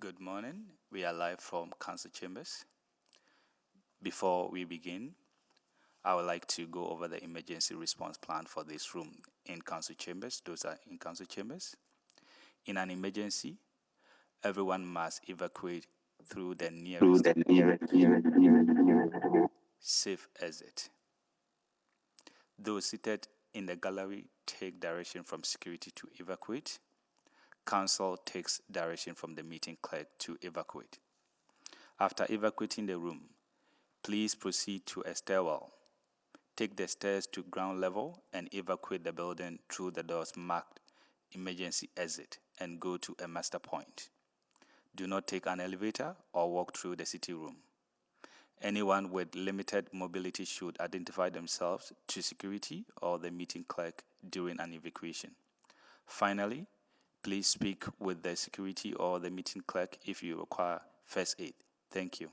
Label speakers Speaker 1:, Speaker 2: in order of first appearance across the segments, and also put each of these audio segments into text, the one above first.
Speaker 1: Good morning. We are live from Council Chambers. Before we begin, I would like to go over the emergency response plan for this room in Council Chambers. Those are in Council Chambers. In an emergency, everyone must evacuate through the nearest safe exit. Those seated in the gallery take direction from security to evacuate. Council takes direction from the meeting clerk to evacuate. After evacuating the room, please proceed to a stairwell. Take the stairs to ground level and evacuate the building through the doors marked emergency exit and go to a master point. Do not take an elevator or walk through the city room. Anyone with limited mobility should identify themselves to security or the meeting clerk during an evacuation. Finally, please speak with the security or the meeting clerk if you require first aid. Thank you.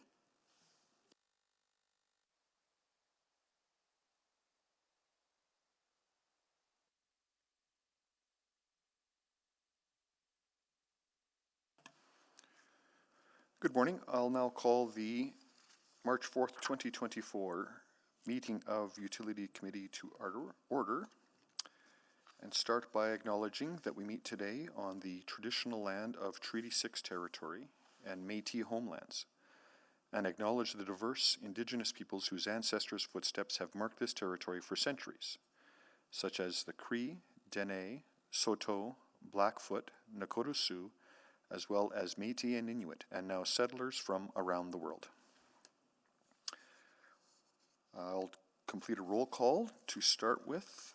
Speaker 2: Good morning. I'll now call the March 4th, 2024 meeting of Utility Committee to order and start by acknowledging that we meet today on the traditional land of Treaty 6 territory and Métis homelands, and acknowledge the diverse Indigenous peoples whose ancestors' footsteps have marked this territory for centuries, such as the Cree, Dene, Saulteaux, Blackfoot, Nakota Sioux, as well as Métis and Inuit, and now settlers from around the world. I'll complete a roll call to start with.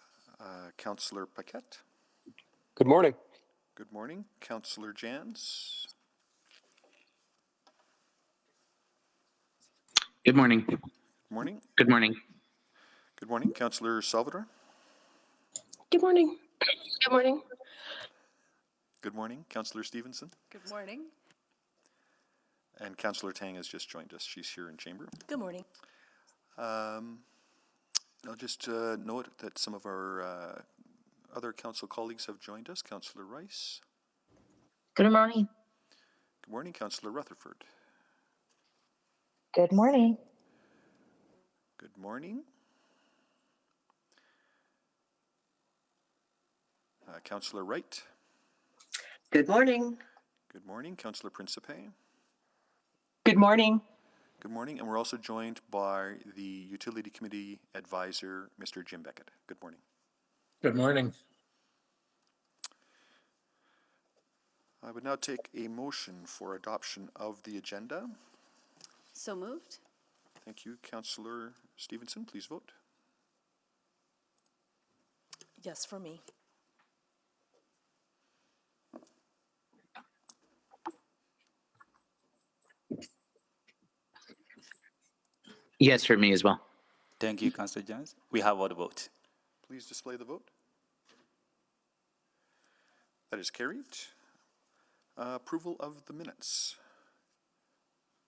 Speaker 2: Councillor Paquette.
Speaker 3: Good morning.
Speaker 2: Good morning. Councillor Jans.
Speaker 4: Good morning.
Speaker 2: Good morning.
Speaker 4: Good morning.
Speaker 2: Good morning. Councillor Salvador.
Speaker 5: Good morning. Good morning.
Speaker 2: Good morning. Councillor Stevenson.
Speaker 6: Good morning.
Speaker 2: And Councillor Tang has just joined us. She's here in chamber.
Speaker 6: Good morning.
Speaker 2: I'll just note that some of our other council colleagues have joined us. Councillor Rice.
Speaker 7: Good morning.
Speaker 2: Good morning. Councillor Rutherford.
Speaker 7: Good morning.
Speaker 2: Good morning. Councillor Wright.
Speaker 5: Good morning.
Speaker 2: Good morning. Councillor Principe.
Speaker 7: Good morning.
Speaker 2: Good morning, and we're also joined by the Utility Committee Advisor, Mr. Jim Beckett. Good morning.
Speaker 3: Good morning.
Speaker 2: I would now take a motion for adoption of the agenda.
Speaker 6: So moved.
Speaker 2: Thank you. Councillor Stevenson, please vote.
Speaker 6: Yes, for me.
Speaker 4: Yes, for me as well.
Speaker 1: Thank you, Councillor Jones. We have all the vote.
Speaker 2: Please display the vote. That is carried. Approval of the minutes.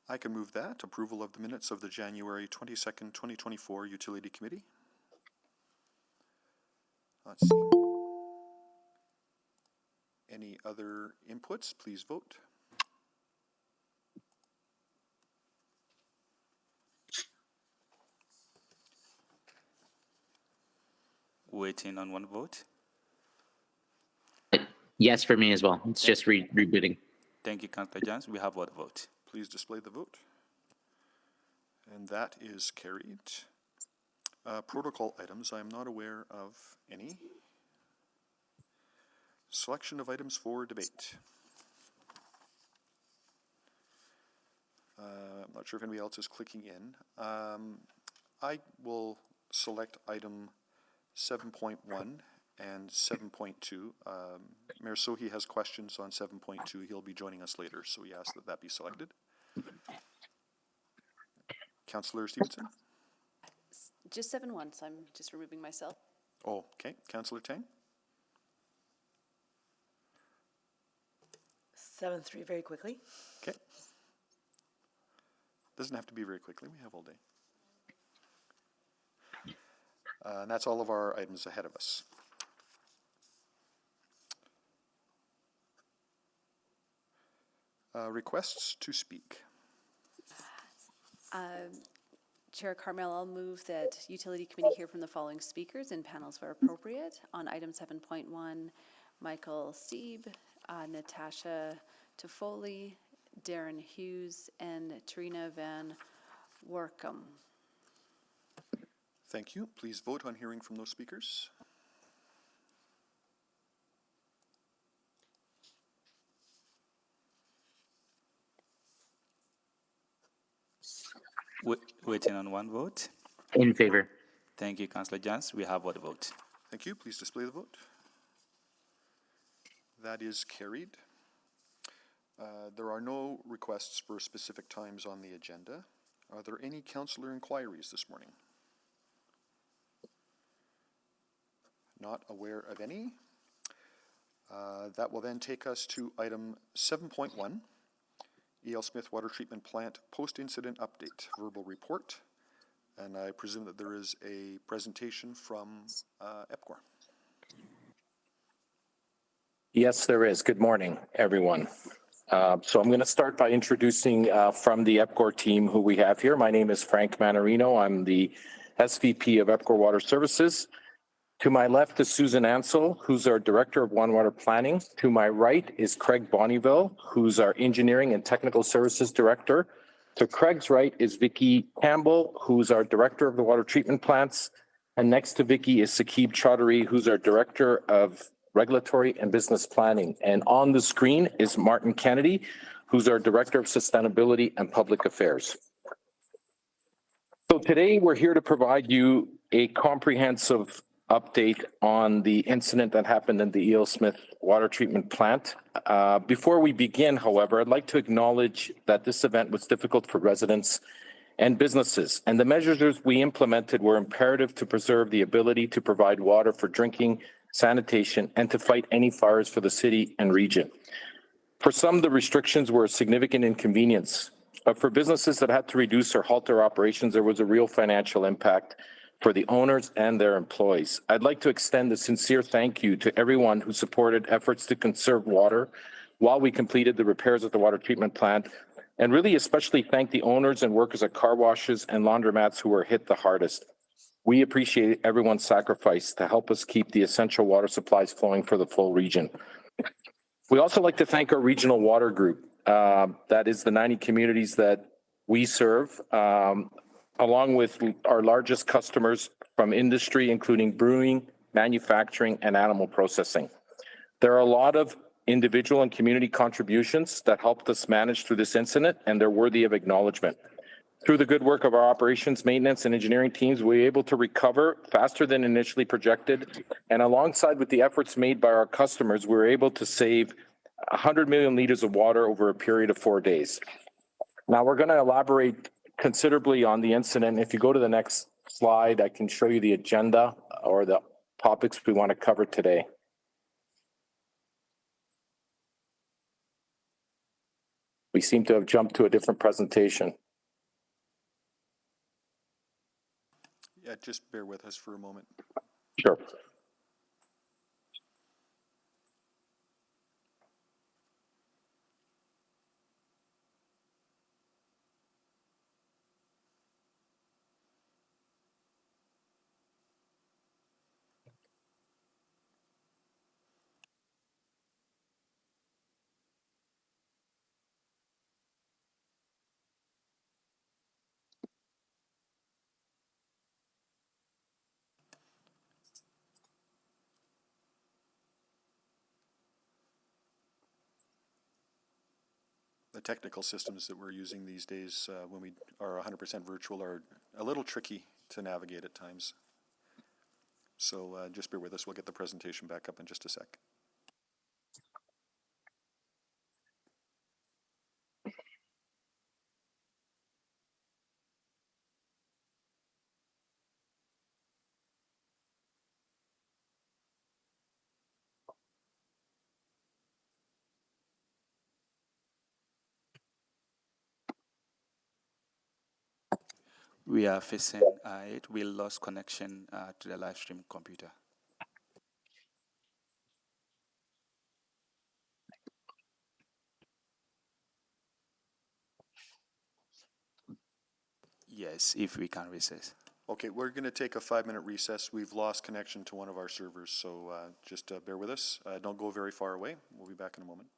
Speaker 2: I can move that. Approval of the minutes of the January 22nd, 2024 Utility Committee. Let's see. Any other inputs? Please vote.
Speaker 1: Waiting on one vote.
Speaker 4: Yes, for me as well. It's just rebooting.
Speaker 1: Thank you, Councillor Jones. We have all the vote.
Speaker 2: Please display the vote. And that is carried. Protocol items, I am not aware of any. Selection of items for debate. I'm not sure if anybody else is clicking in. I will select item 7.1 and 7.2. Mayor Sohi has questions on 7.2. He'll be joining us later, so we ask that that be selected. Councillor Stevenson?
Speaker 6: Just 7-1, so I'm just removing myself.
Speaker 2: Oh, okay. Councillor Tang?
Speaker 5: 7-3 very quickly.
Speaker 2: Okay. Doesn't have to be very quickly. We have all day. And that's all of our items ahead of us. Requests to speak.
Speaker 6: Chair Carmel, I'll move that Utility Committee hear from the following speakers in panels where appropriate. On item 7.1, Michael Sieb, Natasha Toffoli, Darren Hughes, and Tarina Van Workum.
Speaker 2: Thank you. Please vote on hearing from those speakers.
Speaker 1: Waiting on one vote.
Speaker 4: In favor.
Speaker 1: Thank you, Councillor Jans. We have one vote.
Speaker 2: Thank you. Please display the vote. That is carried. There are no requests for specific times on the agenda. Are there any councillor inquiries this morning? Not aware of any. That will then take us to item 7.1, E.L. Smith Water Treatment Plant Post-Incident Update, Verbal Report. And I presume that there is a presentation from EPCOR.
Speaker 3: Yes, there is. Good morning, everyone. So I'm going to start by introducing from the EPCOR team who we have here. My name is Frank Manarino. I'm the SVP of EPCOR Water Services. To my left is Susan Ansell, who's our Director of One Water Planning. To my right is Craig Bonneville, who's our Engineering and Technical Services Director. To Craig's right is Vicky Campbell, who's our Director of the Water Treatment Plants. And next to Vicky is Saqib Chaudhary, who's our Director of Regulatory and Business Planning. And on the screen is Martin Kennedy, who's our Director of Sustainability and Public Affairs. So today we're here to provide you a comprehensive update on the incident that happened in the E.L. Smith Water Treatment Plant. Before we begin, however, I'd like to acknowledge that this event was difficult for residents and businesses, and the measures we implemented were imperative to preserve the ability to provide water for drinking, sanitation, and to fight any fires for the city and region. For some, the restrictions were a significant inconvenience, but for businesses that had to reduce or halt their operations, there was a real financial impact for the owners and their employees. I'd like to extend a sincere thank you to everyone who supported efforts to conserve water while we completed the repairs at the water treatment plant, and really especially thank the owners and workers at car washes and laundromats who were hit the hardest. We appreciate everyone's sacrifice to help us keep the essential water supplies flowing for the full region. We also like to thank our regional water group. That is the 90 communities that we serve, along with our largest customers from industry, including brewing, manufacturing, and animal processing. There are a lot of individual and community contributions that helped us manage through this incident, and they're worthy of acknowledgement. Through the good work of our operations, maintenance, and engineering teams, we were able to recover faster than initially projected. And alongside with the efforts made by our customers, we were able to save 100 million liters of water over a period of 4 days. Now, we're going to elaborate considerably on the incident. If you go to the next slide, I can show you the agenda or the topics we want to cover today. We seem to have jumped to a different presentation.
Speaker 2: Yeah, just bear with us for a moment.
Speaker 3: Sure.
Speaker 2: The technical systems that we're using these days when we are 100% virtual are a little tricky to navigate at times. So just bear with us. We'll get the presentation back up in just a sec.
Speaker 1: We are facing it. We lost connection to the live stream computer. Yes, if we can recess.
Speaker 2: Okay, we're going to take a 5-minute recess. We've lost connection to one of our servers, so just bear with us. Don't go very far away. We'll be back in a moment.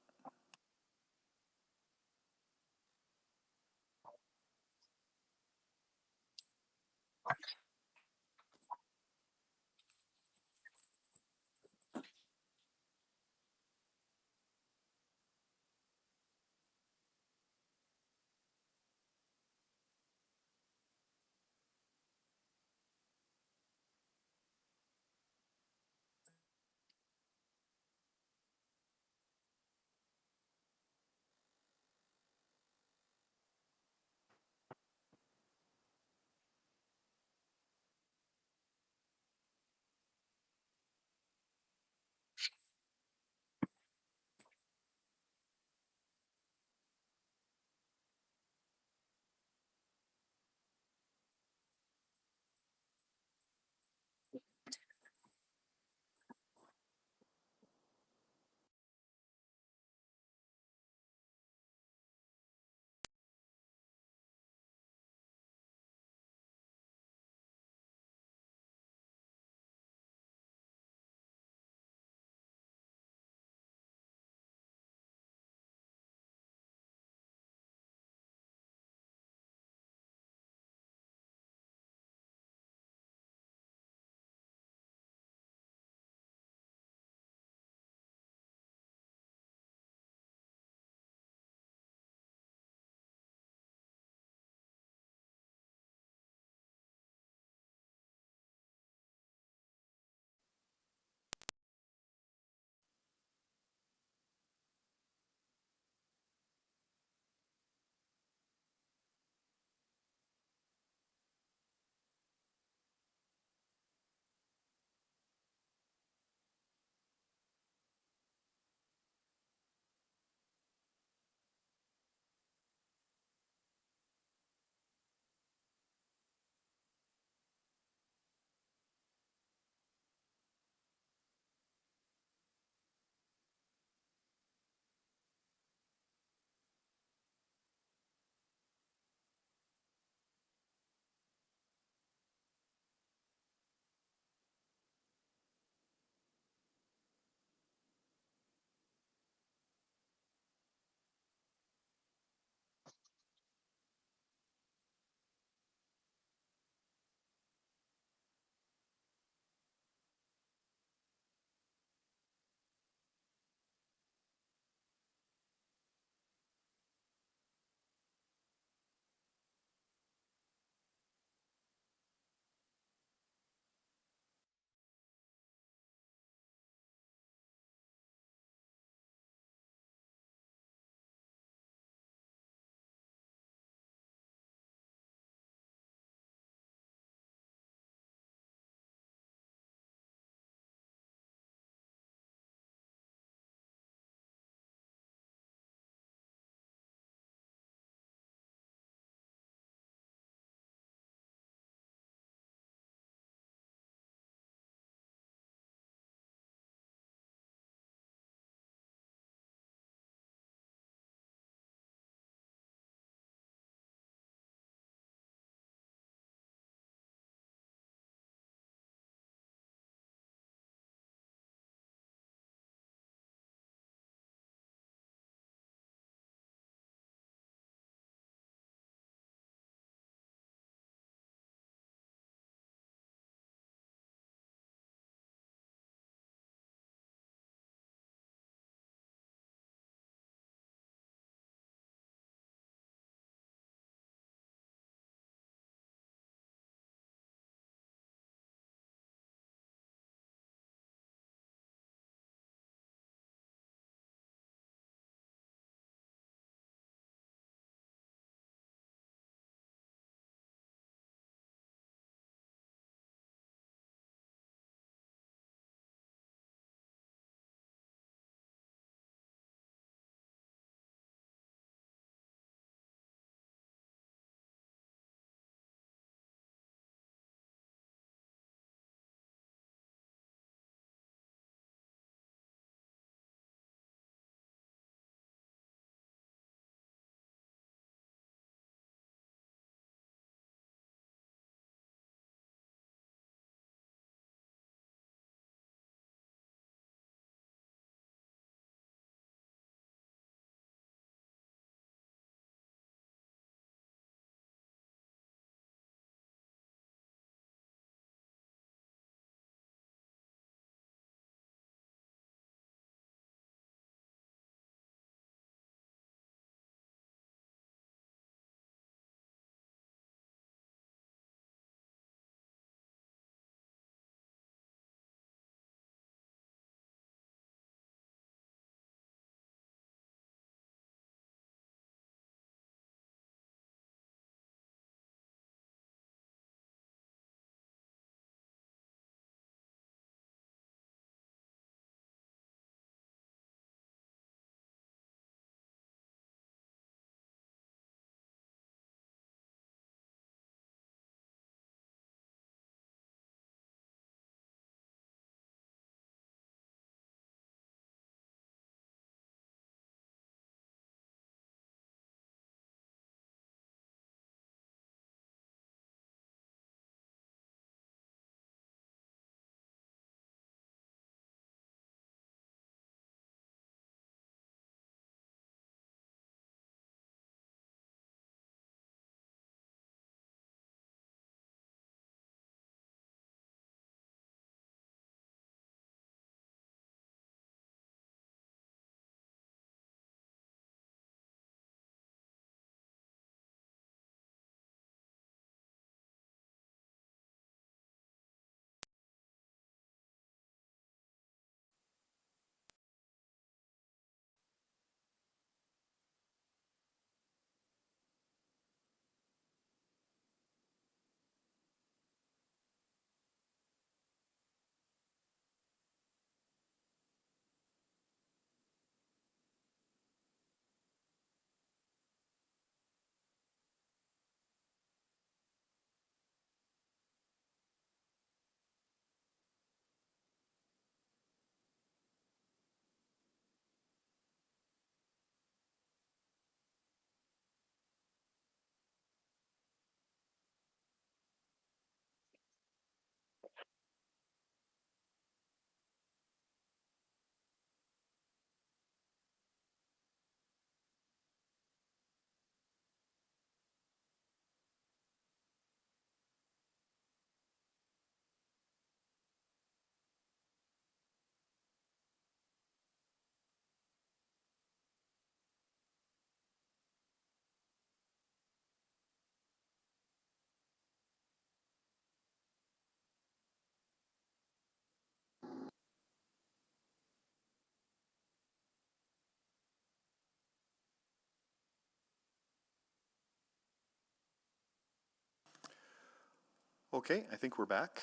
Speaker 2: Okay, I think we're back.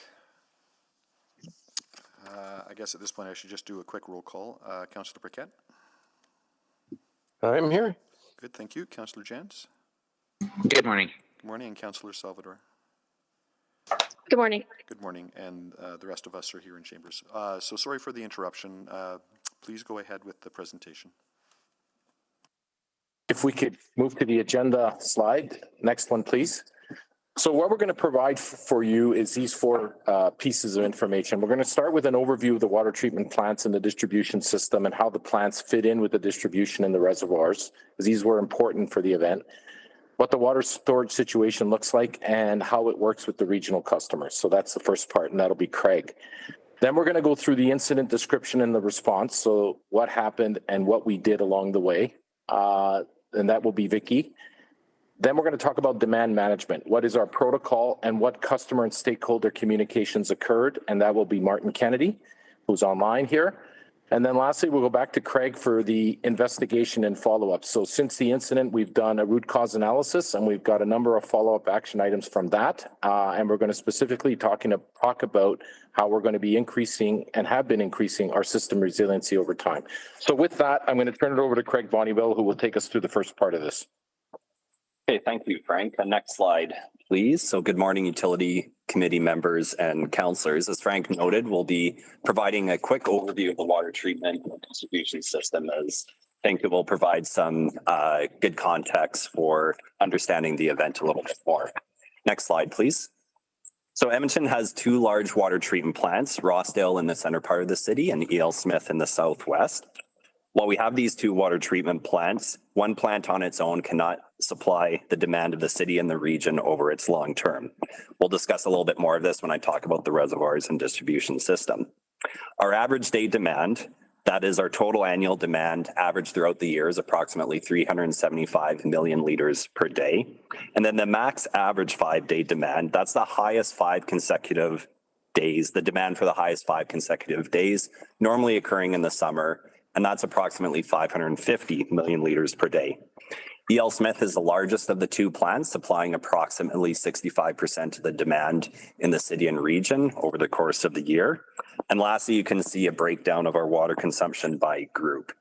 Speaker 2: I guess at this point I should just do a quick roll call. Councillor Paquette?
Speaker 8: I'm here.
Speaker 2: Good, thank you. Councillor Jans?
Speaker 4: Good morning.
Speaker 2: Good morning. And Councillor Salvador?
Speaker 5: Good morning.
Speaker 2: Good morning. And the rest of us are here in chambers. So sorry for the interruption. Please go ahead with the presentation.
Speaker 3: If we could move to the agenda slide, next one, please. So what we're going to provide for you is these four pieces of information. We're going to start with an overview of the water treatment plants and the distribution system and how the plants fit in with the distribution in the reservoirs, because these were important for the event. What the water storage situation looks like and how it works with the regional customers. So that's the first part, and that'll be Craig. Then we're going to go through the incident description and the response. So what happened and what we did along the way. And that will be Vicky. Then we're going to talk about demand management. What is our protocol and what customer and stakeholder communications occurred? And that will be Martin Kennedy, who's online here. And then lastly, we'll go back to Craig for the investigation and follow-up. So since the incident, we've done a root cause analysis and we've got a number of follow-up action items from that. And we're going to specifically talk about how we're going to be increasing and have been increasing our system resiliency over time. So with that, I'm going to turn it over to Craig Bonneville, who will take us through the first part of this.
Speaker 9: Okay, thank you, Frank. Next slide, please. So good morning, Utility Committee members and councillors. As Frank noted, we'll be providing a quick overview of the water treatment and distribution system, as I think it will provide some good context for understanding the event a little bit more. Next slide, please. So Edmonton has two large water treatment plants, Rossdale in the center part of the city and E.L. Smith in the southwest. While we have these two water treatment plants, one plant on its own cannot supply the demand of the city and the region over its long term. We'll discuss a little bit more of this when I talk about the reservoirs and distribution system. Our average day demand, that is our total annual demand average throughout the year, is approximately 375 million liters per day. And then the max average 5-day demand, that's the highest 5 consecutive days, the demand for the highest 5 consecutive days, normally occurring in the summer, and that's approximately 550 million liters per day. E.L. Smith is the largest of the two plants, supplying approximately 65% of the demand in the city and region over the course of the year. And lastly, you can see a breakdown of our water consumption by group.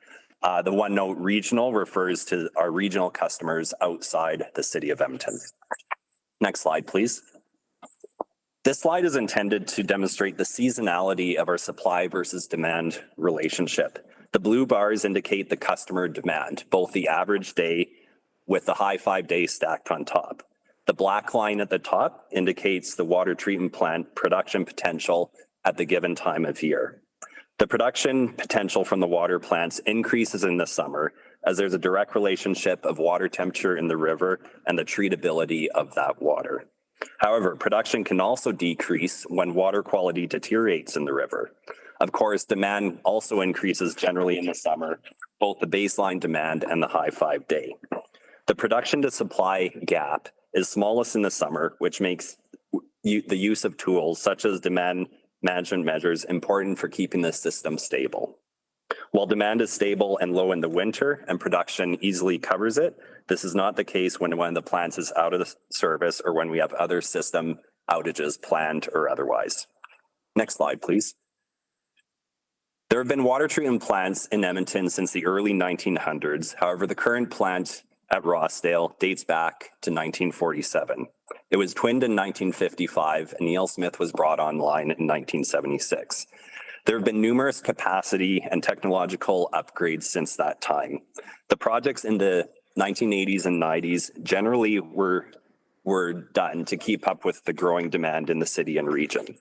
Speaker 9: The one note regional refers to our regional customers outside the city of Edmonton. Next slide, please. This slide is intended to demonstrate the seasonality of our supply versus demand relationship. The blue bars indicate the customer demand, both the average day with the high 5 days stacked on top. The black line at the top indicates the water treatment plant production potential at the given time of year. The production potential from the water plants increases in the summer as there's a direct relationship of water temperature in the river and the treatability of that water. However, production can also decrease when water quality deteriorates in the river. Of course, demand also increases generally in the summer, both the baseline demand and the high 5-day. The production to supply gap is smallest in the summer, which makes the use of tools such as demand management measures important for keeping the system stable. While demand is stable and low in the winter and production easily covers it, this is not the case when one of the plants is out of service or when we have other system outages planned or otherwise. Next slide, please. There have been water treatment plants in Edmonton since the early 1900s. However, the current plant at Rossdale dates back to 1947. It was twinned in 1955 and E.L. Smith was brought online in 1976. There have been numerous capacity and technological upgrades since that time. The projects in the 1980s and 90s generally were done to keep up with the growing demand in the city and region.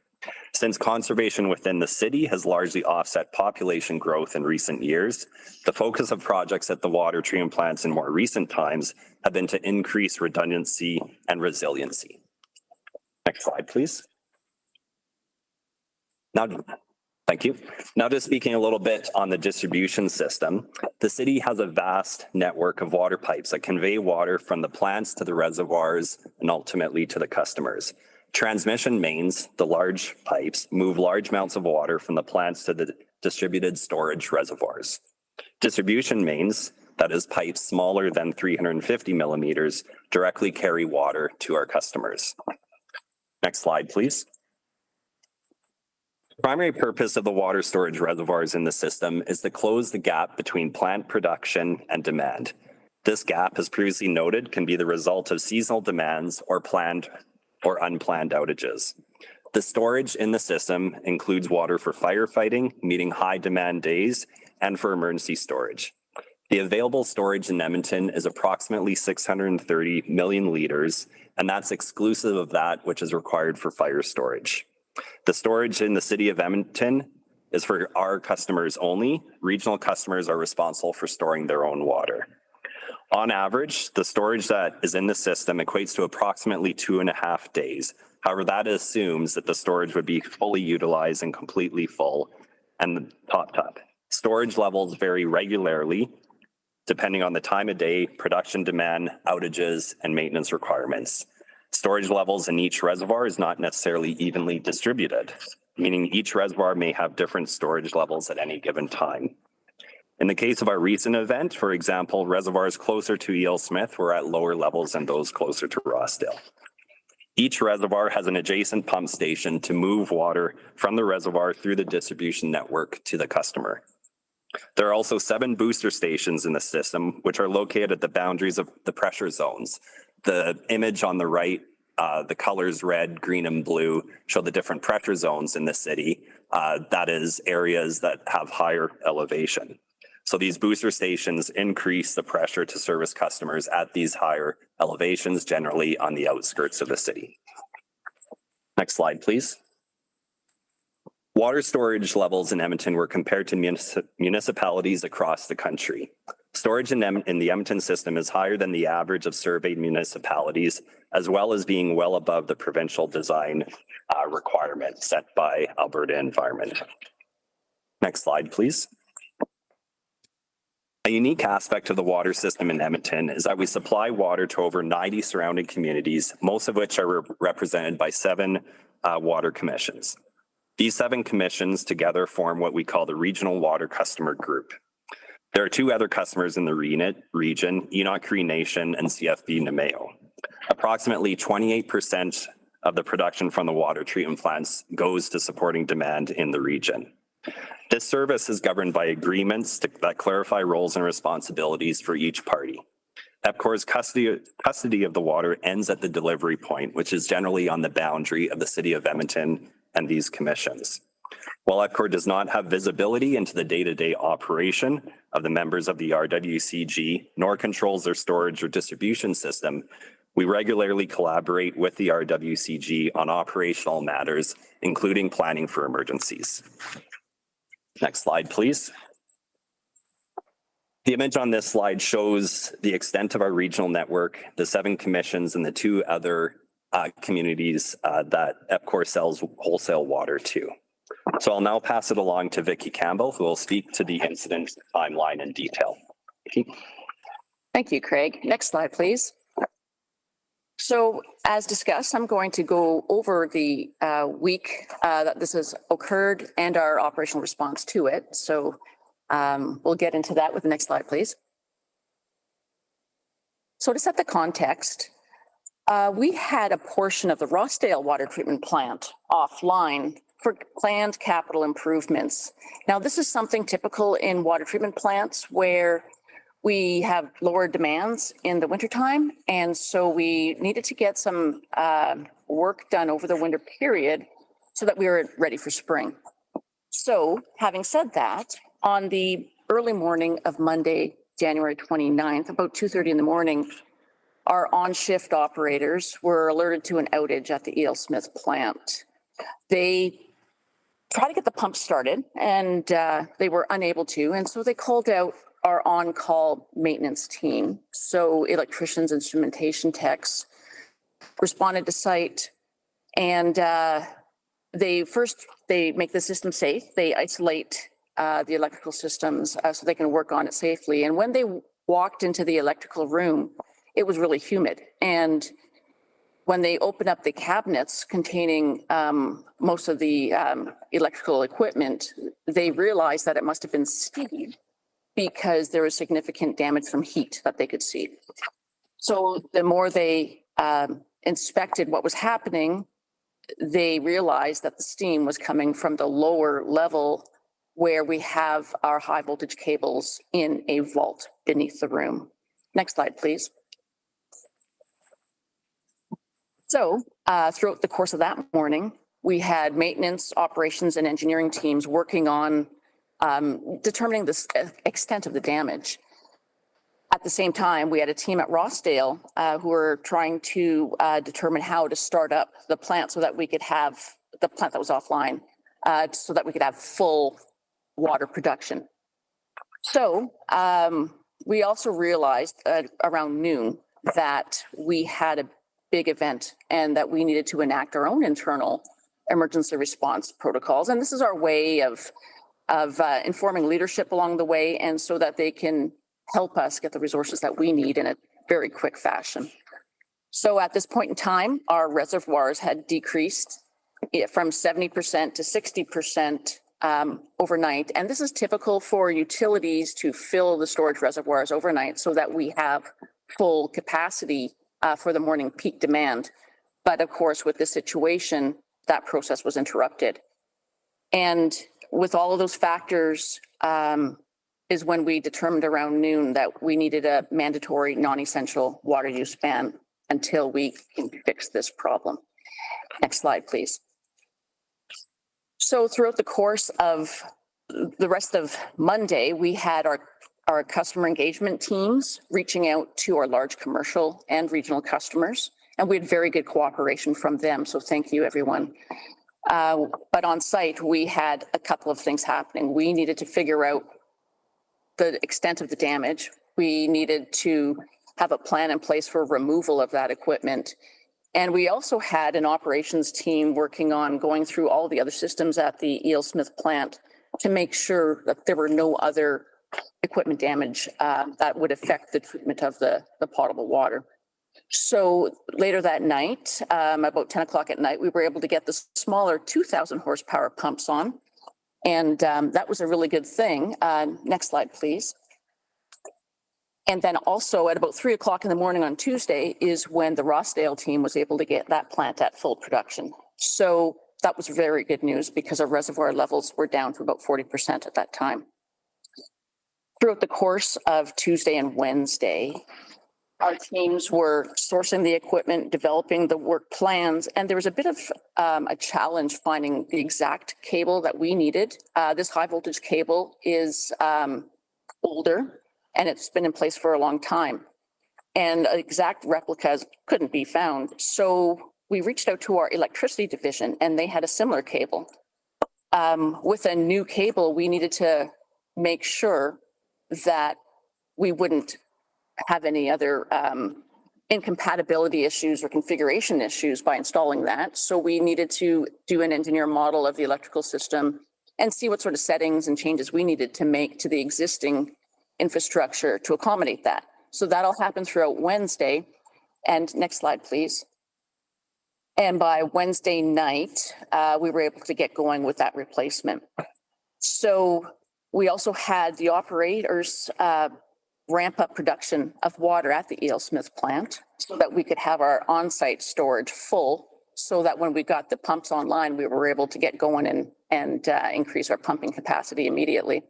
Speaker 9: Since conservation within the city has largely offset population growth in recent years, the focus of projects at the water treatment plants in more recent times have been to increase redundancy and resiliency. Next slide, please. Now, thank you. Now just speaking a little bit on the distribution system, the city has a vast network of water pipes that convey water from the plants to the reservoirs and ultimately to the customers. Transmission mains, the large pipes, move large amounts of water from the plants to the distributed storage reservoirs. Distribution mains, that is pipes smaller than 350 millimeters, directly carry water to our customers. Next slide, please. The primary purpose of the water storage reservoirs in the system is to close the gap between plant production and demand. This gap, as previously noted, can be the result of seasonal demands or planned or unplanned outages. The storage in the system includes water for firefighting, meeting high demand days, and for emergency storage. The available storage in Edmonton is approximately 630 million liters, and that's exclusive of that which is required for fire storage. The storage in the city of Edmonton is for our customers only. Regional customers are responsible for storing their own water. On average, the storage that is in the system equates to approximately 2.5 days. However, that assumes that the storage would be fully utilized and completely full and topped up. Storage levels vary regularly depending on the time of day, production demand, outages, and maintenance requirements. Storage levels in each reservoir is not necessarily evenly distributed, meaning each reservoir may have different storage levels at any given time. In the case of our recent event, for example, reservoirs closer to E.L. Smith were at lower levels than those closer to Rossdale. Each reservoir has an adjacent pump station to move water from the reservoir through the distribution network to the customer. There are also 7 booster stations in the system, which are located at the boundaries of the pressure zones. The image on the right, the colors red, green, and blue show the different pressure zones in the city. That is areas that have higher elevation. So these booster stations increase the pressure to service customers at these higher elevations, generally on the outskirts of the city. Next slide, please. Water storage levels in Edmonton were compared to municipalities across the country. Storage in the Edmonton system is higher than the average of surveyed municipalities, as well as being well above the provincial design requirement set by Alberta Environment. Next slide, please. A unique aspect of the water system in Edmonton is that we supply water to over 90 surrounding communities, most of which are represented by 7 water commissions. These 7 commissions together form what we call the Regional Water Customer Group. There are 2 other customers in the region, Enoch Cree Nation and CFB Nemeo. Approximately 28% of the production from the water treatment plants goes to supporting demand in the region. This service is governed by agreements that clarify roles and responsibilities for each party. EPCOR's custody of the water ends at the delivery point, which is generally on the boundary of the city of Edmonton and these commissions. While EPCOR does not have visibility into the day-to-day operation of the members of the RWCG, nor controls their storage or distribution system, we regularly collaborate with the RWCG on operational matters, including planning for emergencies. Next slide, please. The image on this slide shows the extent of our regional network, the 7 commissions, and the 2 other communities that EPCOR sells wholesale water to. So I'll now pass it along to Vicki Campbell, who will speak to the incident timeline in detail. Vicki?
Speaker 8: Thank you, Craig. Next slide, please. So as discussed, I'm going to go over the week that this has occurred and our operational response to it. So we'll get into that with the next slide, please. So to set the context, we had a portion of the Rossdale water treatment plant offline for planned capital improvements. Now, this is something typical in water treatment plants where we have lower demands in the wintertime, and so we needed to get some work done over the winter period so that we were ready for spring. So having said that, on the early morning of Monday, January 29th, about 2:30 in the morning, our on-shift operators were alerted to an outage at the E.L. Smith plant. They tried to get the pump started and they were unable to, and so they called out our on-call maintenance team. So electricians, instrumentation techs responded to site, and they make the system safe. They isolate the electrical systems so they can work on it safely. And when they walked into the electrical room, it was really humid. And when they opened up the cabinets containing most of the electrical equipment, they realized that it must have been steam because there was significant damage from heat that they could see. So the more they inspected what was happening, they realized that the steam was coming from the lower level where we have our high voltage cables in a vault beneath the room. Next slide, please. So throughout the course of that morning, we had maintenance, operations, and engineering teams working on determining the extent of the damage. At the same time, we had a team at Rossdale who were trying to determine how to start up the plant so that we could have the plant that was offline, so that we could have full water production. So we also realized around noon that we had a big event and that we needed to enact our own internal emergency response protocols. And this is our way of informing leadership along the way, and so that they can help us get the resources that we need in a very quick fashion. So at this point in time, our reservoirs had decreased from 70% to 60% overnight. And this is typical for utilities to fill the storage reservoirs overnight so that we have full capacity for the morning peak demand. But of course, with this situation, that process was interrupted. And with all of those factors, is when we determined around noon that we needed a mandatory non-essential water use ban until we can fix this problem. Next slide, please. So throughout the course of the rest of Monday, we had our customer engagement teams reaching out to our large commercial and regional customers, and we had very good cooperation from them, so thank you, everyone. But on site, we had a couple of things happening. We needed to figure out the extent of the damage. We needed to have a plan in place for removal of that equipment. And we also had an operations team working on going through all the other systems at the E.L. Smith plant to make sure that there were no other equipment damage that would affect the treatment of the potable water. So later that night, about 10 o'clock at night, we were able to get the smaller 2,000 horsepower pumps on. And that was a really good thing. Next slide, please. And then also at about 3 o'clock in the morning on Tuesday is when the Rossdale team was able to get that plant at full production. So that was very good news because our reservoir levels were down to about 40% at that time. Throughout the course of Tuesday and Wednesday, our teams were sourcing the equipment, developing the work plans, and there was a bit of a challenge finding the exact cable that we needed. This high voltage cable is older, and it's been in place for a long time. And exact replicas couldn't be found. So we reached out to our electricity division, and they had a similar cable. With a new cable, we needed to make sure that we wouldn't have any other incompatibility issues or configuration issues by installing that. So we needed to do an engineer model of the electrical system and see what sort of settings and changes we needed to make to the existing infrastructure to accommodate that. So that all happened throughout Wednesday. And next slide, please. And by Wednesday night, we were able to get going with that replacement. So we also had the operators ramp up production of water at the E.L. Smith plant so that we could have our on-site storage full, so that when we got the pumps online, we were able to get going and increase our pumping capacity immediately.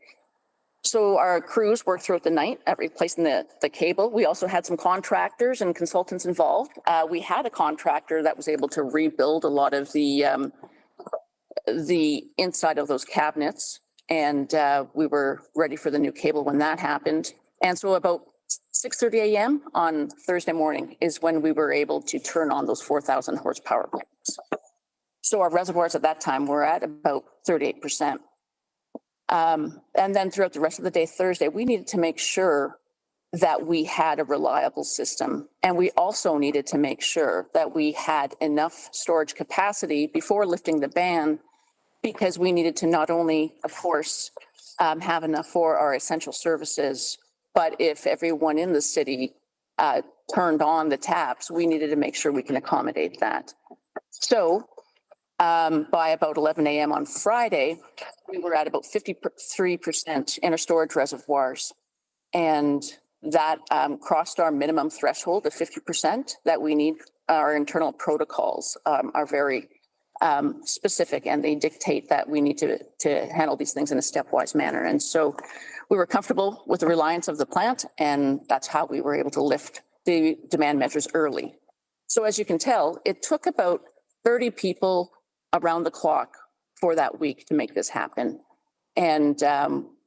Speaker 8: So our crews worked throughout the night at replacing the cable. We also had some contractors and consultants involved. We had a contractor that was able to rebuild a lot of the inside of those cabinets, and we were ready for the new cable when that happened. And so about 6:30 a.m. on Thursday morning is when we were able to turn on those 4,000 horsepower pumps. So our reservoirs at that time were at about 38%. And then throughout the rest of the day, Thursday, we needed to make sure that we had a reliable system. And we also needed to make sure that we had enough storage capacity before lifting the ban, because we needed to not only, of course, have enough for our essential services, but if everyone in the city turned on the taps, we needed to make sure we can accommodate that. So by about 11 a.m. on Friday, we were at about 53% in our storage reservoirs. And that crossed our minimum threshold of 50% that we need. Our internal protocols are very specific, and they dictate that we need to handle these things in a stepwise manner. And so we were comfortable with the reliance of the plant, and that's how we were able to lift the demand measures early. So as you can tell, it took about 30 people around the clock for that week to make this happen. And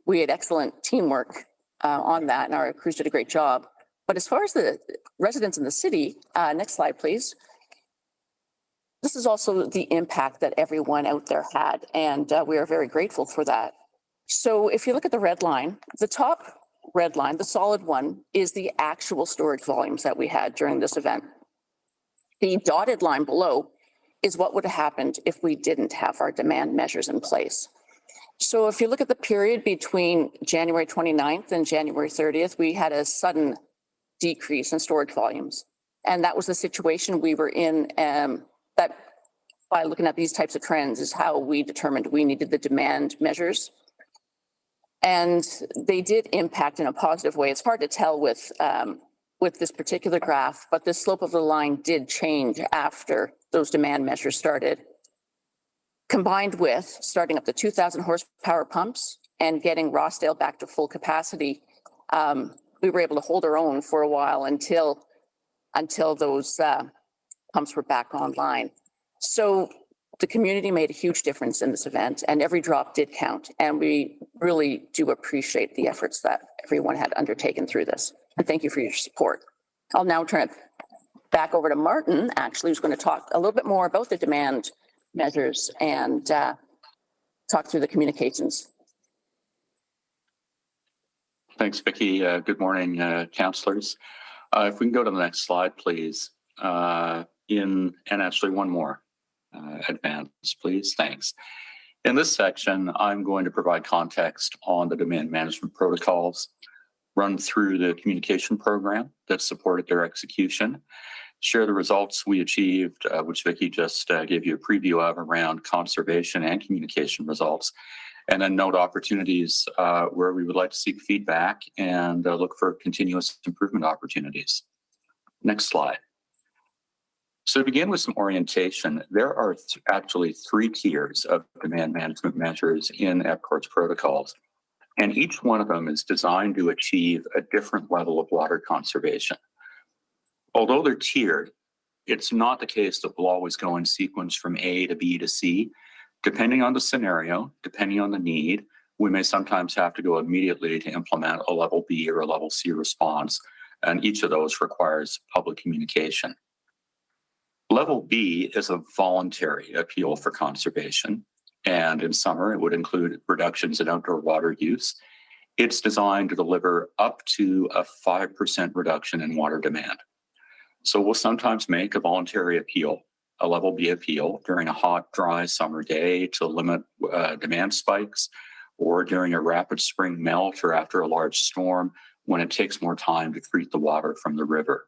Speaker 8: we had excellent teamwork on that, and our crews did a great job. But as far as the residents in the city, next slide, please. This is also the impact that everyone out there had, and we are very grateful for that. So if you look at the red line, the top red line, the solid one, is the actual storage volumes that we had during this event. The dotted line below is what would have happened if we didn't have our demand measures in place. So if you look at the period between January 29th and January 30th, we had a sudden decrease in storage volumes. And that was the situation we were in, that by looking at these types of trends is how we determined we needed the demand measures. And they did impact in a positive way. It's hard to tell with this particular graph, but the slope of the line did change after those demand measures started. Combined with starting up the 2,000 horsepower pumps and getting Rossdale back to full capacity, we were able to hold our own for a while until those pumps were back online. So the community made a huge difference in this event, and every drop did count. And we really do appreciate the efforts that everyone had undertaken through this. And thank you for your support. I'll now turn it back over to Martin, actually, who's going to talk a little bit more about the demand measures and talk through the communications.
Speaker 10: Thanks, Vicki. Good morning, councillors. If we can go to the next slide, please. And actually one more advance, please. Thanks. In this section, I'm going to provide context on the demand management protocols, run through the communication program that supported their execution, share the results we achieved, which Vicki just gave you a preview of around conservation and communication results, and then note opportunities where we would like to seek feedback and look for continuous improvement opportunities. Next slide. So to begin with some orientation, there are actually 3 tiers of demand management measures in EPCOR's protocols, and each one of them is designed to achieve a different level of water conservation. Although they're tiered, it's not the case that we'll always go in sequence from A to B to C. Depending on the scenario, depending on the need, we may sometimes have to go immediately to implement a level B or a level C response, and each of those requires public communication. Level B is a voluntary appeal for conservation, and in summer it would include reductions in outdoor water use. It's designed to deliver up to a 5% reduction in water demand. So we'll sometimes make a voluntary appeal, a level B appeal, during a hot, dry summer day to limit demand spikes, or during a rapid spring melt or after a large storm when it takes more time to treat the water from the river.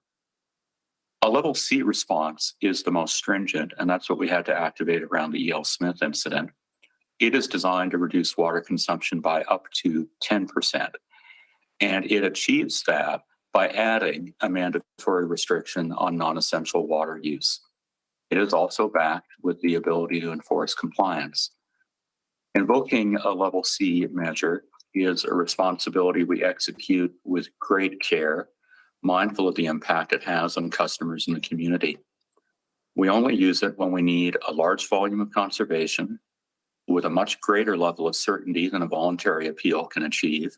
Speaker 10: A level C response is the most stringent, and that's what we had to activate around the E.L. Smith incident. It is designed to reduce water consumption by up to 10%, and it achieves that by adding a mandatory restriction on non-essential water use. It is also backed with the ability to enforce compliance. Invoking a level C measure is a responsibility we execute with great care, mindful of the impact it has on customers in the community. We only use it when we need a large volume of conservation with a much greater level of certainty than a voluntary appeal can achieve.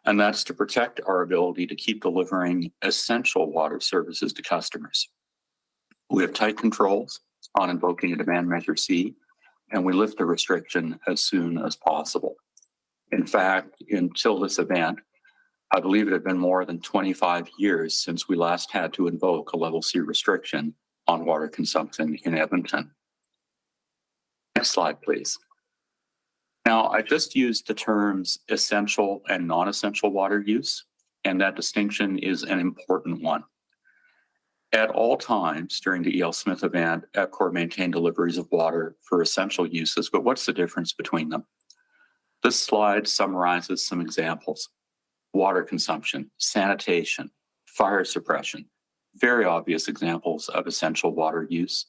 Speaker 10: And that's to protect our ability to keep delivering essential water services to customers. We have tight controls on invoking a demand measure C, and we lift the restriction as soon as possible. In fact, until this event, I believe it had been more than 25 years since we last had to invoke a level C restriction on water consumption in Edmonton. Next slide, please. Now, I just used the terms essential and non-essential water use, and that distinction is an important one. At all times during the E.L. Smith event, EPCOR maintained deliveries of water for essential uses, but what's the difference between them? This slide summarizes some examples. Water consumption, sanitation, fire suppression, very obvious examples of essential water use.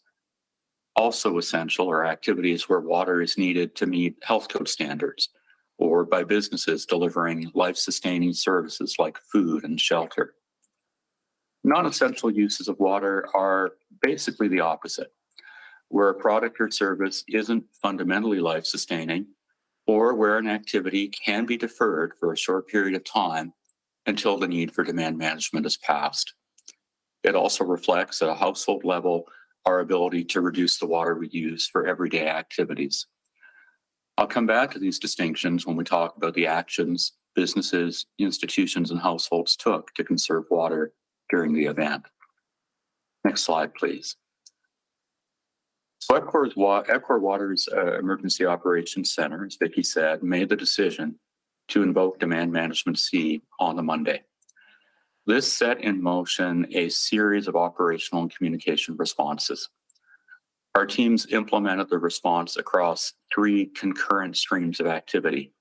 Speaker 10: Also essential are activities where water is needed to meet health code standards, or by businesses delivering life-sustaining services like food and shelter. Non-essential uses of water are basically the opposite, where a product or service isn't fundamentally life-sustaining, or where an activity can be deferred for a short period of time until the need for demand management is passed. It also reflects at a household level our ability to reduce the water we use for everyday activities. I'll come back to these distinctions when we talk about the actions businesses, institutions, and households took to conserve water during the event. Next slide, please. So EPCOR Water's Emergency Operations Center, as Vicki said, made the decision to invoke Demand Management C on the Monday. This set in motion a series of operational and communication responses. Our teams implemented the response across 3 concurrent streams of activity: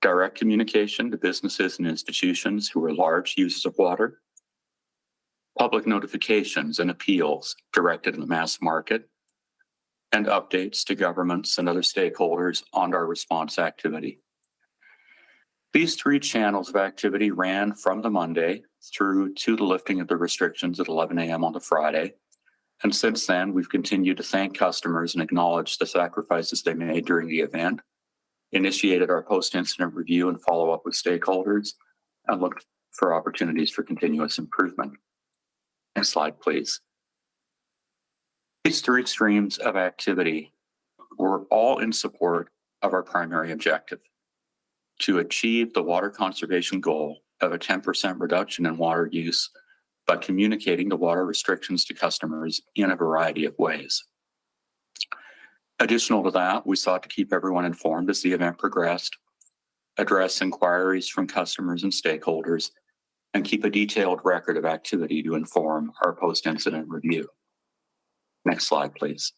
Speaker 10: direct communication to businesses and institutions who are large users of water, public notifications and appeals directed in the mass market, and updates to governments and other stakeholders on our response activity. These 3 channels of activity ran from the Monday through to the lifting of the restrictions at 11 a.m. on the Friday. And since then, we've continued to thank customers and acknowledge the sacrifices they made during the event, initiated our post-incident review and follow-up with stakeholders, and looked for opportunities for continuous improvement. Next slide, please. These 3 streams of activity were all in support of our primary objective: to achieve the water conservation goal of a 10% reduction in water use by communicating the water restrictions to customers in a variety of ways. Additional to that, we sought to keep everyone informed as the event progressed, address inquiries from customers and stakeholders, and keep a detailed record of activity to inform our post-incident review. Next slide, please.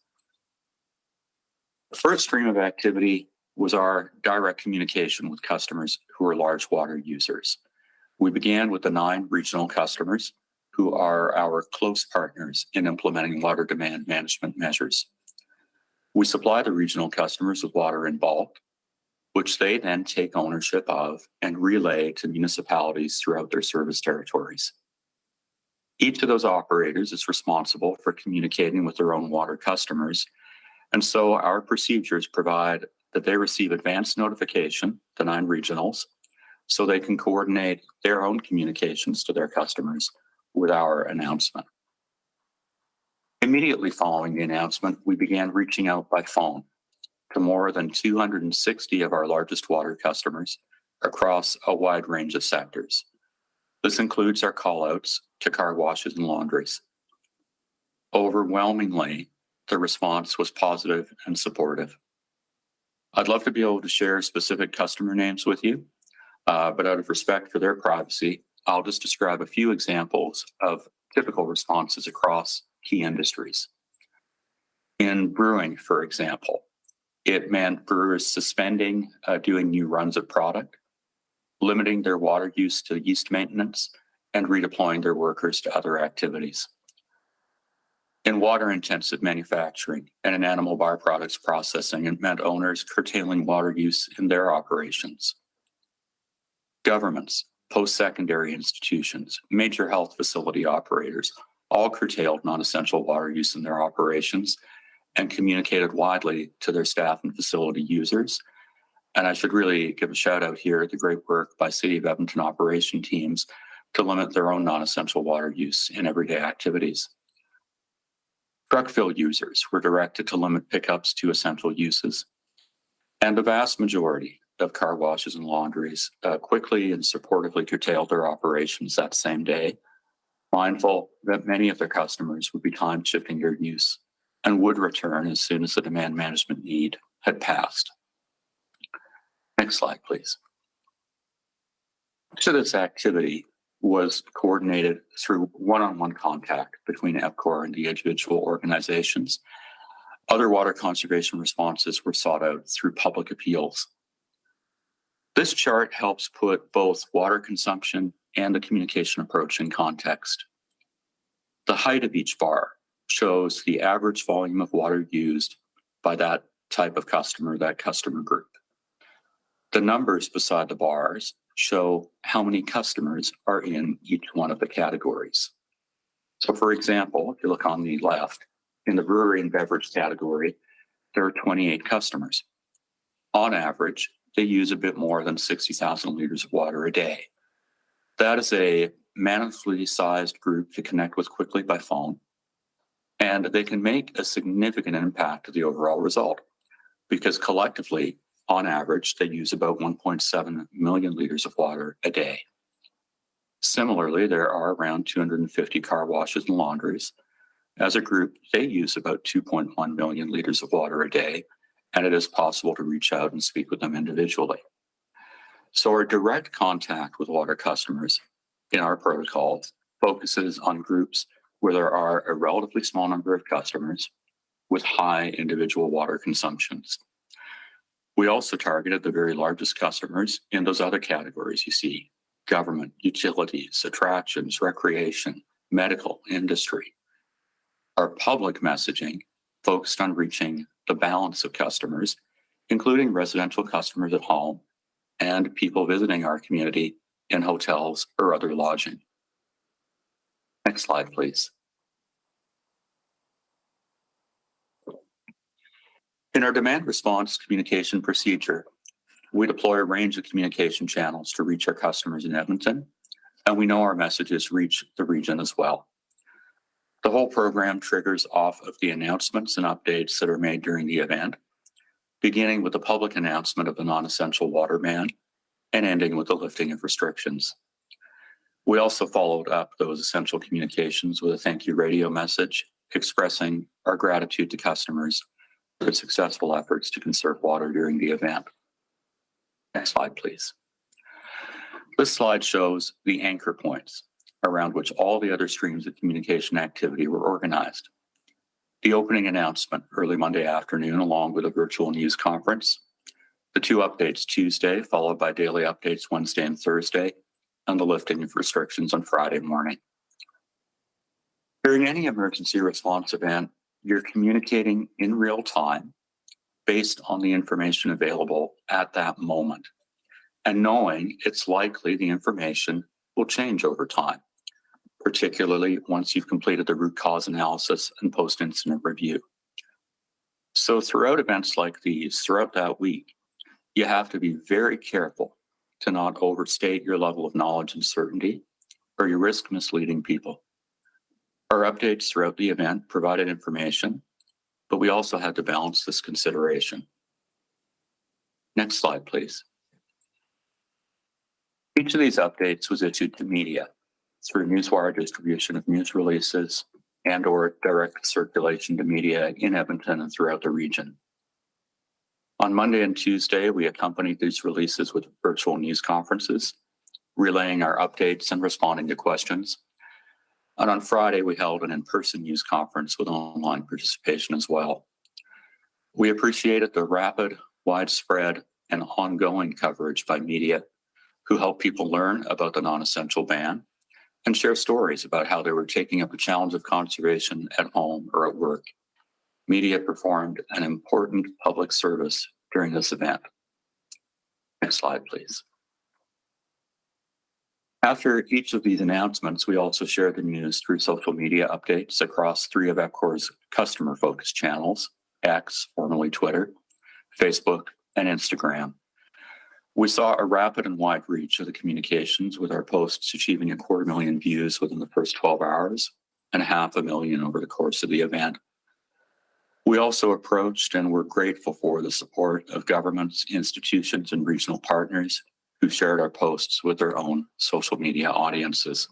Speaker 10: The first stream of activity was our direct communication with customers who are large water users. We began with the 9 regional customers who are our close partners in implementing water demand management measures. We supply the regional customers with water in bulk, which they then take ownership of and relay to municipalities throughout their service territories. Each of those operators is responsible for communicating with their own water customers, and so our procedures provide that they receive advance notification, the 9 regionals, so they can coordinate their own communications to their customers with our announcement. Immediately following the announcement, we began reaching out by phone to more than 260 of our largest water customers across a wide range of sectors. This includes our callouts to car washes and laundries. Overwhelmingly, the response was positive and supportive. I'd love to be able to share specific customer names with you, but out of respect for their privacy, I'll just describe a few examples of typical responses across key industries. In brewing, for example, it meant brewers suspending doing new runs of product, limiting their water use to yeast maintenance, and redeploying their workers to other activities. In water-intensive manufacturing and in animal byproducts processing, it meant owners curtailing water use in their operations. Governments, post-secondary institutions, major health facility operators all curtailed non-essential water use in their operations and communicated widely to their staff and facility users. And I should really give a shout out here at the great work by City of Edmonton operation teams to limit their own non-essential water use in everyday activities. Truck fill users were directed to limit pickups to essential uses. And the vast majority of car washes and laundries quickly and supportively curtailed their operations that same day, mindful that many of their customers would be time shifting their use and would return as soon as the demand management need had passed. Next slide, please. So this activity was coordinated through one-on-one contact between EPCOR and the individual organizations. Other water conservation responses were sought out through public appeals. This chart helps put both water consumption and the communication approach in context. The height of each bar shows the average volume of water used by that type of customer, that customer group. The numbers beside the bars show how many customers are in each one of the categories. So for example, if you look on the left, in the brewery and beverage category, there are 28 customers. On average, they use a bit more than 60,000 liters of water a day. That is a manageably sized group to connect with quickly by phone, and they can make a significant impact to the overall result because collectively, on average, they use about 1.7 million liters of water a day. Similarly, there are around 250 car washes and laundries. As a group, they use about 2.1 million liters of water a day, and it is possible to reach out and speak with them individually. So our direct contact with water customers in our protocols focuses on groups where there are a relatively small number of customers with high individual water consumptions. We also targeted the very largest customers in those other categories you see: government, utilities, attractions, recreation, medical, industry. Our public messaging focused on reaching the balance of customers, including residential customers at home and people visiting our community in hotels or other lodging. Next slide, please. In our demand response communication procedure, we deploy a range of communication channels to reach our customers in Edmonton, and we know our messages reach the region as well. The whole program triggers off of the announcements and updates that are made during the event, beginning with the public announcement of the non-essential water ban and ending with the lifting of restrictions. We also followed up those essential communications with a thank you radio message expressing our gratitude to customers for their successful efforts to conserve water during the event. Next slide, please. This slide shows the anchor points around which all the other streams of communication activity were organized. The opening announcement early Monday afternoon, along with a virtual news conference, the 2 updates Tuesday, followed by daily updates Wednesday and Thursday, and the lifting of restrictions on Friday morning. During any emergency response event, you're communicating in real time based on the information available at that moment, and knowing it's likely the information will change over time, particularly once you've completed the root cause analysis and post-incident review. So throughout events like these, throughout that week, you have to be very careful to not overstate your level of knowledge and certainty, or you risk misleading people. Our updates throughout the event provided information, but we also had to balance this consideration. Next slide, please. Each of these updates was issued to media through newswire distribution of news releases and/or direct circulation to media in Edmonton and throughout the region. On Monday and Tuesday, we accompanied these releases with virtual news conferences, relaying our updates and responding to questions. And on Friday, we held an in-person news conference with online participation as well. We appreciated the rapid, widespread, and ongoing coverage by media who helped people learn about the non-essential ban and share stories about how they were taking up the challenge of conservation at home or at work. Media performed an important public service during this event. Next slide, please. After each of these announcements, we also shared the news through social media updates across 3 of EPCOR's customer-focused channels: X, formerly Twitter, Facebook, and Instagram. We saw a rapid and wide reach of the communications, with our posts achieving 250,000 views within the first 12 hours and 500,000 over the course of the event. We also approached and were grateful for the support of governments, institutions, and regional partners who shared our posts with their own social media audiences.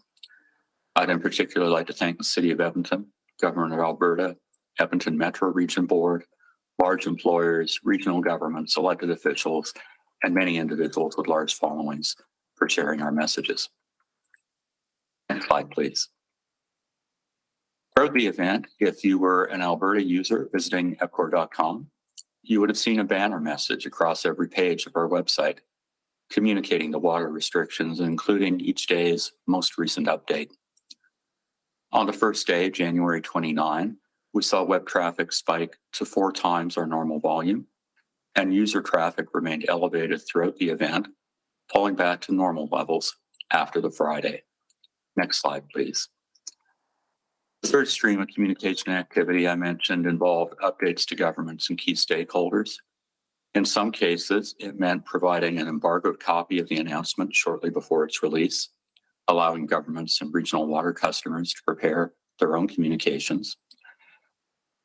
Speaker 10: I'd in particular like to thank the City of Edmonton, Government of Alberta, Edmonton Metro Region Board, large employers, regional governments, elected officials, and many individuals with large followings for sharing our messages. Next slide, please. Throughout the event, if you were an Alberta user visiting epcor.com, you would have seen a banner message across every page of our website, communicating the water restrictions and including each day's most recent update. On the first day, January 29, we saw web traffic spike to 4 times our normal volume, and user traffic remained elevated throughout the event, falling back to normal levels after the Friday. Next slide, please. The third stream of communication activity I mentioned involved updates to governments and key stakeholders. In some cases, it meant providing an embargoed copy of the announcement shortly before its release, allowing governments and regional water customers to prepare their own communications.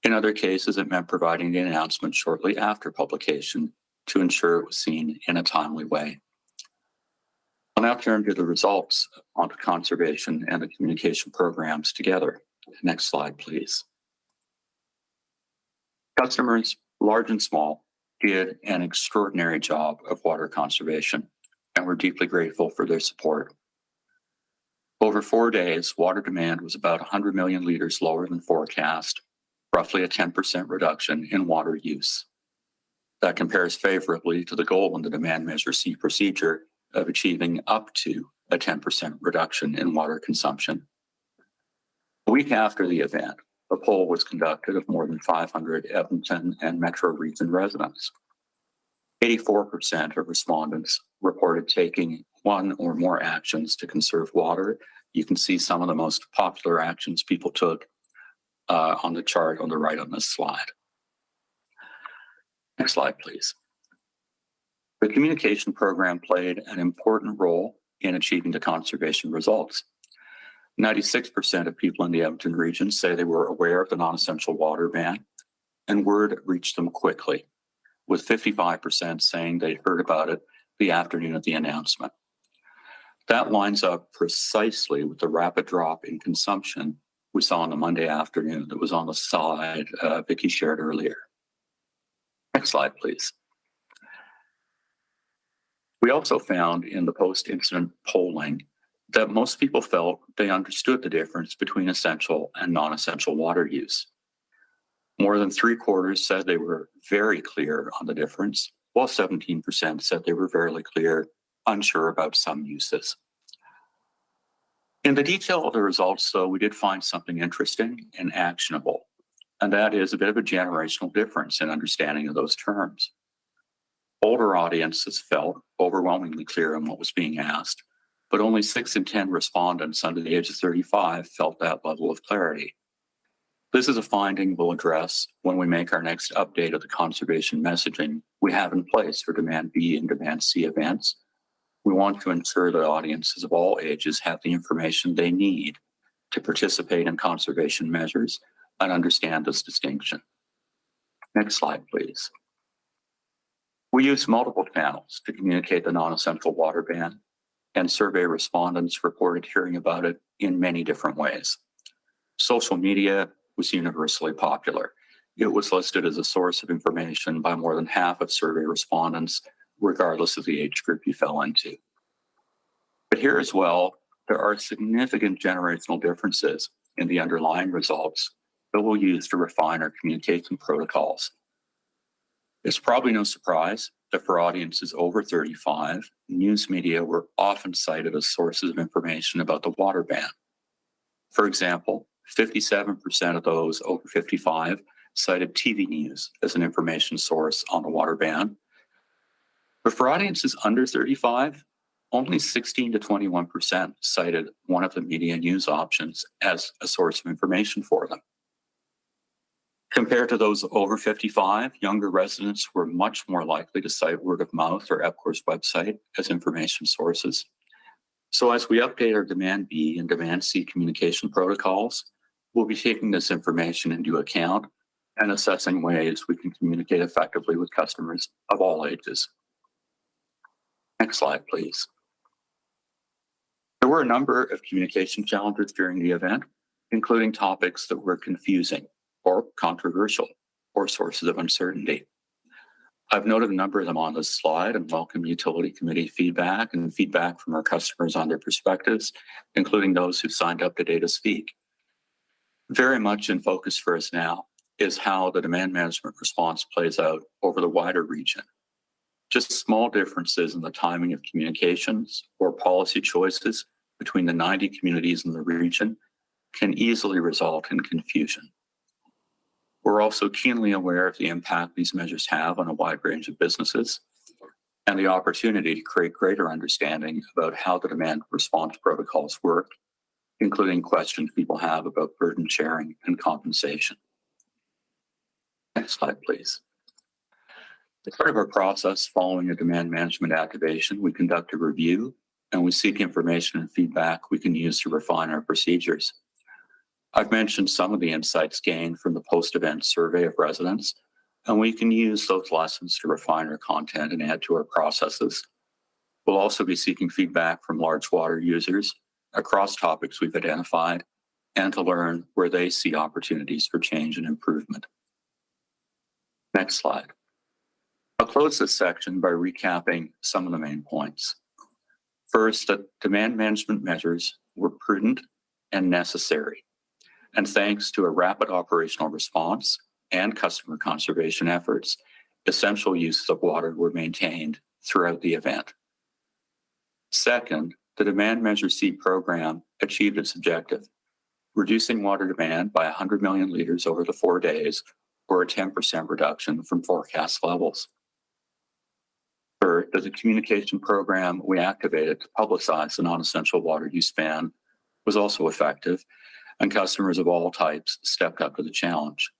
Speaker 10: In other cases, it meant providing the announcement shortly after publication to ensure it was seen in a timely way. I'll now turn to the results onto conservation and the communication programs together. Next slide, please. Customers, large and small, did an extraordinary job of water conservation, and we're deeply grateful for their support. Over 4 days, water demand was about 100 million liters lower than forecast, roughly a 10% reduction in water use. That compares favorably to the goal in the Demand Measure C procedure of achieving up to a 10% reduction in water consumption. A week after the event, a poll was conducted of more than 500 Edmonton and Metro region residents. 84% of respondents reported taking one or more actions to conserve water. You can see some of the most popular actions people took on the chart on the right on this slide. Next slide, please. The communication program played an important role in achieving the conservation results. 96% of people in the Edmonton region say they were aware of the non-essential water ban, and word reached them quickly, with 55% saying they'd heard about it the afternoon of the announcement. That lines up precisely with the rapid drop in consumption we saw on the Monday afternoon that was on the slide Vicki shared earlier. Next slide, please. We also found in the post-incident polling that most people felt they understood the difference between essential and non-essential water use. More than 3/4 said they were very clear on the difference, while 17% said they were fairly clear, unsure about some uses. In the detail of the results, though, we did find something interesting and actionable, and that is a bit of a generational difference in understanding of those terms. Older audiences felt overwhelmingly clear on what was being asked, but only 6 in 10 respondents under the age of 35 felt that level of clarity. This is a finding we'll address when we make our next update of the conservation messaging we have in place for Demand B and Demand C events. We want to ensure that audiences of all ages have the information they need to participate in conservation measures and understand this distinction. Next slide, please. We use multiple channels to communicate the non-essential water ban, and survey respondents reported hearing about it in many different ways. Social media was universally popular. It was listed as a source of information by more than half of survey respondents, regardless of the age group you fell into. But here as well, there are significant generational differences in the underlying results that we'll use to refine our communication protocols. It's probably no surprise that for audiences over 35, news media were often cited as sources of information about the water ban. For example, 57% of those over 55 cited TV news as an information source on the water ban. But for audiences under 35, only 16 to 21% cited one of the media news options as a source of information for them. Compared to those over 55, younger residents were much more likely to cite word of mouth or EPCOR's website as information sources. So as we update our Demand B and Demand C communication protocols, we'll be taking this information into account and assessing ways we can communicate effectively with customers of all ages. Next slide, please. There were a number of communication challenges during the event, including topics that were confusing or controversial or sources of uncertainty. I've noted a number of them on this slide and welcome utility committee feedback and feedback from our customers on their perspectives, including those who signed up today to speak. Very much in focus for us now is how the demand management response plays out over the wider region. Just small differences in the timing of communications or policy choices between the 90 communities in the region can easily result in confusion. We're also keenly aware of the impact these measures have on a wide range of businesses and the opportunity to create greater understanding about how the demand response protocols work, including questions people have about burden sharing and compensation. Next slide, please. As part of our process following a demand management activation, we conduct a review and we seek information and feedback we can use to refine our procedures. I've mentioned some of the insights gained from the post-event survey of residents, and we can use those lessons to refine our content and add to our processes. We'll also be seeking feedback from large water users across topics we've identified and to learn where they see opportunities for change and improvement. Next slide. I'll close this section by recapping some of the main points. First, that demand management measures were prudent and necessary. And thanks to a rapid operational response and customer conservation efforts, essential uses of water were maintained throughout the event. Second, the Demand Measure C program achieved its objective, reducing water demand by 100 million litres over the 4 days, or a 10% reduction from forecast levels. Third, that the communication program we activated to publicize the non-essential water use ban was also effective, and customers of all types stepped up to the challenge.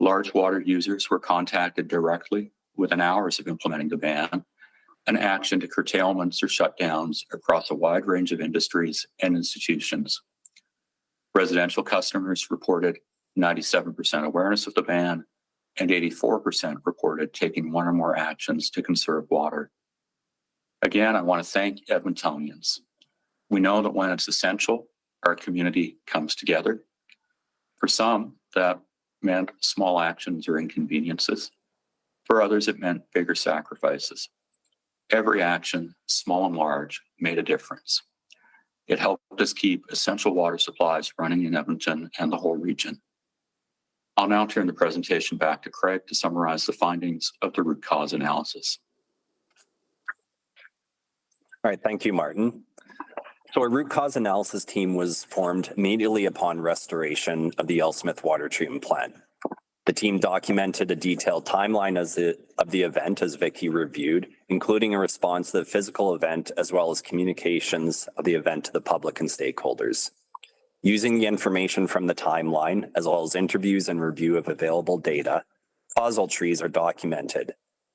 Speaker 10: Large water users were contacted directly within hours of implementing the ban, and action to curtailments or shutdowns across a wide range of industries and institutions. Residential customers reported 97% awareness of the ban, and 84% reported taking one or more actions to conserve water. Again, I want to thank Edmontonians. We know that when it's essential, our community comes together. For some, that meant small actions or inconveniences. For others, it meant bigger sacrifices. Every action, small and large, made a difference. It helped us keep essential water supplies running in Edmonton and the whole region. I'll now turn the presentation back to Craig to summarize the findings of the root cause analysis.
Speaker 9: All right, thank you, Martin. So a root cause analysis team was formed immediately upon restoration of the Ellsmith water treatment plant. The team documented a detailed timeline of the event as Vicky reviewed, including a response to the physical event as well as communications of the event to the public and stakeholders. Using the information from the timeline, as well as interviews and review of available data, causal trees are documented.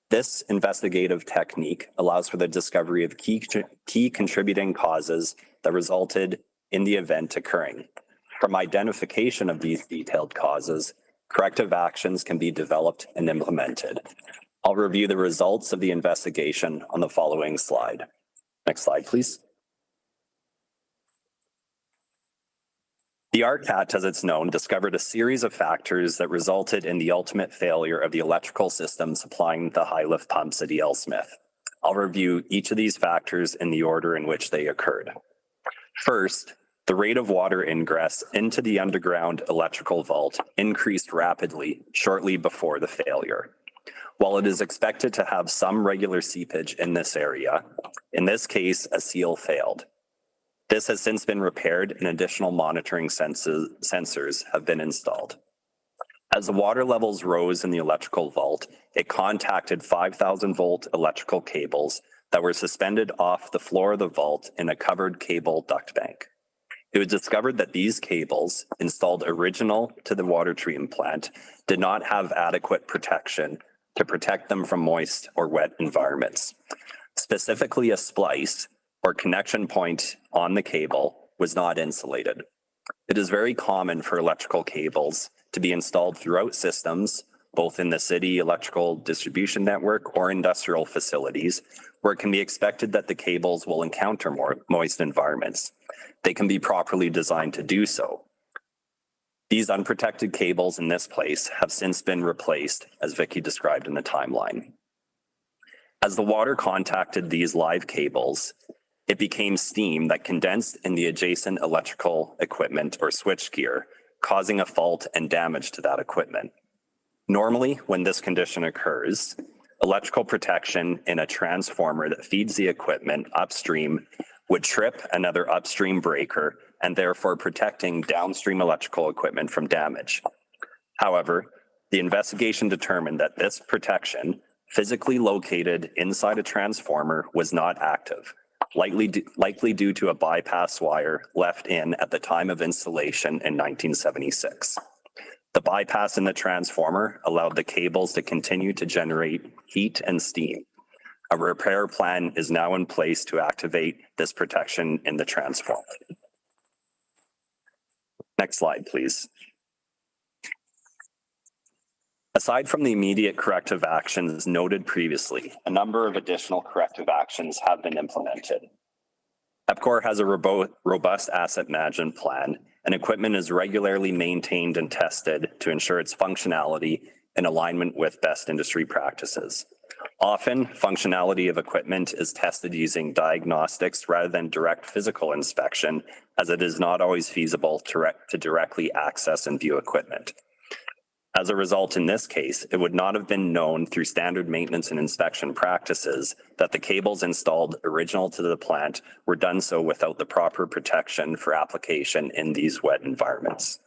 Speaker 9: This investigative technique allows for the discovery of key contributing causes that resulted in the event occurring. From identification of these detailed causes, corrective actions can be developed and implemented. I'll review the results of the investigation on the following slide. Next slide, please. The RCAT, as it's known, discovered a series of factors that resulted in the ultimate failure of the electrical system supplying the high lift pumps at Ellsmith. I'll review each of these factors in the order in which they occurred. First, the rate of water ingress into the underground electrical vault increased rapidly shortly before the failure. While it is expected to have some regular seepage in this area, in this case, a seal failed. This has since been repaired and additional monitoring sensors have been installed. As the water levels rose in the electrical vault, it contacted 5,000 volt electrical cables that were suspended off the floor of the vault in a covered cable duct bank. It was discovered that these cables, installed original to the water treatment plant, did not have adequate protection to protect them from moist or wet environments. Specifically, a splice or connection point on the cable was not insulated. It is very common for electrical cables to be installed throughout systems, both in the city electrical distribution network or industrial facilities, where it can be expected that the cables will encounter more moist environments. They can be properly designed to do so. These unprotected cables in this place have since been replaced, as Vicky described in the timeline. As the water contacted these live cables, it became steam that condensed in the adjacent electrical equipment or switchgear, causing a fault and damage to that equipment. Normally, when this condition occurs, electrical protection in a transformer that feeds the equipment upstream would trip another upstream breaker and therefore protecting downstream electrical equipment from damage. However, The investigation determined that this protection, physically located inside a transformer, was not active, likely due to a bypass wire left in at the time of installation in 1976. The bypass in the transformer allowed the cables to continue to generate heat and steam. A repair plan is now in place to activate this protection in the transformer. Next slide, please. Aside from the immediate corrective actions noted previously, a number of additional corrective actions have been implemented. EPCOR has a robust asset management plan, and equipment is regularly maintained and tested to ensure its functionality in alignment with best industry practices. Often, functionality of equipment is tested using diagnostics rather than direct physical inspection, as it is not always feasible to directly access and view equipment. As a result, in this case, it would not have been known through standard maintenance and inspection practices that the cables installed original to the plant were done so without the proper protection for application in these wet environments.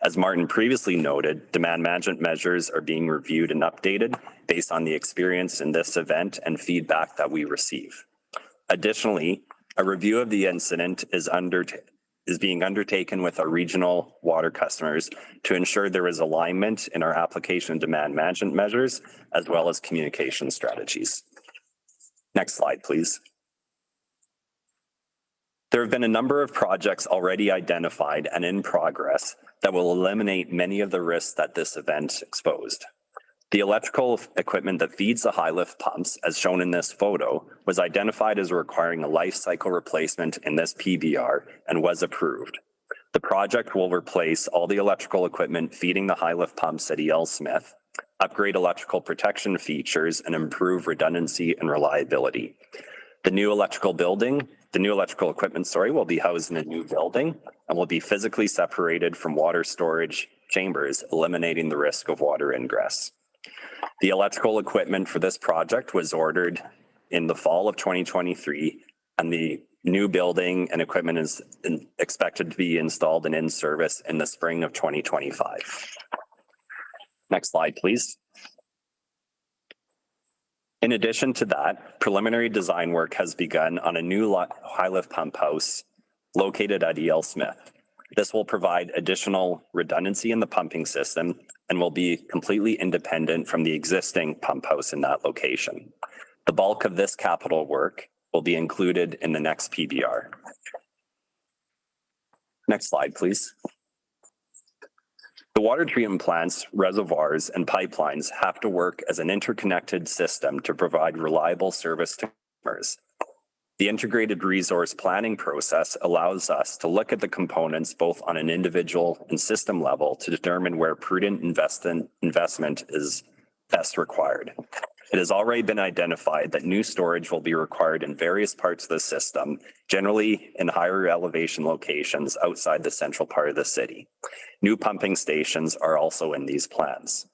Speaker 9: As Martin previously noted, demand management measures are being reviewed and updated based on the experience in this event and feedback that we receive. Additionally, a review of the incident is being undertaken with our regional water customers to ensure there is alignment in our application of demand management measures, as well as communication strategies. Next slide, please. There have been a number of projects already identified and in progress that will eliminate many of the risks that this event exposed. The electrical equipment that feeds the high lift pumps, as shown in this photo, was identified as requiring a life cycle replacement in this PBR and was approved. The project will replace all the electrical equipment feeding the high lift pumps at E.L. Smith, upgrade electrical protection features, and improve redundancy and reliability. The new electrical equipment, will be housed in a new building and will be physically separated from water storage chambers, eliminating the risk of water ingress. The electrical equipment for this project was ordered in the fall of 2023, and the new building and equipment is expected to be installed and in service in the spring of 2025. Next slide, please. In addition to that, preliminary design work has begun on a new high lift pump house located at E.L. Smith. This will provide additional redundancy in the pumping system and will be completely independent from the existing pump house in that location. The bulk of this capital work will be included in the next PBR. Next slide, please. The water treatment plants, reservoirs, and pipelines have to work as an interconnected system to provide reliable service to customers. The integrated resource planning process allows us to look at the components both on an individual and system level to determine where prudent investment is best required. It has already been identified that new storage will be required in various parts of the system, generally in higher elevation locations outside the central part of the city. New pumping stations are also in these plans.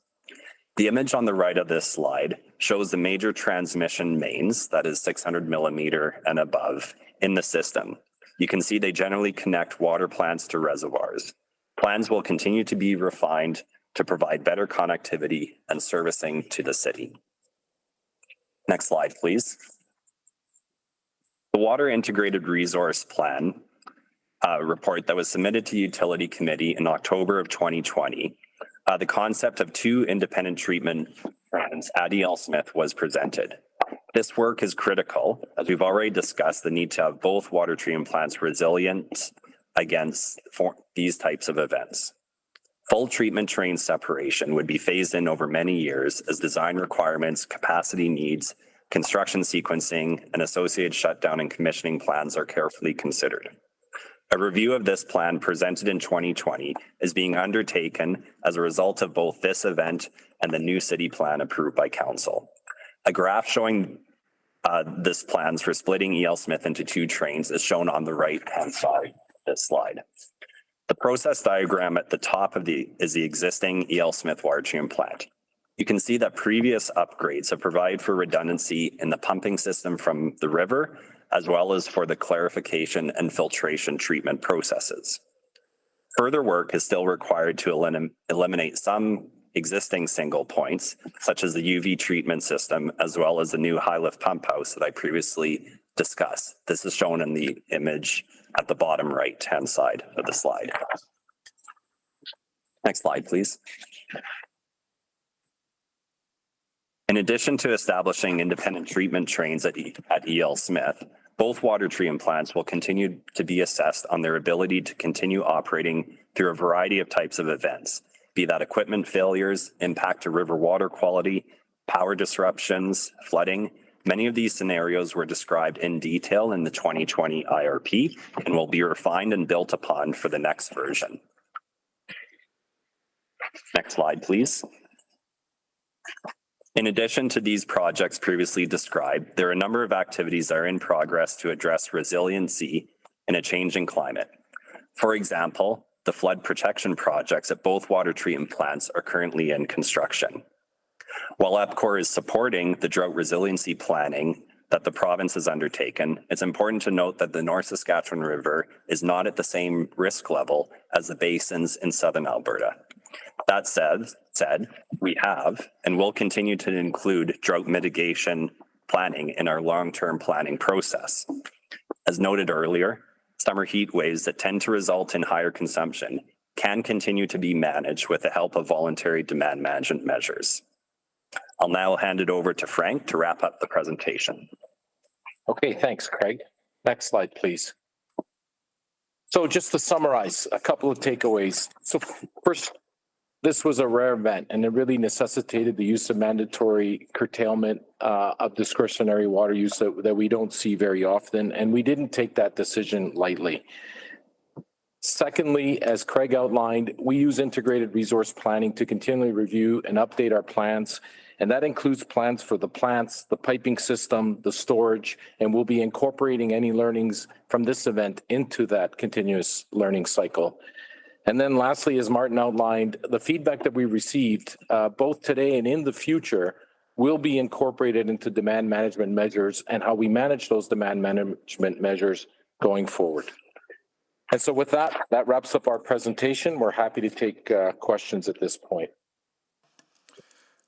Speaker 9: The image on the right of this slide shows the major transmission mains, that is 600 millimeter and above, in the system. You can see they generally connect water plants to reservoirs. Plans will continue to be refined to provide better connectivity and servicing to the city. Next slide, please. The Water Integrated Resource Plan report that was submitted to Utility Committee in October of 2020, the concept of 2 independent treatment plants at E.L. Smith was presented. This work is critical, as we've already discussed the need to have both water treatment plants resilient against these types of events. Full treatment train separation would be phased in over many years as design requirements, capacity needs, construction sequencing, and associated shutdown and commissioning plans are carefully considered. A review of this plan presented in 2020 is being undertaken as a result of both this event and the new city plan approved by council. A graph showing this plans for splitting E.L. Smith into 2 trains is shown on the right-hand side of this slide. The process diagram at the top is the existing E.L. Smith water treatment plant. You can see that previous upgrades have provided for redundancy in the pumping system from the river, as well as for the clarification and filtration treatment processes. Further work is still required to eliminate some existing single points, such as the UV treatment system, as well as the new high lift pump house that I previously discussed. This is shown in the image at the bottom right-hand side of the slide. Next slide, please. In addition to establishing independent treatment trains at E.L. Smith, both water treatment plants will continue to be assessed on their ability to continue operating through a variety of types of events, be that equipment failures, impact to river water quality, power disruptions, flooding. Many of these scenarios were described in detail in the 2020 IRP and will be refined and built upon for the next version. Next slide, please. In addition to these projects previously described, there are a number of activities that are in progress to address resiliency in a changing climate. For example, the flood protection projects at both water treatment plants are currently in construction. While EPCOR is supporting the drought resiliency planning that the province has undertaken, it's important to note that the North Saskatchewan River is not at the same risk level as the basins in southern Alberta. That said, we have and will continue to include drought mitigation planning in our long-term planning process. As noted earlier, summer heat waves that tend to result in higher consumption can continue to be managed with the help of voluntary demand management measures. I'll now hand it over to Frank to wrap up the presentation.
Speaker 3: Okay, thanks, Craig. Next slide, please. So just to summarize, a couple of takeaways. So first, this was a rare event, and it really necessitated the use of mandatory curtailment of discretionary water use that we don't see very often, and we didn't take that decision lightly. Secondly, as Craig outlined, we use integrated resource planning to continually review and update our plans, and that includes plans for the plants, the piping system, the storage, and we'll be incorporating any learnings from this event into that continuous learning cycle. And then lastly, as Martin outlined, the feedback that we received both today and in the future will be incorporated into demand management measures and how we manage those demand management measures going forward. And so with that, that wraps up our presentation. We're happy to take questions at this point.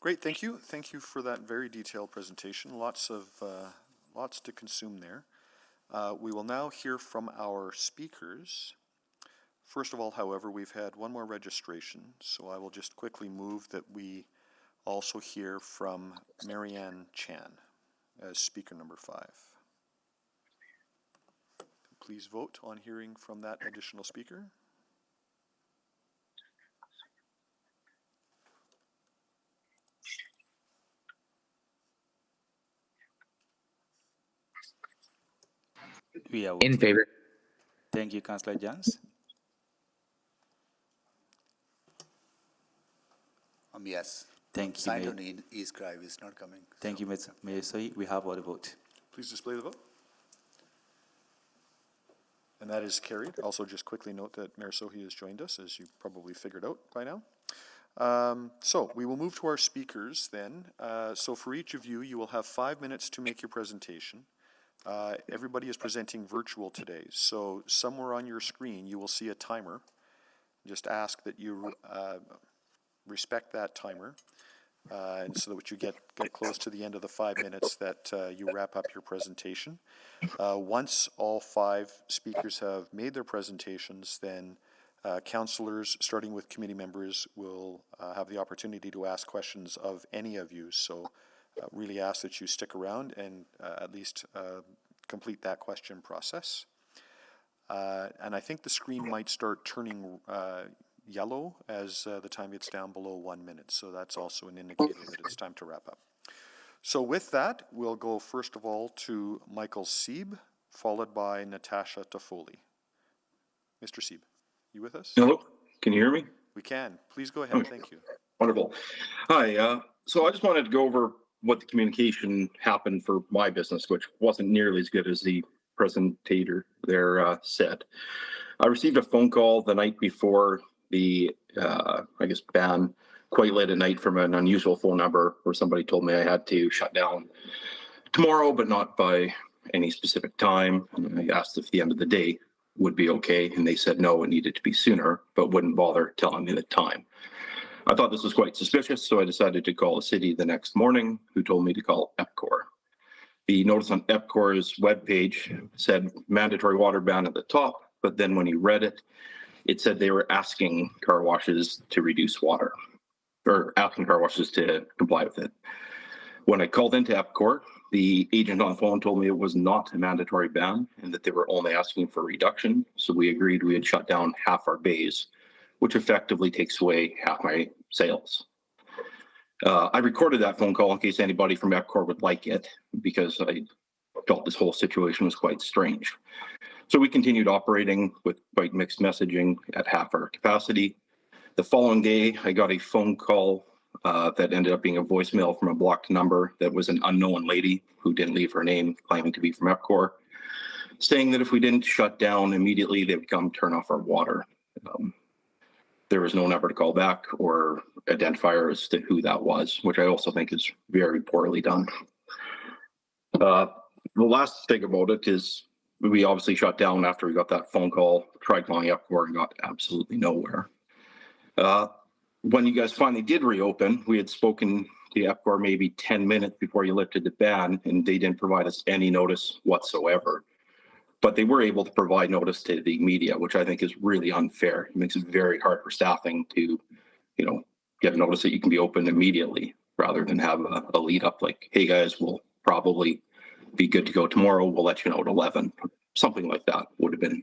Speaker 2: Great, thank you. Thank you for that very detailed presentation. Lots to consume there. We will now hear from our speakers. First of all, however, we've had one more registration, so I will just quickly move that we also hear from Marianne Chan as speaker number 5. Please vote on hearing from that additional speaker.
Speaker 1: We are
Speaker 4: In favor.
Speaker 1: Thank you, Councillor Jans.
Speaker 11: Yes.
Speaker 1: Thank you.
Speaker 11: Signed on e-scribe is not coming.
Speaker 1: Thank you, Mr. Mayor. So we have all the vote.
Speaker 2: Please display the vote. And that is carried. Also, just quickly note that Mayor Sohi has joined us, as you probably figured out by now. So we will move to our speakers then. So for each of you, you will have 5 minutes to make your presentation. Everybody is presenting virtual today. So somewhere on your screen, you will see a timer. Just ask that you respect that timer, and so that you get close to the end of the 5 minutes that you wrap up your presentation. Once all 5 speakers have made their presentations, then councillors, starting with committee members, will have the opportunity to ask questions of any of you. So really ask that you stick around and at least complete that question process. And I think the screen might start turning yellow as the time gets down below 1 minute. So that's also an indicator that it's time to wrap up. So with that, we'll go first of all to Michael Sieb, followed by Natasha Toffoli. Mr. Sieb, you with us?
Speaker 12: Hello, can you hear me?
Speaker 2: We can. Please go ahead.
Speaker 12: Okay.
Speaker 2: Thank you.
Speaker 12: Wonderful. Hi, so I just wanted to go over what the communication happened for my business, which wasn't nearly as good as the presentator there said. I received a phone call the night before the, I guess, ban quite late at night from an unusual phone number where somebody told me I had to shut down tomorrow, but not by any specific time. And I asked if the end of the day would be okay, and they said no, it needed to be sooner, but wouldn't bother telling me the time. I thought this was quite suspicious, so I decided to call the city the next morning, who told me to call EPCOR. The notice on EPCOR's webpage said mandatory water ban at the top, but then when you read it, it said they were asking car washes to reduce water, or asking car washes to comply with it. When I called into EPCOR, the agent on the phone told me it was not a mandatory ban and that they were only asking for a reduction. So we agreed we had shut down half our bays, which effectively takes away half my sales. I recorded that phone call in case anybody from EPCOR would like it, because I felt this whole situation was quite strange. So we continued operating with quite mixed messaging at half our capacity. The following day, I got a phone call that ended up being a voicemail from a blocked number that was an unknown lady who didn't leave her name, claiming to be from EPCOR, saying that if we didn't shut down immediately, they would come turn off our water. There was no number to call back or identifier as to who that was, which I also think is very poorly done. The last thing about it is we obviously shut down after we got that phone call, tried calling EPCOR and got absolutely nowhere. When you guys finally did reopen, we had spoken to EPCOR maybe 10 minutes before you lifted the ban, and they didn't provide us any notice whatsoever. But they were able to provide notice to the media, which I think is really unfair. It makes it very hard for staffing to, get notice that you can be open immediately rather than have a lead up like, hey guys, we'll probably be good to go tomorrow. We'll let you know at 11. Something like that would have been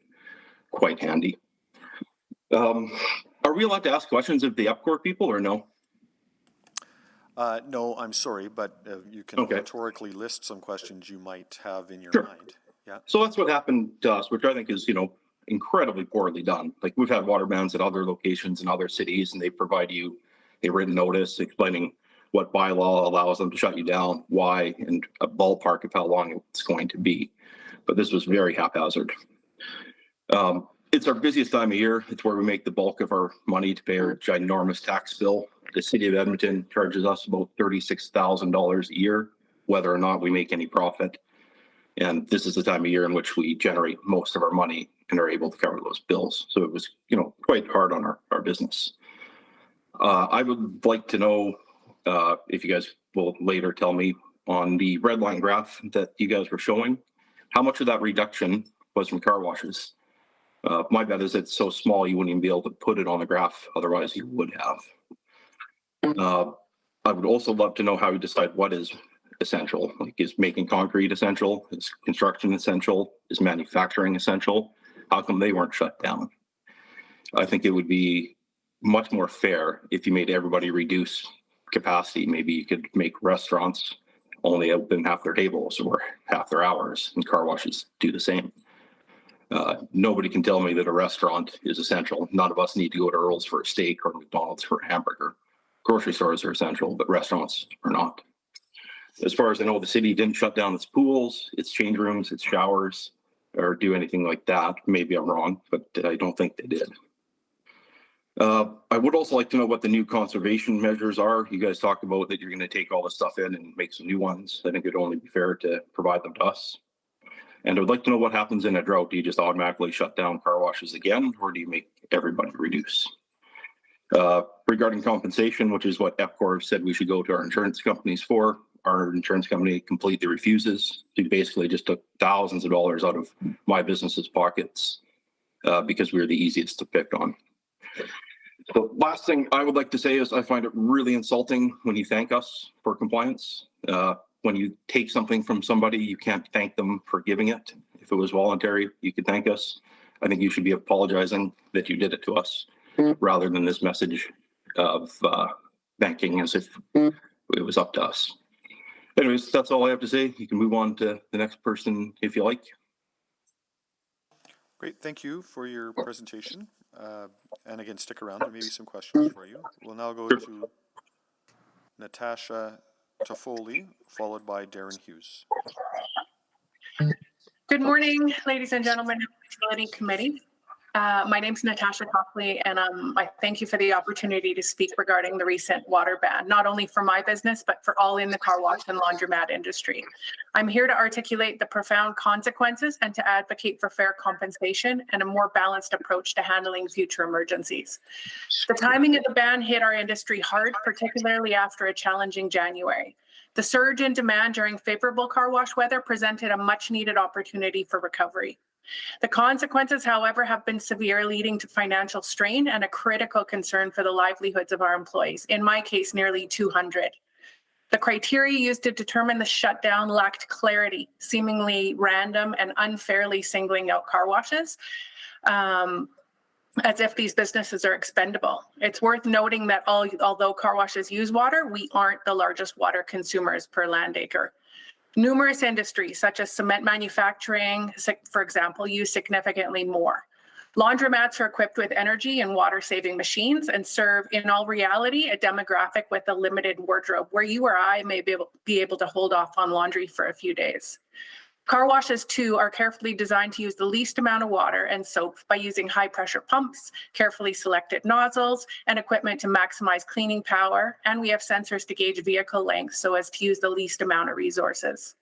Speaker 12: quite handy. Are we allowed to ask questions of the EPCOR people or no?
Speaker 2: No, I'm sorry, but you can rhetorically list some questions you might have in your mind. Yeah.
Speaker 12: So that's what happened to us, which I think is, incredibly poorly done. Like we've had water bans at other locations in other cities, and they provide you a written notice explaining what bylaw allows them to shut you down, why, and a ballpark of how long it's going to be. But this was very haphazard. It's our busiest time of year. It's where we make the bulk of our money to pay our ginormous tax bill. The city of Edmonton charges us about $36,000 a year, whether or not we make any profit. And this is the time of year in which we generate most of our money and are able to cover those bills. So it was, quite hard on our business. I would like to know if you guys will later tell me on the red line graph that you guys were showing, how much of that reduction was from car washes? My bet is it's so small you wouldn't even be able to put it on the graph. Otherwise, you would have. I would also love to know how you decide what is essential. Like, is making concrete essential? Is construction essential? Is manufacturing essential? How come they weren't shut down? I think it would be much more fair if you made everybody reduce capacity. Maybe you could make restaurants only open half their tables or half their hours, and car washes do the same. Nobody can tell me that a restaurant is essential. None of us need to go to Earl's for a steak or McDonald's for a hamburger. Grocery stores are essential, but restaurants are not. As far as I know, the city didn't shut down its pools, its change rooms, its showers, or do anything like that. Maybe I'm wrong, but I don't think they did. I would also like to know what the new conservation measures are. You guys talked about that you're going to take all this stuff in and make some new ones. I think it'd only be fair to provide them to us. And I would like to know what happens in a drought. Do you just automatically shut down car washes again, or do you make everybody reduce? Regarding compensation, which is what EPCOR said we should go to our insurance companies for, our insurance company completely refuses. They basically just took thousands of dollars out of my business's pockets because we were the easiest to pick on. The last thing I would like to say is I find it really insulting when you thank us for compliance. When you take something from somebody, you can't thank them for giving it. If it was voluntary, you could thank us. I think you should be apologizing that you did it to us rather than this message of thanking as if it was up to us. Anyways, that's all I have to say. You can move on to the next person if you like.
Speaker 2: Great, thank you for your presentation. And again, stick around, there may be some questions for you. We'll now go to Natasha Toffoli, followed by Darren Hughes.
Speaker 13: Good morning, ladies and gentlemen of the Utility Committee. My name's Natasha Copley, and I thank you for the opportunity to speak regarding the recent water ban, not only for my business, but for all in the car wash and laundromat industry. I'm here to articulate the profound consequences and to advocate for fair compensation and a more balanced approach to handling future emergencies. The timing of the ban hit our industry hard, particularly after a challenging January. The surge in demand during favorable car wash weather presented a much-needed opportunity for recovery. The consequences, however, have been severe, leading to financial strain and a critical concern for the livelihoods of our employees, in my case, nearly 200. The criteria used to determine the shutdown lacked clarity, seemingly random and unfairly singling out car washes, as if these businesses are expendable. It's worth noting that although car washes use water, we aren't the largest water consumers per land acre. Numerous industries, such as cement manufacturing, for example, use significantly more. Laundromats are equipped with energy and water-saving machines and serve, in all reality, a demographic with a limited wardrobe, where you or I may be able to hold off on laundry for a few days. Car washes, too, are carefully designed to use the least amount of water and soap by using high-pressure pumps, carefully selected nozzles, and equipment to maximize cleaning power, and we have sensors to gauge vehicle length so as to use the least amount of resources.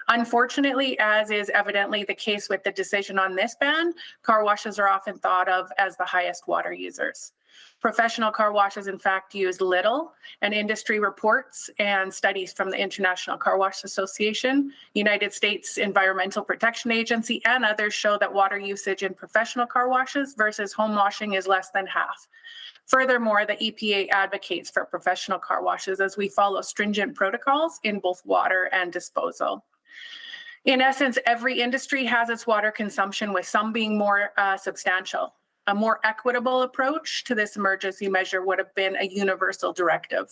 Speaker 13: Unfortunately, as is evidently the case with the decision on this ban, car washes are often thought of as the highest water users. Professional car washes, in fact, use little, and industry reports and studies from the International Car Wash Association, United States Environmental Protection Agency, and others show that water usage in professional car washes versus home washing is less than half. Furthermore, the EPA advocates for professional car washes as we follow stringent protocols in both water and disposal. In essence, every industry has its water consumption, with some being more substantial. A more equitable approach to this emergency measure would have been a universal directive,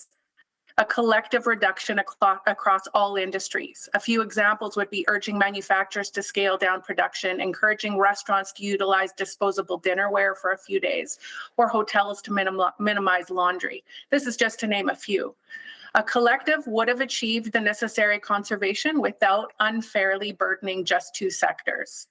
Speaker 13: a collective reduction across all industries. A few examples would be urging manufacturers to scale down production, encouraging restaurants to utilize disposable dinnerware for a few days, or hotels to minimize laundry. This is just to name a few. A collective would have achieved the necessary conservation without unfairly burdening just two sectors.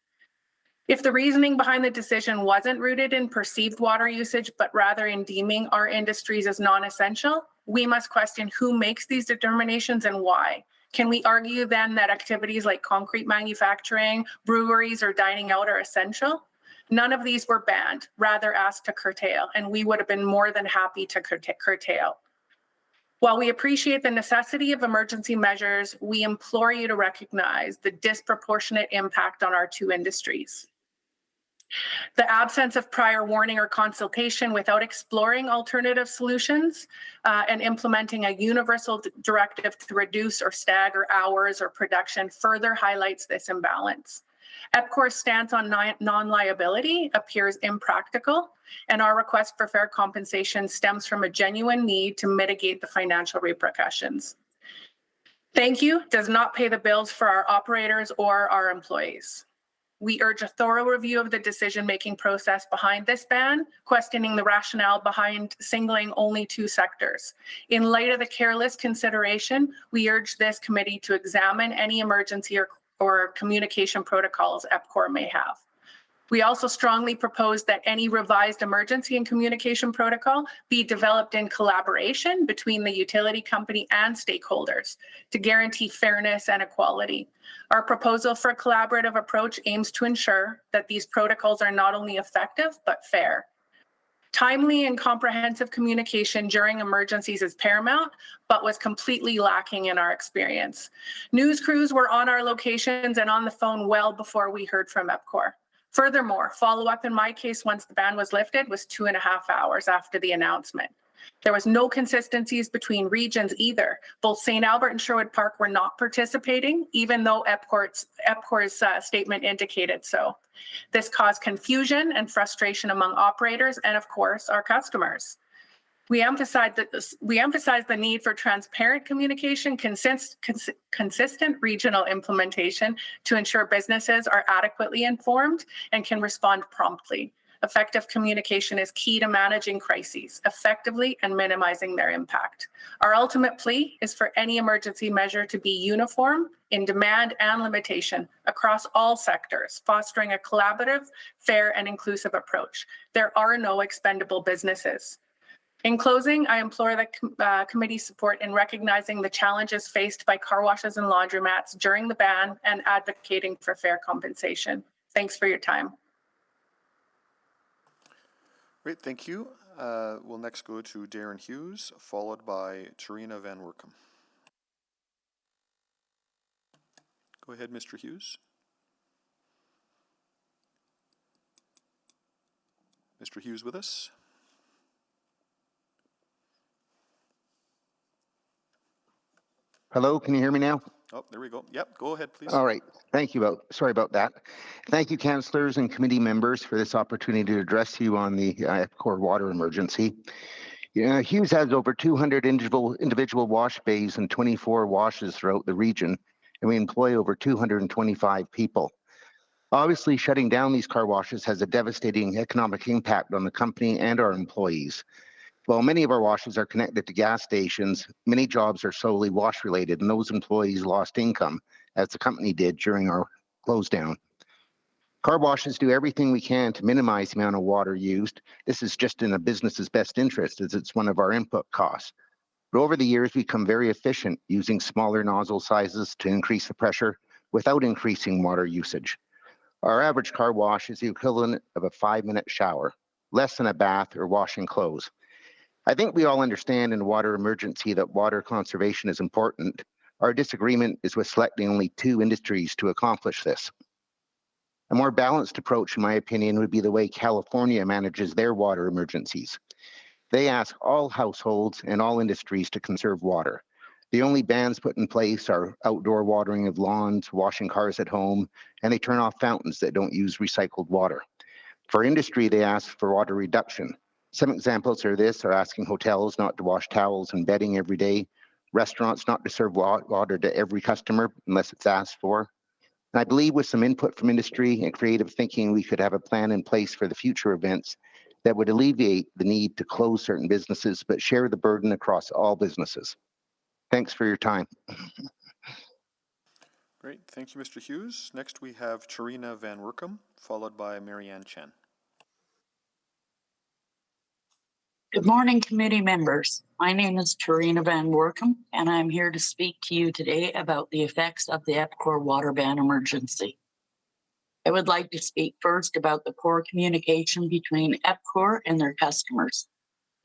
Speaker 13: If the reasoning behind the decision wasn't rooted in perceived water usage, but rather in deeming our industries as non-essential, we must question who makes these determinations and why. Can we argue then that activities like concrete manufacturing, breweries, or dining out are essential? None of these were banned, rather asked to curtail, and we would have been more than happy to curtail. While we appreciate the necessity of emergency measures, we implore you to recognize the disproportionate impact on our two industries. The absence of prior warning or consultation without exploring alternative solutions and implementing a universal directive to reduce or stagger hours or production further highlights this imbalance. EPCOR's stance on non-liability appears impractical, and our request for fair compensation stems from a genuine need to mitigate the financial repercussions. Thank you does not pay the bills for our operators or our employees. We urge a thorough review of the decision-making process behind this ban, questioning the rationale behind singling only two sectors. In light of the careless consideration, we urge this committee to examine any emergency or communication protocols EPCOR may have. We also strongly propose that any revised emergency and communication protocol be developed in collaboration between the utility company and stakeholders to guarantee fairness and equality. Our proposal for a collaborative approach aims to ensure that these protocols are not only effective, but fair. Timely and comprehensive communication during emergencies is paramount, but was completely lacking in our experience. News crews were on our locations and on the phone well before we heard from EPCOR. Furthermore, follow-up in my case once the ban was lifted was 2.5 hours after the announcement. There was no consistencies between regions either. Both St. Albert and Sherwood Park were not participating, even though EPCOR's statement indicated so. This caused confusion and frustration among operators and, of course, our customers. We emphasize the need for transparent communication, consistent regional implementation to ensure businesses are adequately informed and can respond promptly. Effective communication is key to managing crises effectively and minimizing their impact. Our ultimate plea is for any emergency measure to be uniform in demand and limitation across all sectors, fostering a collaborative, fair, and inclusive approach. There are no expendable businesses. In closing, I implore the committee support in recognizing the challenges faced by car washes and laundromats during the ban and advocating for fair compensation. Thanks for your time.
Speaker 2: Great, thank you. We'll next go to Darren Hughes, followed by Tarina Van Workum. Go ahead, Mr. Hughes. Mr. Hughes with us?
Speaker 14: Hello, can you hear me now?
Speaker 2: Oh, there we go. Yep, go ahead, please.
Speaker 14: All right. Thank you. Sorry about that. Thank you, councillors and committee members, for this opportunity to address you on the EPCOR water emergency. Hughes has over 200 individual wash bays and 24 washes throughout the region, and we employ over 225 people. Obviously, shutting down these car washes has a devastating economic impact on the company and our employees. While many of our washes are connected to gas stations, many jobs are solely wash related, and those employees lost income, as the company did during our close down. Car washes do everything we can to minimize the amount of water used. This is just in a business's best interest, as it's one of our input costs. But over the years, we've become very efficient using smaller nozzle sizes to increase the pressure without increasing water usage. Our average car wash is the equivalent of a 5-minute shower, less than a bath or washing clothes. I think we all understand in a water emergency that water conservation is important. Our disagreement is with selecting only 2 industries to accomplish this. A more balanced approach, in my opinion, would be the way California manages their water emergencies. They ask all households and all industries to conserve water. The only bans put in place are outdoor watering of lawns, washing cars at home, and they turn off fountains that don't use recycled water. For industry, they ask for water reduction. Some examples are asking hotels not to wash towels and bedding every day, restaurants not to serve water to every customer unless it's asked for. And I believe with some input from industry and creative thinking, we could have a plan in place for the future events that would alleviate the need to close certain businesses, but share the burden across all businesses. Thanks for your time.
Speaker 2: Great, thank you, Mr. Hughes. Next, we have Tarina Van Workum, followed by Marianne Chen.
Speaker 7: Good morning, committee members. My name is Tarina Van Workum, and I'm here to speak to you today about the effects of the EPCOR water ban emergency. I would like to speak first about the poor communication between EPCOR and their customers.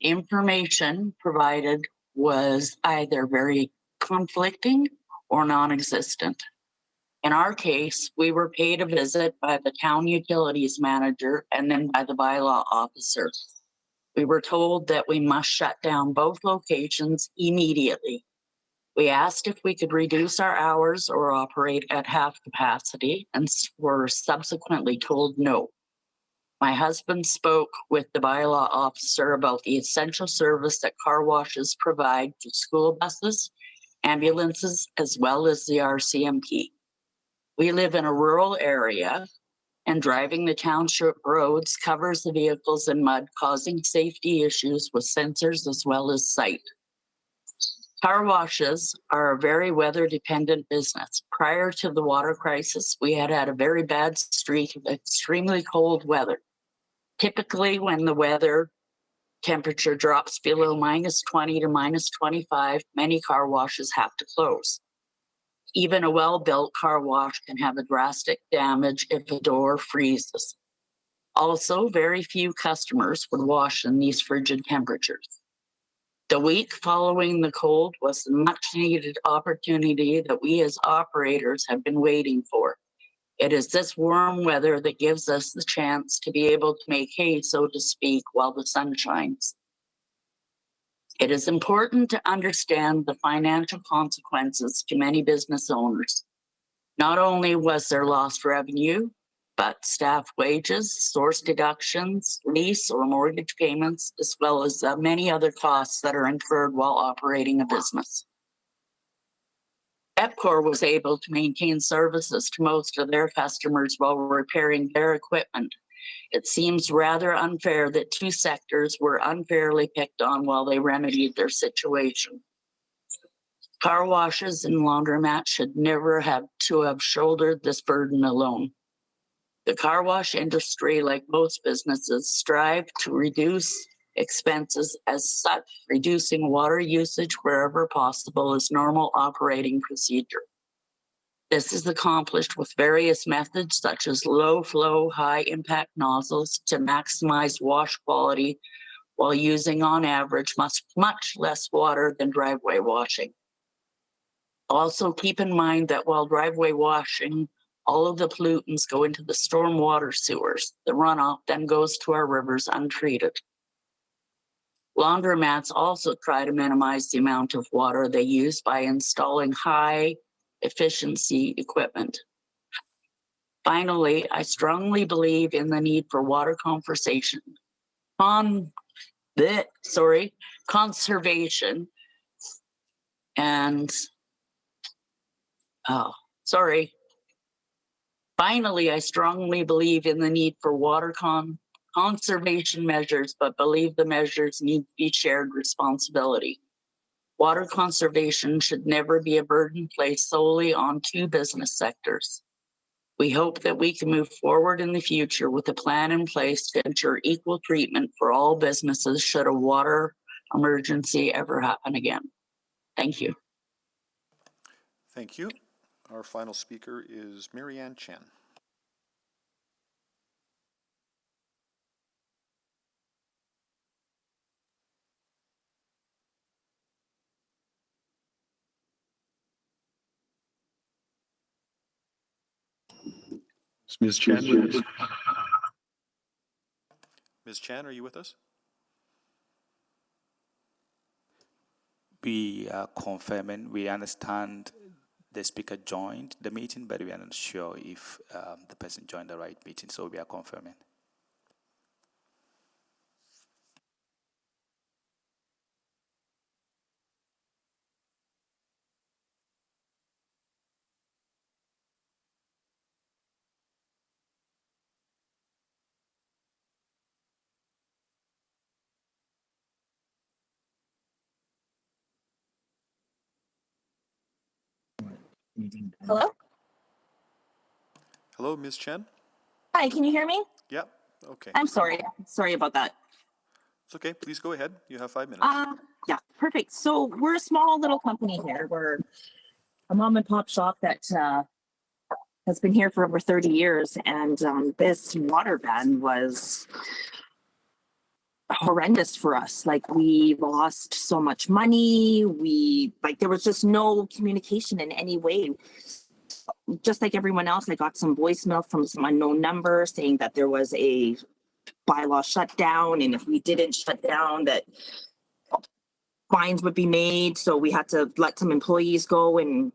Speaker 7: The information provided was either very conflicting or non-existent. In our case, we were paid a visit by the town utilities manager and then by the bylaw officer. We were told that we must shut down both locations immediately. We asked if we could reduce our hours or operate at half capacity and were subsequently told no. My husband spoke with the bylaw officer about the essential service that car washes provide to school buses, ambulances, as well as the RCMP. We live in a rural area, and driving the township roads covers the vehicles in mud, causing safety issues with sensors as well as sight. Car washes are a very weather-dependent business. Prior to the water crisis, we had a very bad streak of extremely cold weather. Typically, when the weather temperature drops below -20 to -25, many car washes have to close. Even a well-built car wash can have a drastic damage if a door freezes. Also, very few customers would wash in these frigid temperatures. The week following the cold was a much-needed opportunity that we as operators have been waiting for. It is this warm weather that gives us the chance to be able to make hay, so to speak, while the sun shines. It is important to understand the financial consequences to many business owners. Not only was there lost revenue, but staff wages, source deductions, lease or mortgage payments, as well as many other costs that are incurred while operating a business. EPCOR was able to maintain services to most of their customers while repairing their equipment, It seems rather unfair that two sectors were unfairly picked on while they remedied their situation. Car washes and laundromats should never have to have shouldered this burden alone. The car wash industry, like most businesses, strive to reduce expenses. As such, reducing water usage wherever possible is normal operating procedure. This is accomplished with various methods such as low flow, high impact nozzles to maximize wash quality while using on average much less water than driveway washing. Also keep in mind that while driveway washing, all of the pollutants go into the stormwater sewers. The runoff then goes to our rivers untreated. Laundromats also try to minimize the amount of water they use by installing high efficiency equipment. Finally, I strongly believe in the need for water conservation and Finally, I strongly believe in the need for water conservation measures, but believe the measures need to be shared responsibility. Water conservation should never be a burden placed solely on two business sectors. We hope that we can move forward in the future with a plan in place to ensure equal treatment for all businesses should a water emergency ever happen again. Thank you.
Speaker 2: Thank you. Our final speaker is Marianne Chen.
Speaker 15: Ms. Chan.
Speaker 2: Ms. Chan, are you with us?
Speaker 1: We are confirming, we understand the speaker joined the meeting, but we are not sure if the person joined the right meeting, so we are confirming.
Speaker 16: Hello?
Speaker 2: Hello, Ms. Chen?
Speaker 16: Hi, can you hear me?
Speaker 2: Yeah, okay.
Speaker 16: I'm sorry. Sorry about that.
Speaker 2: It's okay. Please go ahead. You have 5 minutes.
Speaker 16: Yeah, perfect. So we're a small little company here. We're a mom and pop shop that has been here for over 30 years. And this water ban was horrendous for us. Like, we lost so much money. There was just no communication in any way. Just like everyone else, I got some voicemail from some unknown number saying that there was a bylaw shutdown, and if we didn't shut down, that fines would be made. So we had to let some employees go, and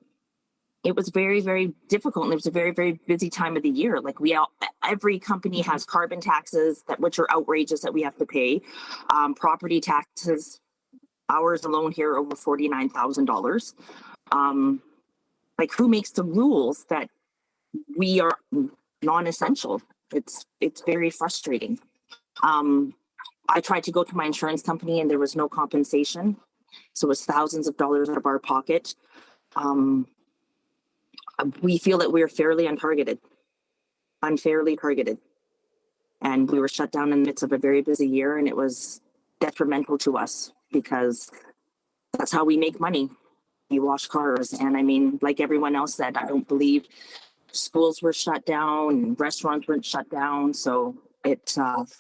Speaker 16: it was very, very difficult. And it was a very, very busy time of the year. Like, every company has carbon taxes which are outrageous that we have to pay. Property taxes, ours alone here over $49,000. Who makes the rules that we are non-essential? It's very frustrating. I tried to go to my insurance company and there was no compensation. So it was thousands of dollars out of our pocket. We feel that we are unfairly targeted. And we were shut down in the midst of a very busy year, and it was detrimental to us because that's how we make money. We wash cars. And I mean, like everyone else said, I don't believe schools were shut down and restaurants weren't shut down. So it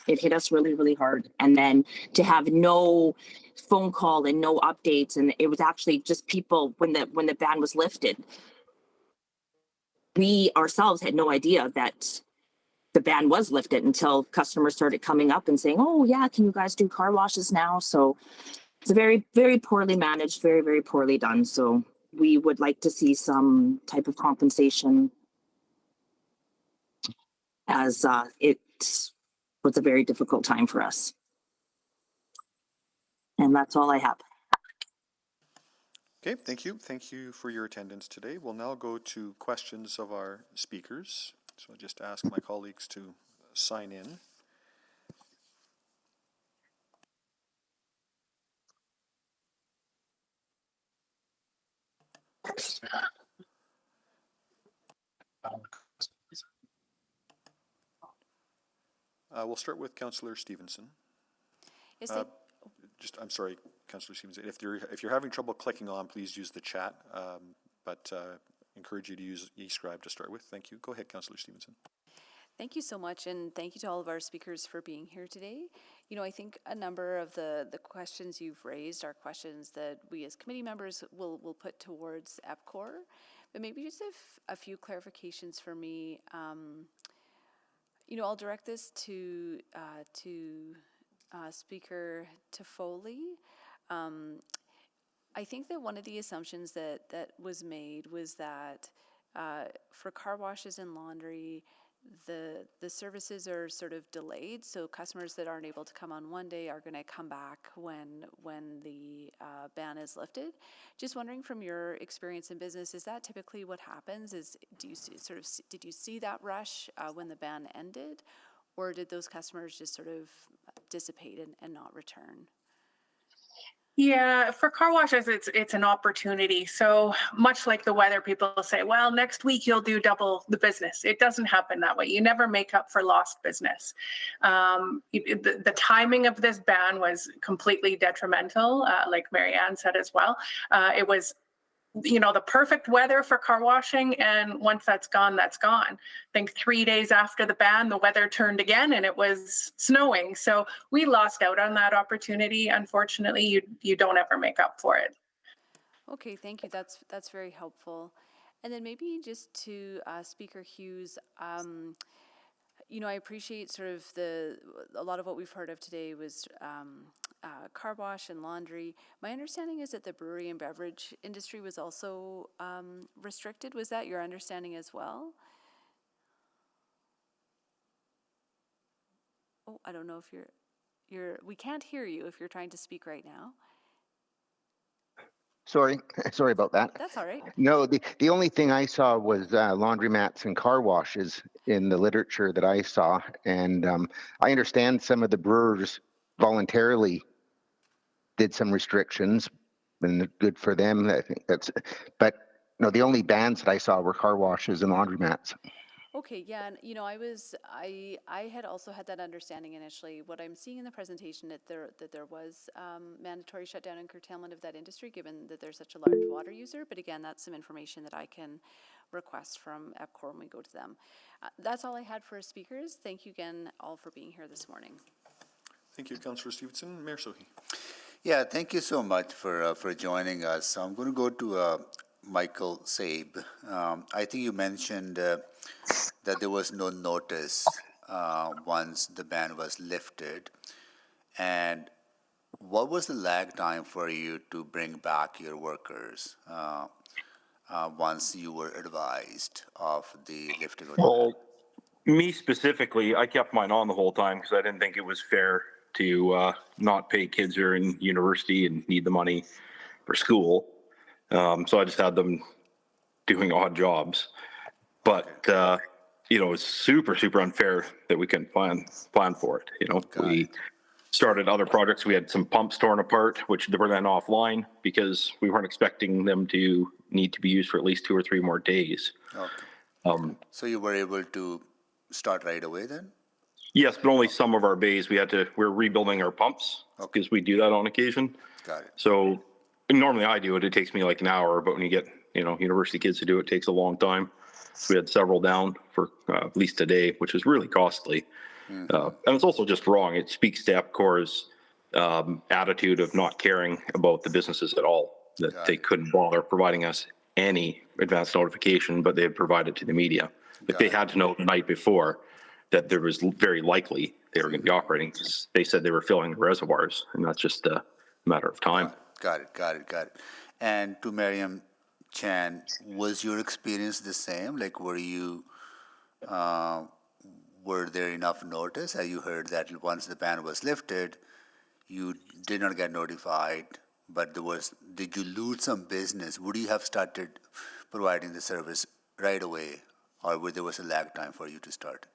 Speaker 16: hit us really, really hard. And then to have no phone call and no updates, and it was actually just people when the ban was lifted. We ourselves had no idea that the ban was lifted until customers started coming up and saying, "Oh yeah, can you guys do car washes now?" So it's a very, very poorly managed, very, very poorly done. So we would like to see some type of compensation, as it was a very difficult time for us. And that's all I have.
Speaker 2: Okay, thank you. Thank you for your attendance today. We'll now go to questions of our speakers. So I'll just ask my colleagues to sign in. We'll start with Councillor Stevenson.
Speaker 6: Yes, thank-
Speaker 2: I'm sorry, Councillor Stevenson. If you're having trouble clicking on, please use the chat. But encourage you to use eScribe to start with. Thank you. Go ahead, Councillor Stevenson.
Speaker 6: Thank you so much, and thank you to all of our speakers for being here today. You know, I think a number of the questions you've raised are questions that we as committee members will put towards EPCOR, but maybe just a few clarifications for me. You know, I'll direct this to Speaker Toffoli. I think that one of the assumptions that was made was that for car washes and laundry, the services are sort of delayed, so customers that aren't able to come on one day are going to come back when the ban is lifted. Just wondering, from your experience in business, is that typically what happens? Did you see that rush when the ban ended, or did those customers just sort of dissipate and not return?
Speaker 13: Yeah, for car washes, it's an opportunity. So much like the weather, people say, well, next week you'll do double the business. It doesn't happen that way. You never make up for lost business. The timing of this ban was completely detrimental, like Mary Ann said as well. It was, you know, the perfect weather for car washing, and once that's gone, that's gone. I think 3 days after the ban, the weather turned again and it was snowing. So we lost out on that opportunity. Unfortunately, you don't ever make up for it.
Speaker 6: Okay, thank you. That's very helpful. And then maybe just to Speaker Hughes, you know, I appreciate sort of a lot of what we've heard of today was car wash and laundry. My understanding is that the brewery and beverage industry was also restricted. Was that your understanding as well? Oh, I don't know if we can't hear you if you're trying to speak right now.
Speaker 14: Sorry about that.
Speaker 6: That's all right.
Speaker 14: No, the only thing I saw was laundromats and car washes in the literature that I saw. And I understand some of the brewers voluntarily did some restrictions, and good for them. I think but no, the only bans that I saw were car washes and laundromats.
Speaker 6: Okay, yeah, and you know, I had also had that understanding initially. What I'm seeing in the presentation that there was mandatory shutdown and curtailment of that industry, given that they're such a large water user. But again, that's some information that I can request from EPCOR when we go to them. That's all I had for speakers. Thank you again all for being here this morning.
Speaker 2: Thank you, Councillor Stevenson. Mayor Sohi.
Speaker 11: Yeah, thank you so much for joining us. So I'm going to go to Michael Sabe. I think you mentioned that there was no notice once the ban was lifted. And what was the lag time for you to bring back your workers once you were advised of the lifting of the ban?
Speaker 12: Well, me specifically, I kept mine on the whole time because I didn't think it was fair to not pay kids who are in university and need the money for school. So I just had them doing odd jobs. But, you know, it's super, super unfair that we couldn't plan for it. You know, we started other projects. We had some pumps torn apart, which were then offline because we weren't expecting them to need to be used for at least 2 or 3 more days.
Speaker 11: Okay. So you were able to start right away then?
Speaker 12: Yes, but only some of our bays. We're rebuilding our pumps because we do that on occasion.
Speaker 11: Got it.
Speaker 12: So normally I do it. It takes me like an hour, but when you get, you know, university kids to do it, it takes a long time. We had several down for at least a day, which was really costly. And it's also just wrong. It speaks to EPCOR's attitude of not caring about the businesses at all, that they couldn't bother providing us any advance notification, but they had provided to the media. If they had to know the night before that there was very likely they were going to be operating, because they said they were filling the reservoirs, and that's just a matter of time.
Speaker 11: Got it. And to Miriam Chan, was your experience the same? Like, were there enough notice? As you heard that once the ban was lifted, you did not get notified, but did you lose some business? Would you have started providing the service right away, or there was a lag time for you to start?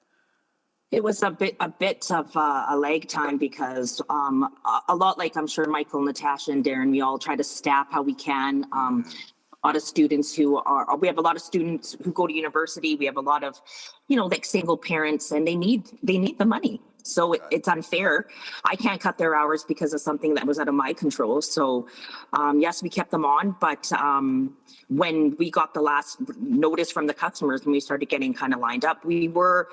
Speaker 16: It was a bit of a lag time because a lot like I'm sure Michael, Natasha, and Darren, we all try to staff how we can. A lot of students we have a lot of students who go to university. We have a lot of, like single parents, and they need the money. So it's unfair. I can't cut their hours because of something that was out of my control. So yes, we kept them on, but when we got the last notice from the customers, when we started getting kind of lined up, we were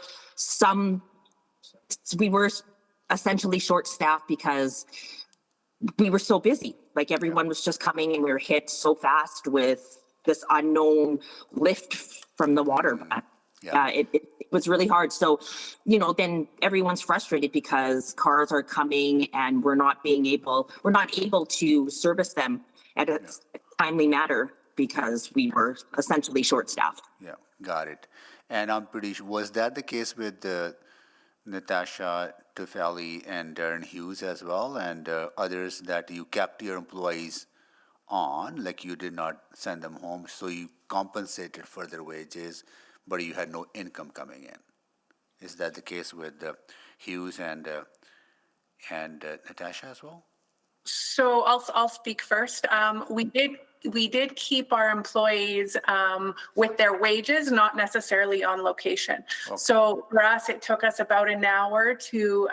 Speaker 16: essentially short-staffed because we were so busy. Like everyone was just coming, and we were hit so fast with this unknown lift from the water. It was really hard. So, then everyone's frustrated because cars are coming and we're not able to service them at a timely manner because we were essentially short-staffed.
Speaker 11: Yeah, got it. And I'm pretty sure, was that the case with Natasha Tufali and Darren Hughes as well, and others, that you kept your employees on, like you did not send them home, so you compensated for their wages, but you had no income coming in? Is that the case with Hughes and Natasha as well?
Speaker 13: So I'll speak first. We did keep our employees with their wages, not necessarily on location. Okay. So for us, it took us about an hour to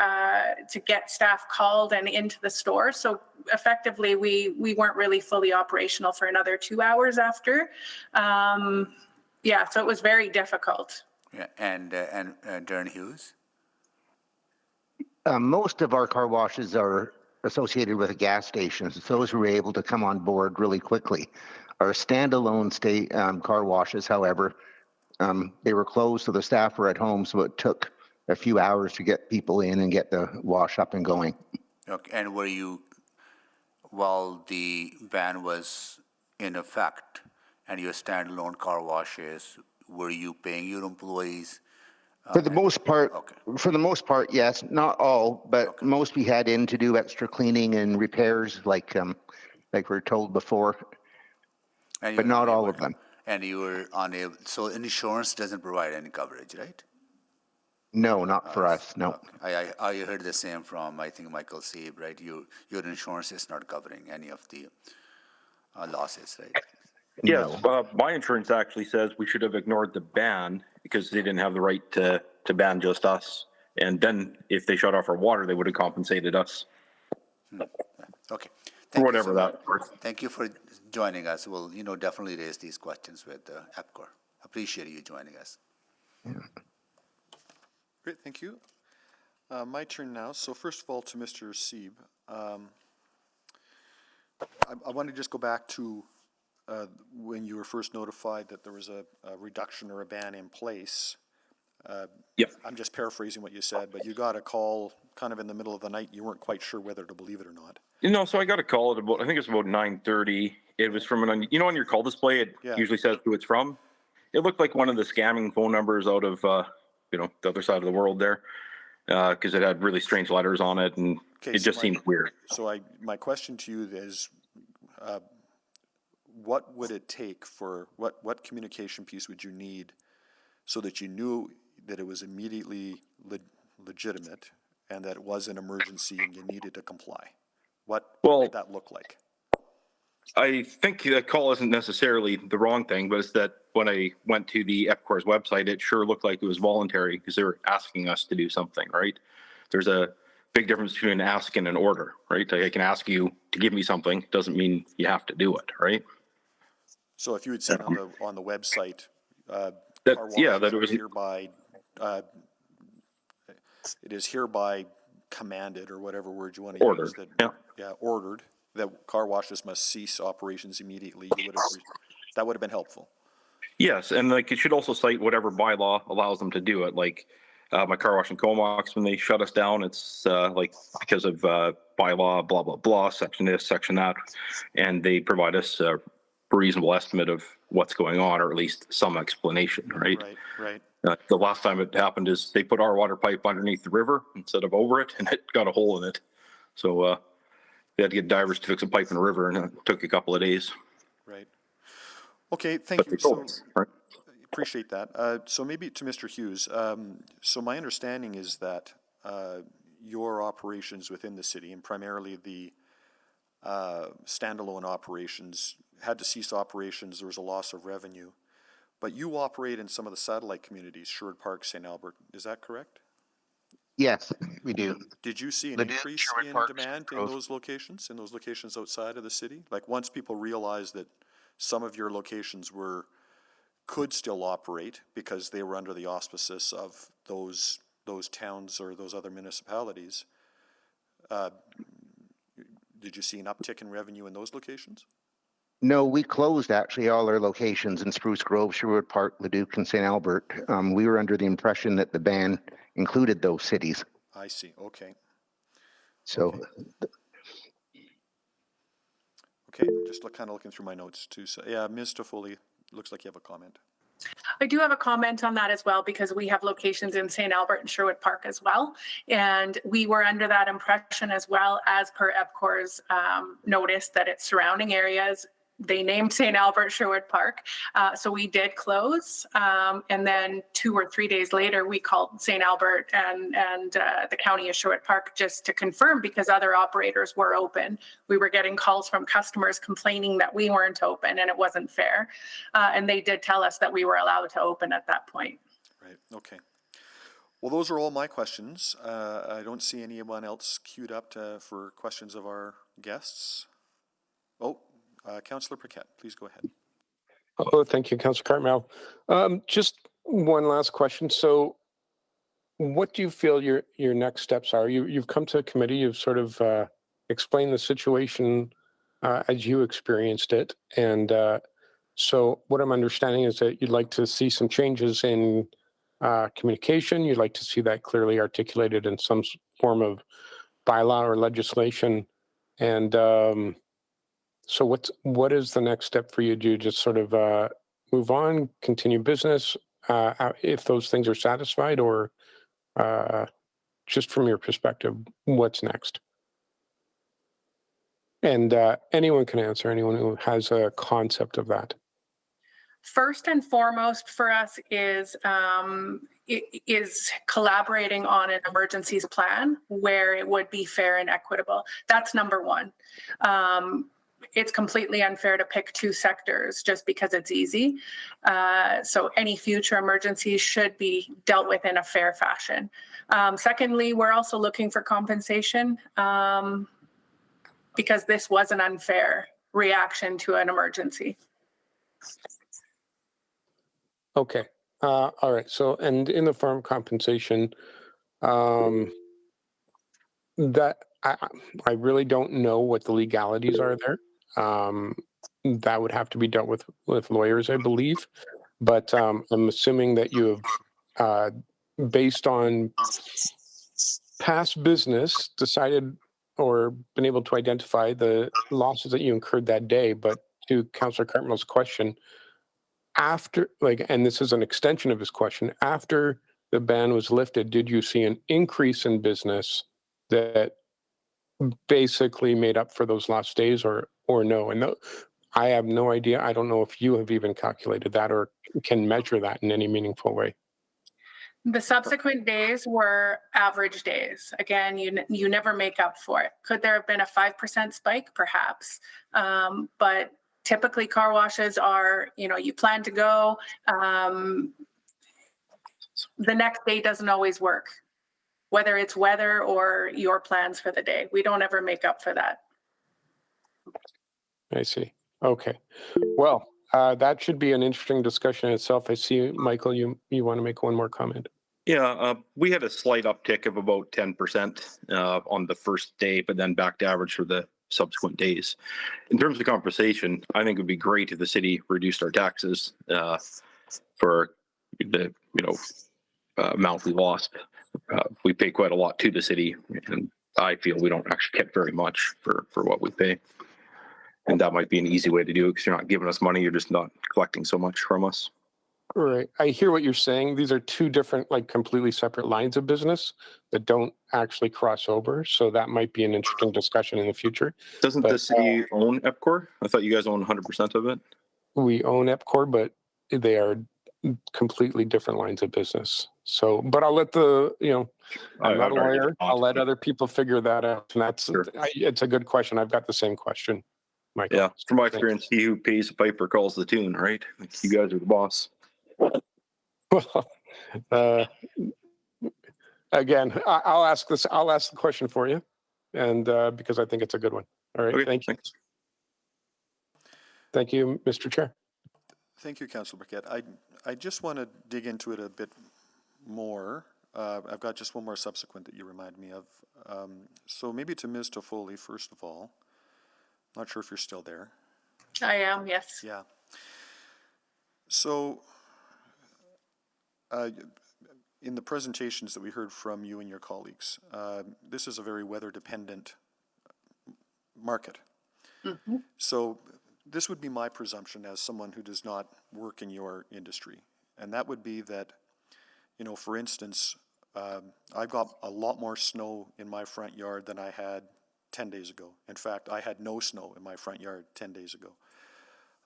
Speaker 13: get staff called and into the store. So effectively, we weren't really fully operational for another 2 hours after. So it was very difficult.
Speaker 11: Yeah, and Darren Hughes?
Speaker 14: Most of our car washes are associated with a gas station, so those were able to come on board really quickly. Our standalone car washes, however, they were closed, so the staff were at home, so it took a few hours to get people in and get the wash up and going.
Speaker 11: Okay, and were you, while the ban was in effect and your standalone car washes, were you paying your employees?
Speaker 14: For the most part, yes. Not all, but most we had in to do extra cleaning and repairs, like we're told before, but not all of them.
Speaker 11: And you were unable, so insurance doesn't provide any coverage, right?
Speaker 14: No, not for us, no.
Speaker 11: Okay. I heard the same from, I think, Michael Sieb, right? Your insurance is not covering any of the losses, right?
Speaker 12: Yes, my insurance actually says we should have ignored the ban because they didn't have the right to ban just us. And then if they shut off our water, they would have compensated us.
Speaker 11: Okay.
Speaker 12: For whatever that.
Speaker 11: Thank you for joining us. We'll, definitely raise these questions with EPCOR. Appreciate you joining us.
Speaker 2: Yeah. Great, thank you. My turn now. So first of all, to Mr. Sieb, I want to just go back to when you were first notified that there was a reduction or a ban in place. I'm just paraphrasing what you said, but you got a call kind of in the middle of the night. You weren't quite sure whether to believe it or not.
Speaker 12: So I got a call at about, I think it's about 9:30. It was from on your call display, it usually says who it's from. It looked like one of the scamming phone numbers out of, the other side of the world there, because it had really strange letters on it, and it just seemed weird.
Speaker 2: So my question to you is, what would it take for, what communication piece would you need so that you knew that it was immediately legitimate and that it was an emergency and you needed to comply? What did that look like?
Speaker 12: I think that call isn't necessarily the wrong thing, but it's that when I went to the EPCOR's website, it sure looked like it was voluntary because they were asking us to do something, right? There's a big difference between an ask and an order, right? Like I can ask you to give me something, doesn't mean you have to do it, right?
Speaker 2: So if you had said on the website,
Speaker 12: that it was
Speaker 2: hereby, it is hereby commanded, or whatever word you want to use, that ordered that car washes must cease operations immediately, that would have been helpful.
Speaker 12: Yes, and it should also cite whatever bylaw allows them to do it. Like my car wash in Comox, when they shut us down, it's because of bylaw, blah, blah, blah, section this, section that, and they provide us a reasonable estimate of what's going on, or at least some explanation, right?
Speaker 2: Right.
Speaker 12: The last time it happened is they put our water pipe underneath the river instead of over it, and it got a hole in it. So they had to get divers to fix a pipe in the river, and it took a couple of days.
Speaker 2: Right. Okay, thank you. So, Appreciate that. So maybe to Mr. Hughes, so my understanding is that your operations within the city, and primarily the standalone operations, had to cease operations. There was a loss of revenue. But you operate in some of the satellite communities, Sherwood Park, St. Albert. Is that correct?
Speaker 14: Yes, we do.
Speaker 2: Did you see an
Speaker 14: Leduc,
Speaker 2: increase
Speaker 14: Sherwood
Speaker 2: in
Speaker 14: Park,
Speaker 2: demand in
Speaker 14: Grove.
Speaker 2: those locations outside of the city? Like once people realized that some of your locations could still operate because they were under the auspices of those towns or those other municipalities, did you see an uptick in revenue in those locations?
Speaker 14: No, we closed actually all our locations in Spruce Grove, Sherwood Park, Leduc, and St. Albert. We were under the impression that the ban included those cities.
Speaker 2: I see. Okay.
Speaker 14: So,
Speaker 2: Okay, I'm just kind of looking through my notes too. So, yeah, Ms. Toffoli, looks like you have a comment.
Speaker 13: I do have a comment on that as well, because we have locations in St. Albert and Sherwood Park as well. And we were under that impression as well, as per EPCOR's notice that it's surrounding areas. They named St. Albert Sherwood Park. So we did close. And then 2 or 3 days later, we called St. Albert and the county of Sherwood Park just to confirm, because other operators were open. We were getting calls from customers complaining that we weren't open and it wasn't fair. And they did tell us that we were allowed to open at that point.
Speaker 2: Right. Okay. Well, those are all my questions. I don't see anyone else queued up for questions of our guests. Oh, Councillor Paquette, please go ahead.
Speaker 17: Oh, thank you, Councillor Cartmel. Just one last question. So what do you feel your next steps are? You've come to a committee, you've sort of explained the situation as you experienced it. And so what I'm understanding is that you'd like to see some changes in communication. You'd like to see that clearly articulated in some form of bylaw or legislation. And so what is the next step for you? Do you just sort of move on, continue business if those things are satisfied, or just from your perspective, what's next? And anyone can answer, anyone who has a concept of that.
Speaker 13: First and foremost for us is collaborating on an emergencies plan where it would be fair and equitable. That's number one. It's completely unfair to pick 2 sectors just because it's easy. So any future emergencies should be dealt with in a fair fashion. Secondly, we're also looking for compensation because this was an unfair reaction to an emergency.
Speaker 17: Okay. All right. So, and in the form of compensation, that I really don't know what the legalities are there. That would have to be dealt with lawyers, I believe. But I'm assuming that you have, based on past business, decided or been able to identify the losses that you incurred that day. But to Councillor Cartmel's question, after, and this is an extension of his question, after the ban was lifted, did you see an increase in business that basically made up for those lost days, or no? And no, I have no idea. I don't know if you have even calculated that or can measure that in any meaningful way.
Speaker 13: The subsequent days were average days. Again, you never make up for it. Could there have been a 5% spike? Perhaps. But typically car washes are, you plan to go. The next day doesn't always work, whether it's weather or your plans for the day. We don't ever make up for that.
Speaker 17: I see. Okay. Well, that should be an interesting discussion in itself. I see, Michael, you want to make one more comment?
Speaker 12: Yeah, we had a slight uptick of about 10% on the first day, but then back to average for the subsequent days. In terms of compensation, I think it would be great if the city reduced our taxes for the amount we lost. We pay quite a lot to the city, and I feel we don't actually get very much for what we pay. And that might be an easy way to do it, because you're not giving us money, you're just not collecting so much from us.
Speaker 17: Right. I hear what you're saying. These are 2 different, completely separate lines of business that don't actually cross over. So that might be an interesting discussion in the future.
Speaker 12: Doesn't the city own EPCOR? I thought you guys own 100% of it.
Speaker 17: We own EPCOR, but they are completely different lines of business. So, but I'll let the, I'm not a lawyer. I'll let other people figure that out. And it's a good question. I've got the same question, Michael.
Speaker 12: Yeah, from my experience, he who pays the piper calls the tune, right? You guys are the boss.
Speaker 17: Well, again, I'll ask the question for you, and because I think it's a good one. All right,
Speaker 12: Okay,
Speaker 17: thank you.
Speaker 12: thanks.
Speaker 17: Thank you, Mr. Chair.
Speaker 2: Thank you, Councillor Burkett. I just want to dig into it a bit more. I've got just one more subsequent that you remind me of. So maybe to Ms. Toffoli, first of all. Not sure if you're still there.
Speaker 13: I am, yes.
Speaker 2: Yeah. So in the presentations that we heard from you and your colleagues, this is a very weather-dependent market.
Speaker 13: Mm-hmm.
Speaker 2: So this would be my presumption as someone who does not work in your industry. And that would be that, for instance, I've got a lot more snow in my front yard than I had 10 days ago. In fact, I had no snow in my front yard 10 days ago.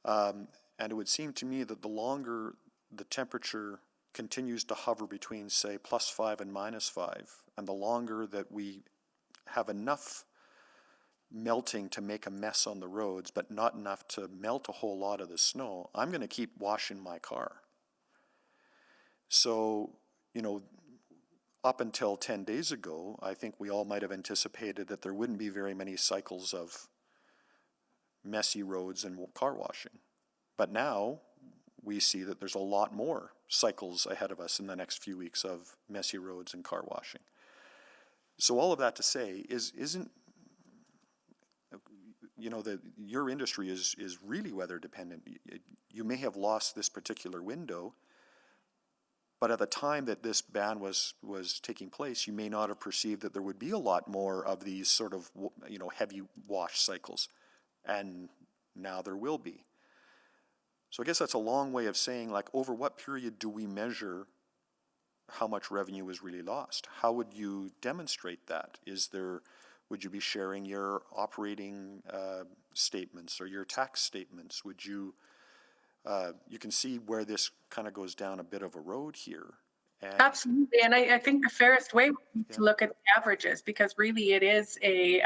Speaker 2: And it would seem to me that the longer the temperature continues to hover between, say, +5 and -5, and the longer that we have enough melting to make a mess on the roads, but not enough to melt a whole lot of the snow, I'm going to keep washing my car. So, up until 10 days ago, I think we all might have anticipated that there wouldn't be very many cycles of messy roads and car washing. But now we see that there's a lot more cycles ahead of us in the next few weeks of messy roads and car washing. So all of that to say isn't that your industry is really weather dependent. You may have lost this particular window, but at the time that this ban was taking place, you may not have perceived that there would be a lot more of these sort of heavy wash cycles, and now there will be. So I guess that's a long way of saying, like, over what period do we measure how much revenue is really lost? How would you demonstrate that? Would you be sharing your operating statements or your tax statements? Would you, you can see where this kind of goes down a bit of a road here. And
Speaker 13: absolutely, and I think the fairest way to look at the averages, because really it is a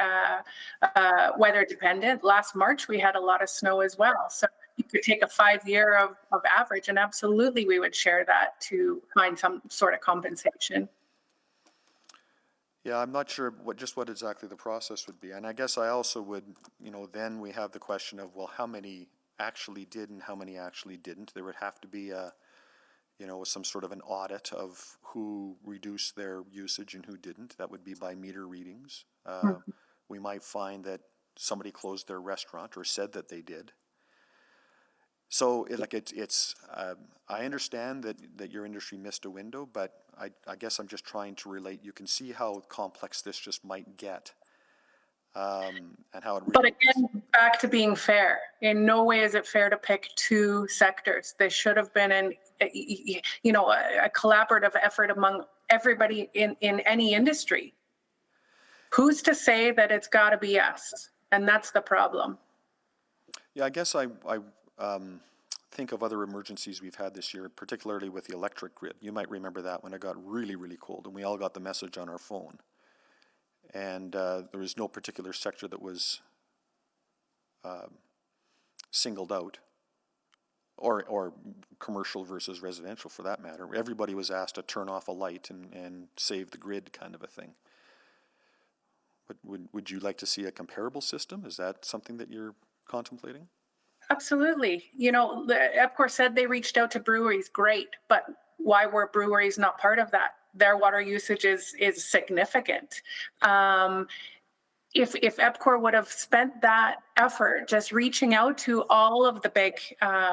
Speaker 13: weather dependent. Last March we had a lot of snow as well, so you could take a 5-year of average, and absolutely we would share that to find some sort of compensation.
Speaker 2: yeah, I'm not sure what exactly the process would be, and I guess I also would, then we have the question of, well, how many actually did and how many actually didn't. There would have to be some sort of an audit of who reduced their usage and who didn't. That would be by meter readings. We might find that somebody closed their restaurant or said that they did. So I understand that your industry missed a window, but I guess I'm just trying to relate. You can see how complex this just might get. And how it really
Speaker 13: but again, back to being fair. In no way is it fair to pick two sectors. There should have been a collaborative effort among everybody in any industry. Who's to say that it's got to be us? And that's the problem.
Speaker 2: Yeah, I guess I think of other emergencies we've had this year, particularly with the electric grid. You might remember that when it got really, really cold and we all got the message on our phone. And there was no particular sector that was singled out, or commercial versus residential for that matter. Everybody was asked to turn off a light and save the grid, kind of a thing. But would you like to see a comparable system? Is that something that you're contemplating?
Speaker 13: Absolutely. EPCOR said they reached out to breweries. Great. But why were breweries not part of that? Their water usage is significant. If EPCOR would have spent that effort just reaching out to all of the big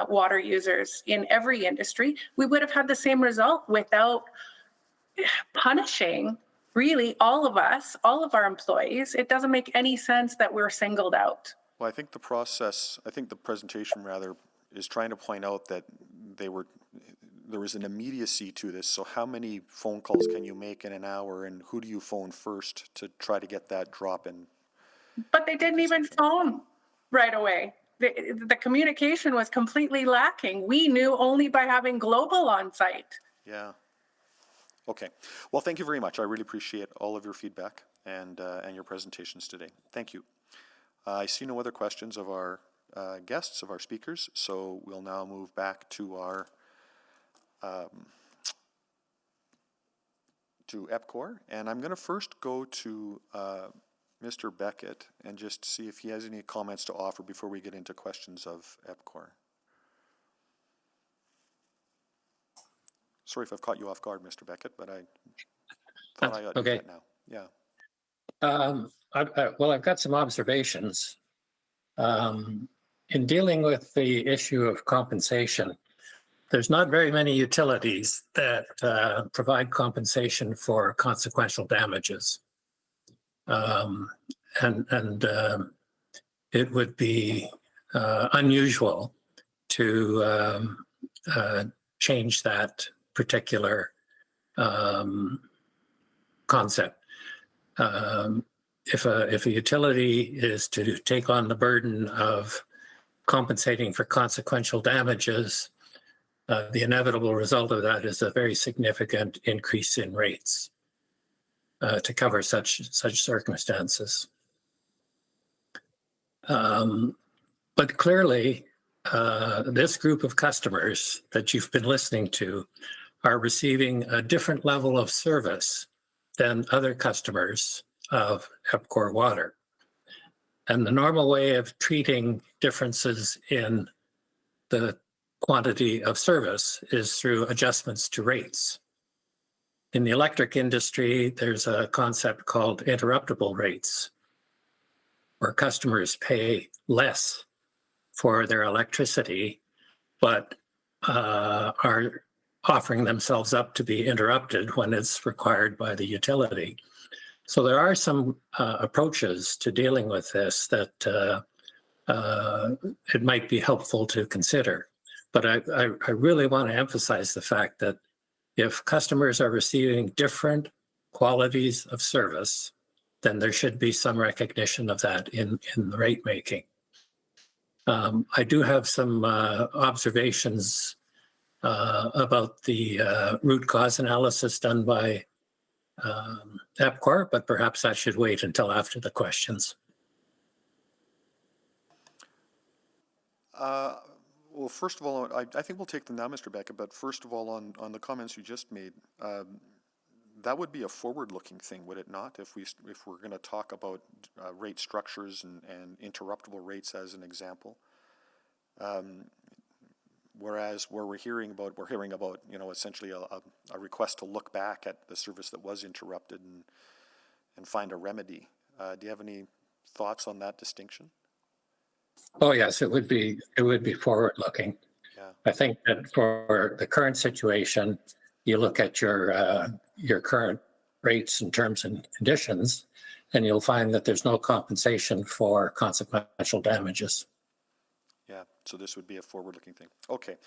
Speaker 13: water users in every industry, we would have had the same result without punishing really all of us, all of our employees. It doesn't make any sense that we're singled out.
Speaker 2: Well, I think the presentation rather, is trying to point out that there was an immediacy to this. So how many phone calls can you make in an hour, and who do you phone first to try to get that drop in?
Speaker 13: But they didn't even phone right away. The communication was completely lacking. We knew only by having Global on site.
Speaker 2: Yeah. Okay. Well, thank you very much. I really appreciate all of your feedback and your presentations today. Thank you. I see no other questions of our guests, of our speakers, so we'll now move back to our to EPCOR, and I'm going to first go to Mr. Beckett and just see if he has any comments to offer before we get into questions of EPCOR. Sorry if I've caught you off guard, Mr. Beckett, but I thought I ought to do that now. Yeah.
Speaker 18: I've got some observations. In dealing with the issue of compensation, there's not very many utilities that provide compensation for consequential damages. And it would be unusual to change that particular concept. If a utility is to take on the burden of compensating for consequential damages, the inevitable result of that is a very significant increase in rates to cover such circumstances. But clearly, this group of customers that you've been listening to are receiving a different level of service than other customers of EPCOR Water. And the normal way of treating differences in the quantity of service is through adjustments to rates. In the electric industry, there's a concept called interruptible rates, where customers pay less for their electricity, but are offering themselves up to be interrupted when it's required by the utility. So there are some approaches to dealing with this that it might be helpful to consider. But I really want to emphasize the fact that if customers are receiving different qualities of service, then there should be some recognition of that in the rate making. I do have some observations about the root cause analysis done by EPCOR, but perhaps that should wait until after the questions.
Speaker 2: Well, first of all, I think we'll take them now, Mr. Beckett, but first of all, on the comments you just made, that would be a forward-looking thing, would it not? If we're going to talk about rate structures and interruptible rates as an example, whereas where we're hearing about essentially a request to look back at the service that was interrupted and find a remedy. Do you have any thoughts on that distinction?
Speaker 18: Oh yes, it would be forward-looking.
Speaker 2: Yeah.
Speaker 18: I think that for the current situation, you look at your current rates and terms and conditions, and you'll find that there's no compensation for consequential damages.
Speaker 2: Yeah, so this would be a forward-looking thing. Okay.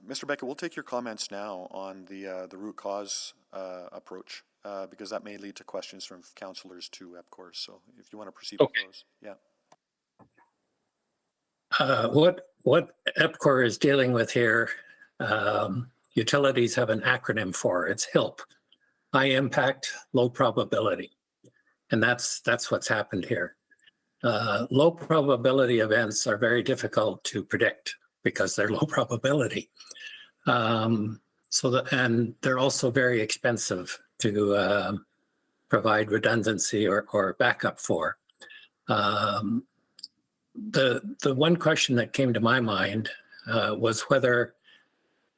Speaker 2: Mr. Beckett, we'll take your comments now on the root cause approach, because that may lead to questions from councillors to EPCOR. So if you want to proceed with those. Yeah.
Speaker 18: What EPCOR is dealing with here, utilities have an acronym for. It's HILP, high impact, low probability. And that's what's happened here. Low probability events are very difficult to predict because they're low probability. And they're also very expensive to provide redundancy or backup for. The one question that came to my mind was whether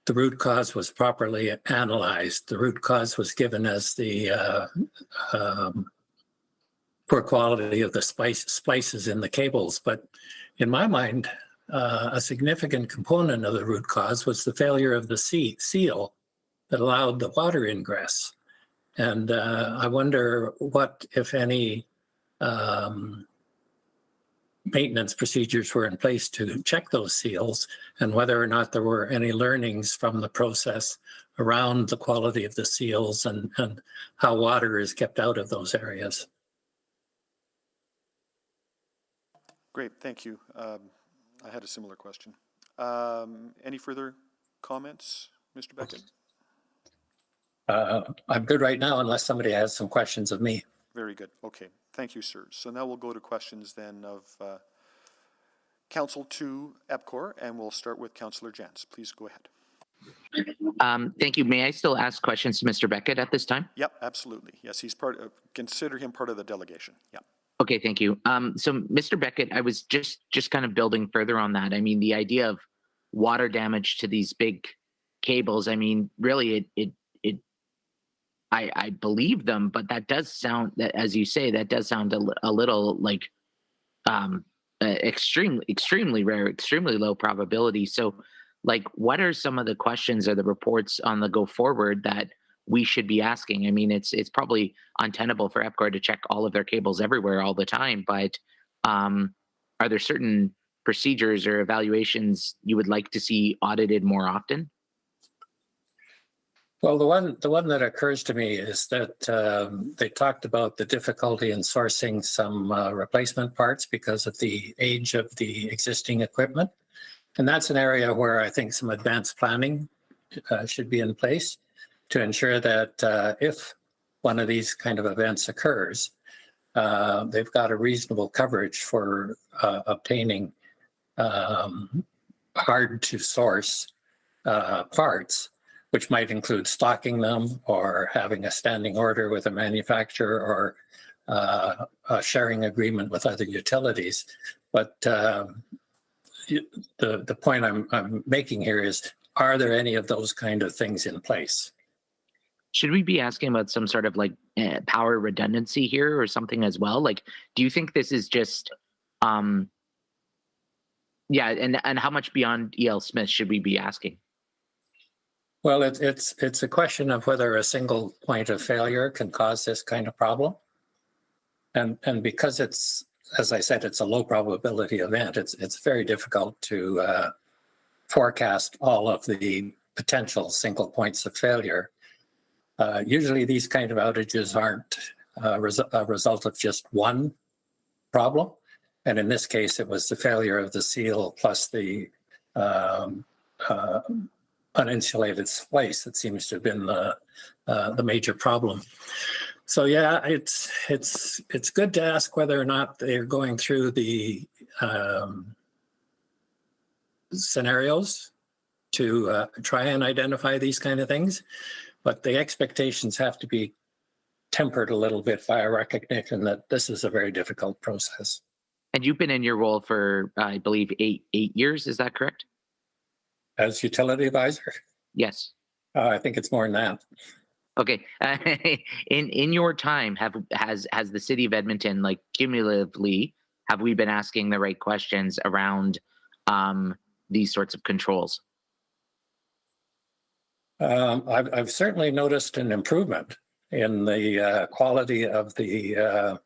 Speaker 18: the root cause was properly analyzed. The root cause was given as the poor quality of the splices in the cables. But in my mind, a significant component of the root cause was the failure of the seal that allowed the water ingress. And I wonder what, if any, maintenance procedures were in place to check those seals, and whether or not there were any learnings from the process around the quality of the seals and how water is kept out of those areas.
Speaker 2: Great, thank you. I had a similar question. Any further comments, Mr. Beckett?
Speaker 18: I'm good right now unless somebody has some questions of me.
Speaker 2: Very good. Okay. Thank you, sir. So now we'll go to questions then of Council to EPCOR, and we'll start with Councillor Jans. Please go ahead.
Speaker 4: Thank you. May I still ask questions to Mr. Beckett at this time?
Speaker 2: Yep, absolutely. Yes, he's consider him part of the delegation. Yeah.
Speaker 4: Okay, thank you. So Mr. Beckett, I was just kind of building further on that. I mean, the idea of water damage to these big cables, I mean, really I believe them, but that does sound, that as you say, that does sound a little like extremely rare, extremely low probability. So like, what are some of the questions or the reports on the go forward that we should be asking? I mean, it's probably untenable for EPCOR to check all of their cables everywhere all the time, but are there certain procedures or evaluations you would like to see audited more often?
Speaker 18: Well, the one that occurs to me is that they talked about the difficulty in sourcing some replacement parts because of the age of the existing equipment. And that's an area where I think some advanced planning should be in place to ensure that if one of these kind of events occurs, they've got a reasonable coverage for obtaining hard to source parts, which might include stocking them or having a standing order with a manufacturer or a sharing agreement with other utilities. But the point I'm making here is, are there any of those kind of things in place?
Speaker 4: Should we be asking about some sort of like power redundancy here or something as well? Like, do you think this is just, yeah, and how much beyond E.L. Smith should we be asking?
Speaker 18: Well, it's a question of whether a single point of failure can cause this kind of problem. And because it's, as I said, it's a low probability event, it's very difficult to forecast all of the potential single points of failure. Usually these kind of outages aren't a result of just one problem. And in this case, it was the failure of the seal plus the uninsulated splice that seems to have been the major problem. So yeah, it's good to ask whether or not they're going through the scenarios to try and identify these kind of things, but the expectations have to be tempered a little bit by a recognition that this is a very difficult process.
Speaker 4: And you've been in your role for, I believe, eight years. Is that correct?
Speaker 18: As utility advisor?
Speaker 4: Yes.
Speaker 18: I think it's more than that.
Speaker 4: Okay. In your time, has the city of Edmonton, like cumulatively, have we been asking the right questions around these sorts of controls?
Speaker 18: I've certainly noticed an improvement in the quality of the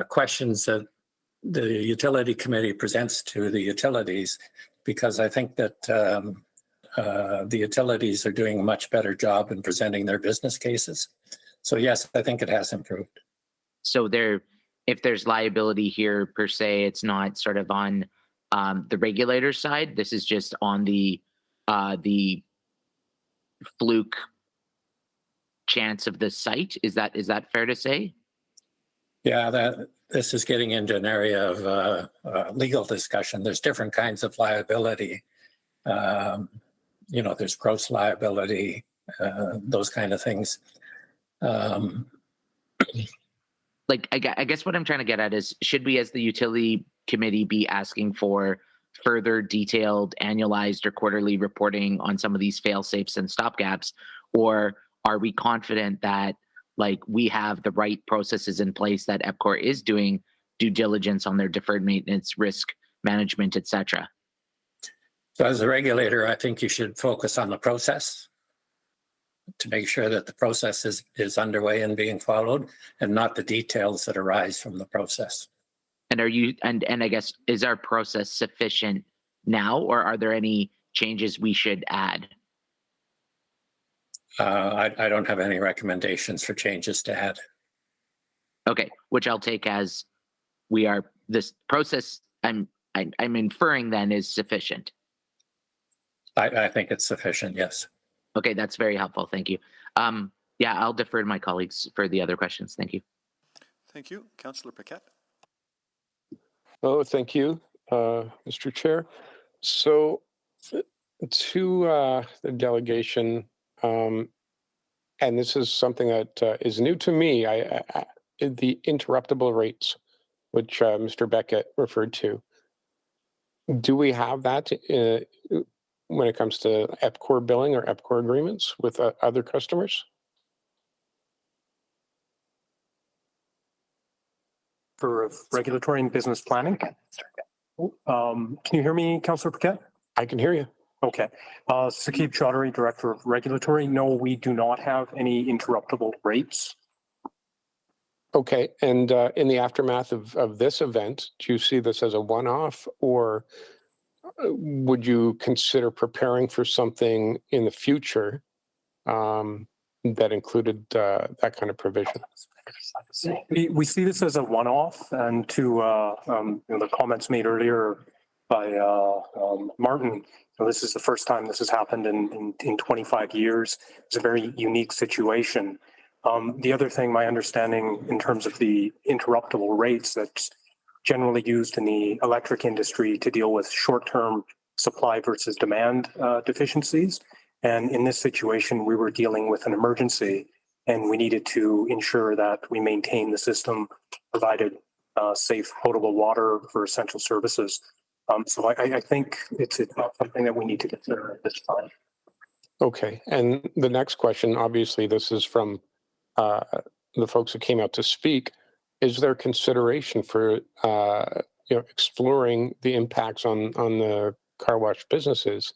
Speaker 18: questions that the utility committee presents to the utilities, because I think that the utilities are doing a much better job in presenting their business cases. So yes, I think it has improved.
Speaker 4: So if there's liability here per se, it's not sort of on the regulator side. This is just on the fluke chance of the site. Is that fair to say?
Speaker 18: Yeah, this is getting into an area of legal discussion. There's different kinds of liability. There's gross liability, those kind of things.
Speaker 4: Like, I guess what I'm trying to get at is, should we as the utility committee be asking for further detailed annualized or quarterly reporting on some of these fail safes and stopgaps, or are we confident that like we have the right processes in place, that EPCOR is doing due diligence on their deferred maintenance, risk management, etc.?
Speaker 18: So as a regulator, I think you should focus on the process to make sure that the process is underway and being followed, and not the details that arise from the process.
Speaker 4: And I guess, is our process sufficient now, or are there any changes we should add?
Speaker 18: I don't have any recommendations for changes to add.
Speaker 4: Okay, which I'll take as this process. I'm inferring then is sufficient.
Speaker 18: I think it's sufficient, yes.
Speaker 4: Okay, that's very helpful. Thank you. Yeah, I'll defer to my colleagues for the other questions. Thank you.
Speaker 2: Thank you. Councillor Paquette.
Speaker 17: Oh, thank you, Mr. Chair. So to the delegation, and this is something that is new to me, the interruptible rates, which Mr. Beckett referred to. Do we have that when it comes to EPCOR billing or EPCOR agreements with other customers?
Speaker 19: For regulatory and business planning. Can you hear me, Councillor Paquette?
Speaker 17: I can hear you.
Speaker 19: Okay. Saqib Chaudhary, Director of Regulatory. No, we do not have any interruptible rates.
Speaker 17: Okay. And in the aftermath of this event, do you see this as a one-off, or would you consider preparing for something in the future that included that kind of provision?
Speaker 19: We see this as a one-off, and to the comments made earlier by Martin, this is the first time this has happened in 25 years. It's a very unique situation. The other thing, my understanding in terms of the interruptible rates that's generally used in the electric industry to deal with short-term supply versus demand deficiencies. And in this situation, we were dealing with an emergency, and we needed to ensure that we maintain the system, provided safe potable water for essential services. So I think it's not something that we need to consider at this time.
Speaker 17: Okay. And the next question, obviously, this is from the folks who came out to speak. Is there consideration for exploring the impacts on the car wash businesses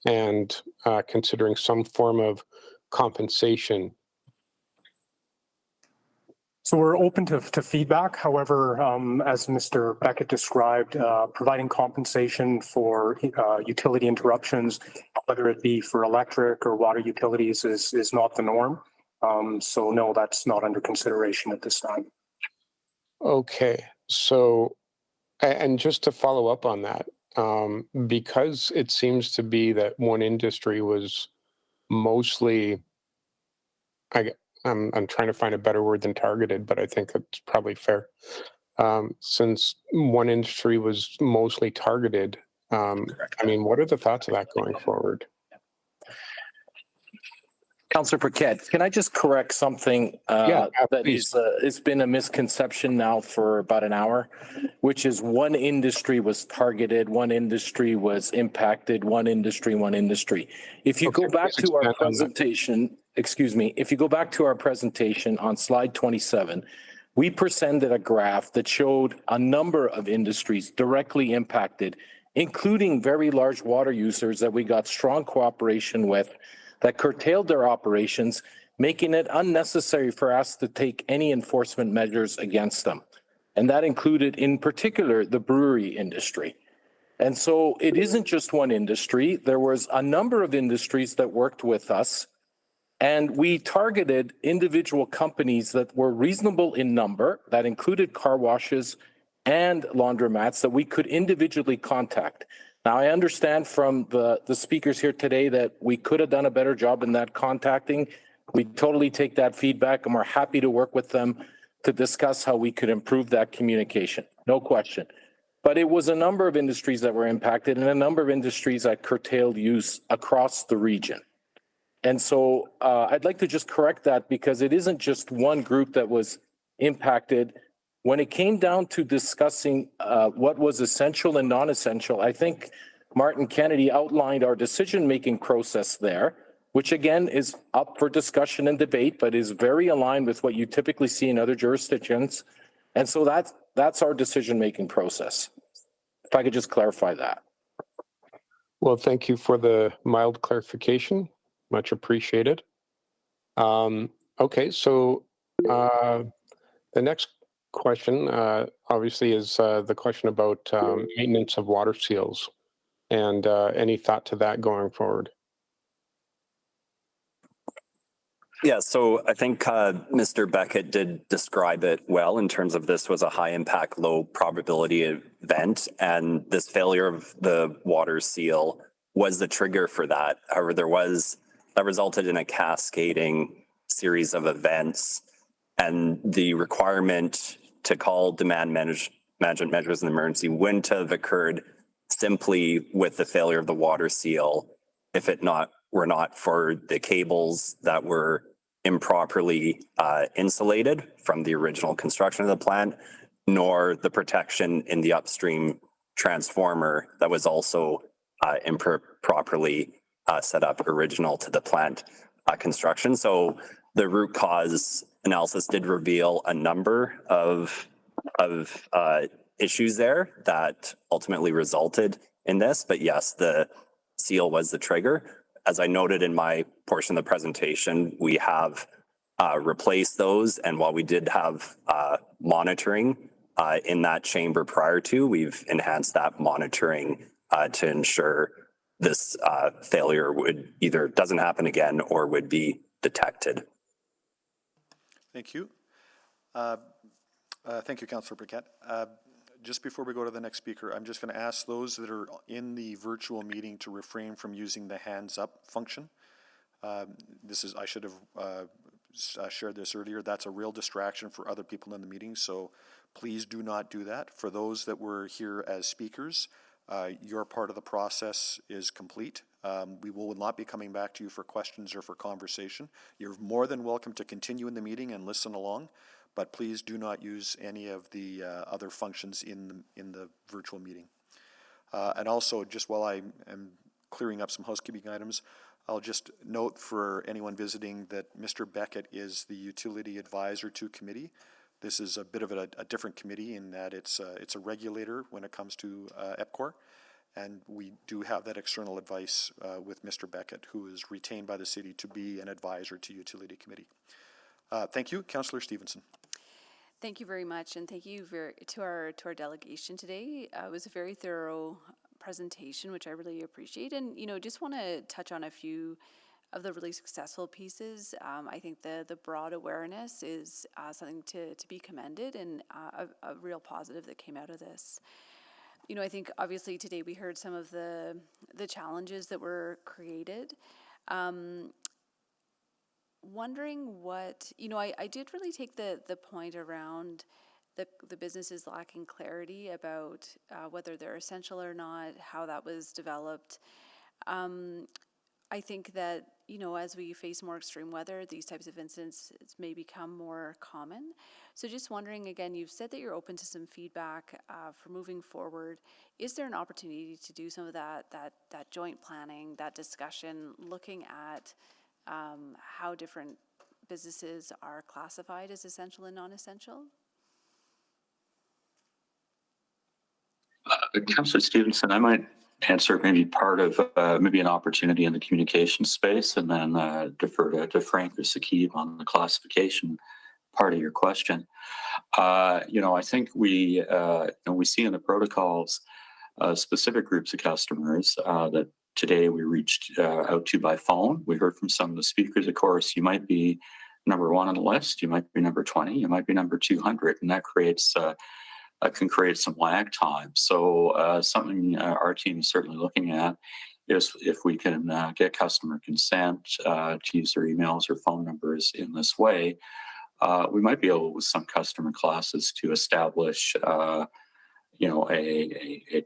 Speaker 17: and considering some form of compensation?
Speaker 19: So we're open to feedback. However, as Mr. Beckett described, providing compensation for utility interruptions, whether it be for electric or water utilities, is not the norm. So no, that's not under consideration at this time.
Speaker 17: Okay. So, and just to follow up on that, because it seems to be that one industry was mostly, I'm trying to find a better word than targeted, but I think it's probably fair. Since one industry was mostly targeted, I mean, what are the thoughts of that going forward?
Speaker 3: Councillor Paquette, can I just correct something that it's been a misconception now for about an hour, which is one industry was targeted, one industry was impacted, one industry. If you go back to our presentation, if you go back to our presentation on slide 27, we presented a graph that showed a number of industries directly impacted, including very large water users that we got strong cooperation with, that curtailed their operations, making it unnecessary for us to take any enforcement measures against them. And that included, in particular, the brewery industry. And so it isn't just one industry. There was a number of industries that worked with us, and we targeted individual companies that were reasonable in number, that included car washes and laundromats, that we could individually contact. Now, I understand from the speakers here today that we could have done a better job in that contacting. We totally take that feedback, and we're happy to work with them to discuss how we could improve that communication. No question. But it was a number of industries that were impacted and a number of industries that curtailed use across the region. And so I'd like to just correct that, because it isn't just one group that was impacted. When it came down to discussing what was essential and non-essential, I think Martin Kennedy outlined our decision-making process there, which again is up for discussion and debate, but is very aligned with what you typically see in other jurisdictions. And so that's our decision-making process. If I could just clarify that.
Speaker 17: Well, thank you for the mild clarification. Much appreciated. Okay, so the next question obviously is the question about maintenance of water seals, and any thought to that going forward?
Speaker 9: Yeah, so I think Mr. Beckett did describe it well in terms of this was a high impact, low probability event, and this failure of the water seal was the trigger for that. However, that resulted in a cascading series of events, and the requirement to call demand management measures in emergency wouldn't have occurred simply with the failure of the water seal if it were not for the cables that were improperly insulated from the original construction of the plant, nor the protection in the upstream transformer that was also improperly set up original to the plant construction. So the root cause analysis did reveal a number of issues there that ultimately resulted in this. But yes, the seal was the trigger. As I noted in my portion of the presentation, we have replaced those. And while we did have monitoring in that chamber prior to, we've enhanced that monitoring to ensure this failure would either doesn't happen again or would be detected.
Speaker 2: Thank you. Thank you, Councillor Briquette. Just before we go to the next speaker, I'm just going to ask those that are in the virtual meeting to refrain from using the hands up function. I should have shared this earlier. That's a real distraction for other people in the meeting, so please do not do that. For those that were here as speakers, your part of the process is complete. We will not be coming back to you for questions or for conversation. You're more than welcome to continue in the meeting and listen along, but please do not use any of the other functions in the virtual meeting. And also, just while I am clearing up some housekeeping items, I'll just note for anyone visiting that Mr. Beckett is the utility advisor to committee. This is a bit of a different committee in that it's a regulator when it comes to EPCOR, and we do have that external advice with Mr. Beckett, who is retained by the city to be an advisor to utility committee. Thank you, Councillor Stevenson.
Speaker 6: Thank you very much, and thank you to our delegation today. It was a very thorough presentation, which I really appreciate, and just want to touch on a few of the really successful pieces. I think the broad awareness is something to be commended, and a real positive that came out of this. I think obviously today we heard some of the challenges that were created. Wondering what, I did really take the point around the businesses lacking clarity about whether they're essential or not, how that was developed. I think that, as we face more extreme weather, these types of incidents may become more common. So just wondering, again, you've said that you're open to some feedback for moving forward. Is there an opportunity to do some of that joint planning, that discussion, looking at how different businesses are classified as essential and non-essential?
Speaker 10: Councillor Stevenson, I might answer maybe part of maybe an opportunity in the communication space, and then defer to Frank or Sakib on the classification part of your question. I think we see in the protocols specific groups of customers that today we reached out to by phone. We heard from some of the speakers. Of course, you might be number 1 on the list, you might be number 20, you might be number 200, and that can create some lag time. So something our team is certainly looking at is if we can get customer consent to use their emails or phone numbers in this way, we might be able with some customer classes to establish a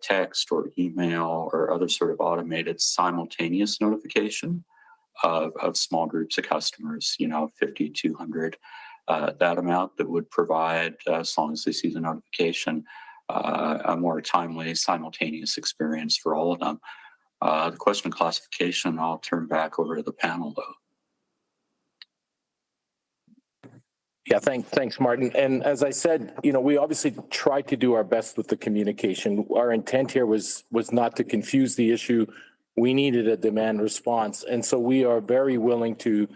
Speaker 10: text or email or other sort of automated simultaneous notification of small groups of customers, 50, 200, that amount that would provide, as long as they see the notification, a more timely, simultaneous experience for all of them. The question of classification, I'll turn back over to the panel, though.
Speaker 3: Yeah, thanks, Martin. And as I said, we obviously tried to do our best with the communication. Our intent here was not to confuse the issue. We needed a demand response. And so we are very willing to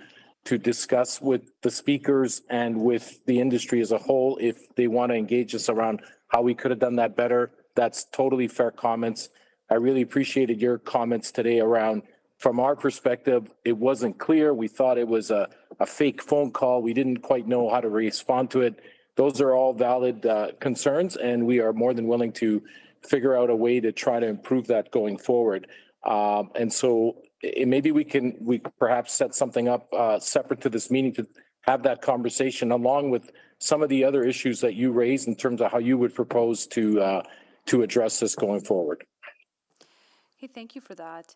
Speaker 3: discuss with the speakers and with the industry as a whole if they want to engage us around how we could have done that better. That's totally fair comments. I really appreciated your comments today around, from our perspective, it wasn't clear. We thought it was a a fake phone call. We didn't quite know how to respond to it. Those are all valid concerns, and we are more than willing to figure out a way to try to improve that going forward. And so maybe we perhaps set something up separate to this meeting to have that conversation along with some of the other issues that you raised in terms of how you would propose to address this going forward.
Speaker 6: Hey, thank you for that.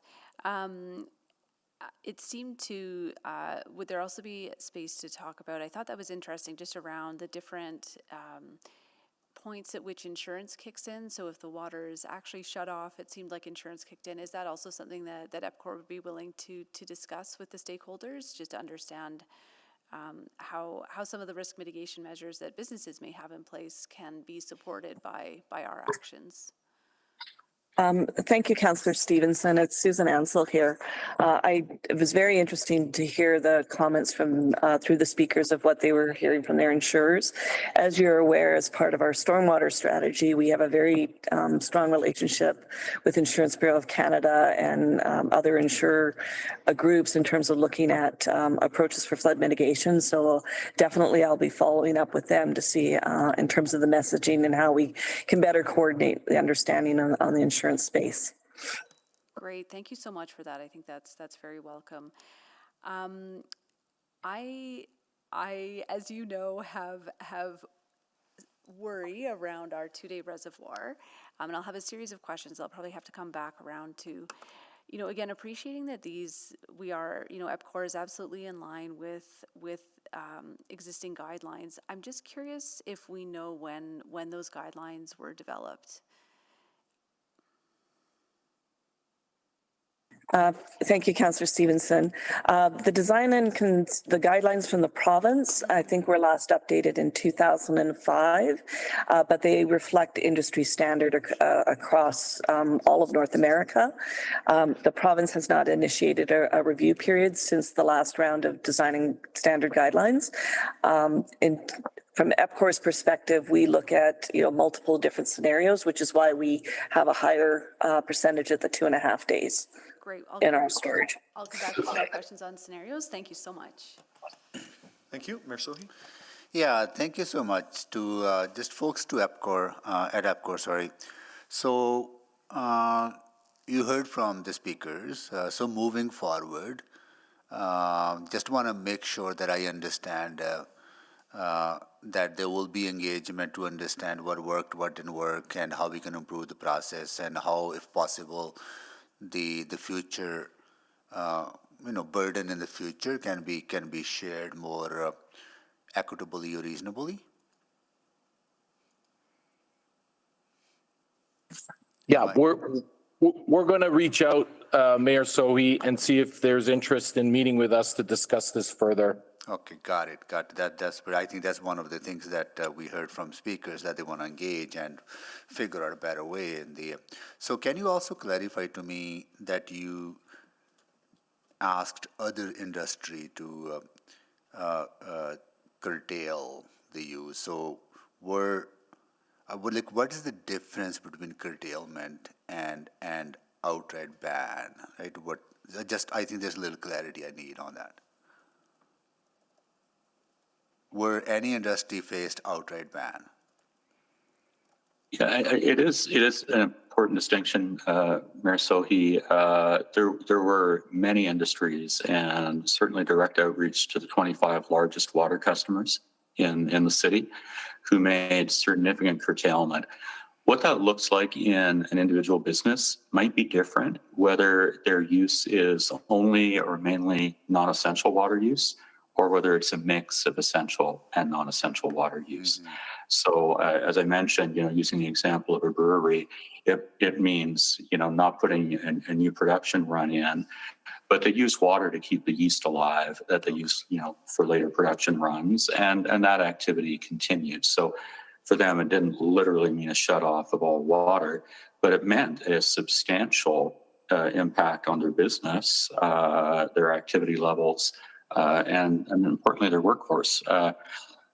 Speaker 6: It seemed to, would there also be space to talk about, I thought that was interesting, just around the different points at which insurance kicks in. So if the water is actually shut off, it seemed like insurance kicked in. Is that also something that EPCOR would be willing to discuss with the stakeholders, just to understand how some of the risk mitigation measures that businesses may have in place can be supported by our actions?
Speaker 20: Thank you, Councillor Stevenson. It's Susan Ansell here. It was very interesting to hear the comments from through the speakers of what they were hearing from their insurers. As you're aware, as part of our stormwater strategy, we have a very strong relationship with Insurance Bureau of Canada and other insurer groups in terms of looking at approaches for flood mitigation. So definitely I'll be following up with them to see in terms of the messaging and how we can better coordinate the understanding on the insurance space.
Speaker 6: Great, thank you so much for that. I think that's very welcome. I, as you know, have worry around our two-day reservoir, and I'll have a series of questions I'll probably have to come back around to. You know, again, appreciating that we are, you know, EPCOR is absolutely in line with existing guidelines. I'm just curious if we know when those guidelines were developed.
Speaker 20: Thank you, Councillor Stevenson. The design and the guidelines from the province, I think, were last updated in 2005, but they reflect industry standard across all of North America. The province has not initiated a review period since the last round of designing standard guidelines. From EPCOR's perspective, we look at multiple different scenarios, which is why we have a higher percentage at the 2.5 days.
Speaker 6: Great.
Speaker 20: In our storage.
Speaker 6: I'll come back with some more questions on scenarios. Thank you so much.
Speaker 2: Thank you. Mayor Sohi?
Speaker 11: Yeah, thank you so much to just folks to EPCOR, at EPCOR, sorry. So you heard from the speakers. So moving forward, just want to make sure that I understand that there will be engagement to understand what worked, what didn't work, and how we can improve the process, and how, if possible, the future burden in the future can be shared more equitably or reasonably.
Speaker 3: Yeah, we're going to reach out, Mayor Sohi, and see if there's interest in meeting with us to discuss this further.
Speaker 11: Okay, got it. But I think that's one of the things that we heard from speakers, that they want to engage and figure out a better way. So can you also clarify to me that you asked other industry to curtail the use? So what is the difference between curtailment and outright ban? Right? I think there's a little clarity I need on that. Were any industry faced outright ban?
Speaker 10: Yeah, it is an important distinction, Mayor Sohi. There were many industries, and certainly direct outreach to the 25 largest water customers in the city, who made significant curtailment. What that looks like in an individual business might be different, whether their use is only or mainly non-essential water use, or whether it's a mix of essential and non-essential water use. Mm-hmm. So as I mentioned, using the example of a brewery, it means, not putting a new production run in, but they use water to keep the yeast alive that they use, for later production runs, and that activity continued. So for them, it didn't literally mean a shut off of all water, but it meant a substantial impact on their business, their activity levels, and importantly, their workforce.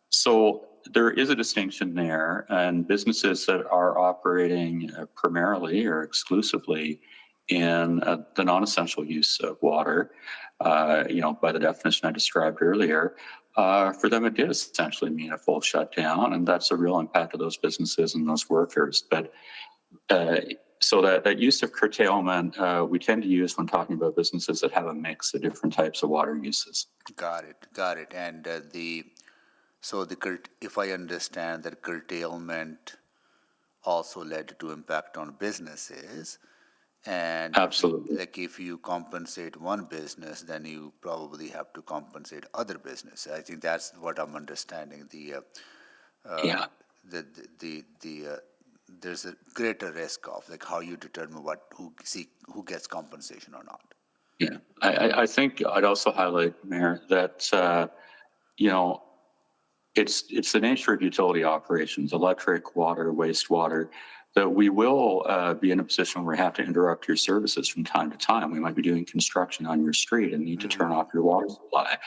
Speaker 10: So there is a distinction there, and businesses that are operating primarily or exclusively in the non-essential use of water, by the definition I described earlier, for them it did essentially mean a full shutdown, and that's a real impact of those businesses and those workers. But so that use of curtailment we tend to use when talking about businesses that have a mix of different types of water uses.
Speaker 11: Got it. And if I understand that curtailment also led to impact on businesses, and
Speaker 10: absolutely,
Speaker 11: like if you compensate one business, then you probably have to compensate other businesses. I think that's what I'm understanding. There's a greater risk of like how you determine who gets compensation or not.
Speaker 10: Yeah, I think I'd also highlight, Mayor, that it's the nature of utility operations, electric, water, wastewater, that we will be in a position where we have to interrupt your services from time to time. We might be doing construction on your street and need to turn off your water supply.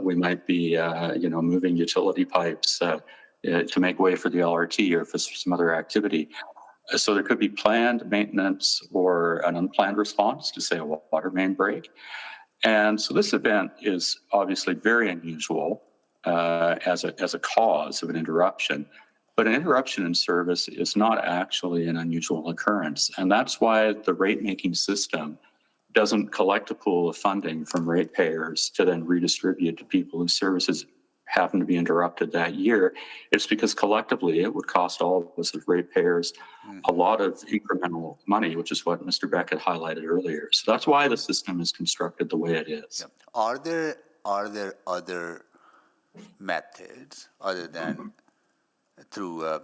Speaker 10: We might be, moving utility pipes to make way for the LRT or for some other activity. So there could be planned maintenance or an unplanned response to, say, a water main break. And so this event is obviously very unusual as a cause of an interruption. But an interruption in service is not actually an unusual occurrence. And that's why the rate-making system doesn't collect a pool of funding from ratepayers to then redistribute to people whose services happen to be interrupted that year. It's because collectively it would cost all of us as ratepayers a lot of incremental money, which is what Mr. Beckett highlighted earlier. So that's why the system is constructed the way it is.
Speaker 11: Yep. Are there other methods other than through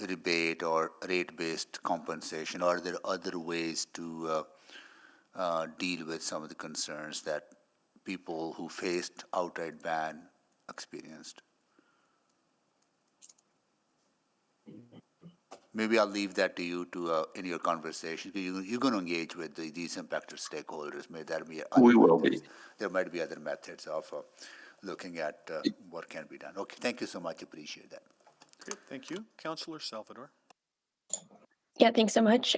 Speaker 11: rebate or rate-based compensation? Are there other ways to deal with some of the concerns that people who faced outright ban experienced? Maybe I'll leave that to you in your conversation. You're going to engage with these impacted stakeholders. There might be other methods of looking at what can be done. Okay, thank you so much. Appreciate that.
Speaker 2: Great, thank you. Councillor Salvador.
Speaker 5: Yeah, thanks so much.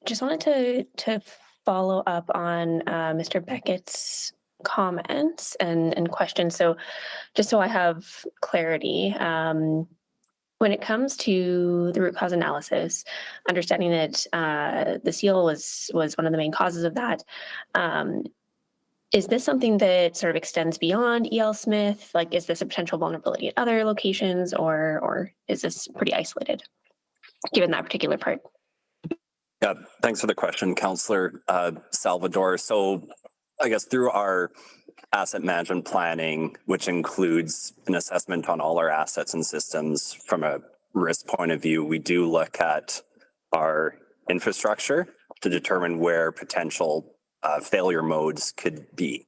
Speaker 5: Just wanted to follow up on Mr. Beckett's comments and questions. So just so I have clarity, when it comes to the root cause analysis, understanding that the seal was one of the main causes of that, is this something that sort of extends beyond E.L. Smith? Like, is this a potential vulnerability at other locations, or is this pretty isolated, given that particular part?
Speaker 9: Yeah, thanks for the question, Councillor Salvador. So I guess through our asset management planning, which includes an assessment on all our assets and systems from a risk point of view, we do look at our infrastructure to determine where potential failure modes could be.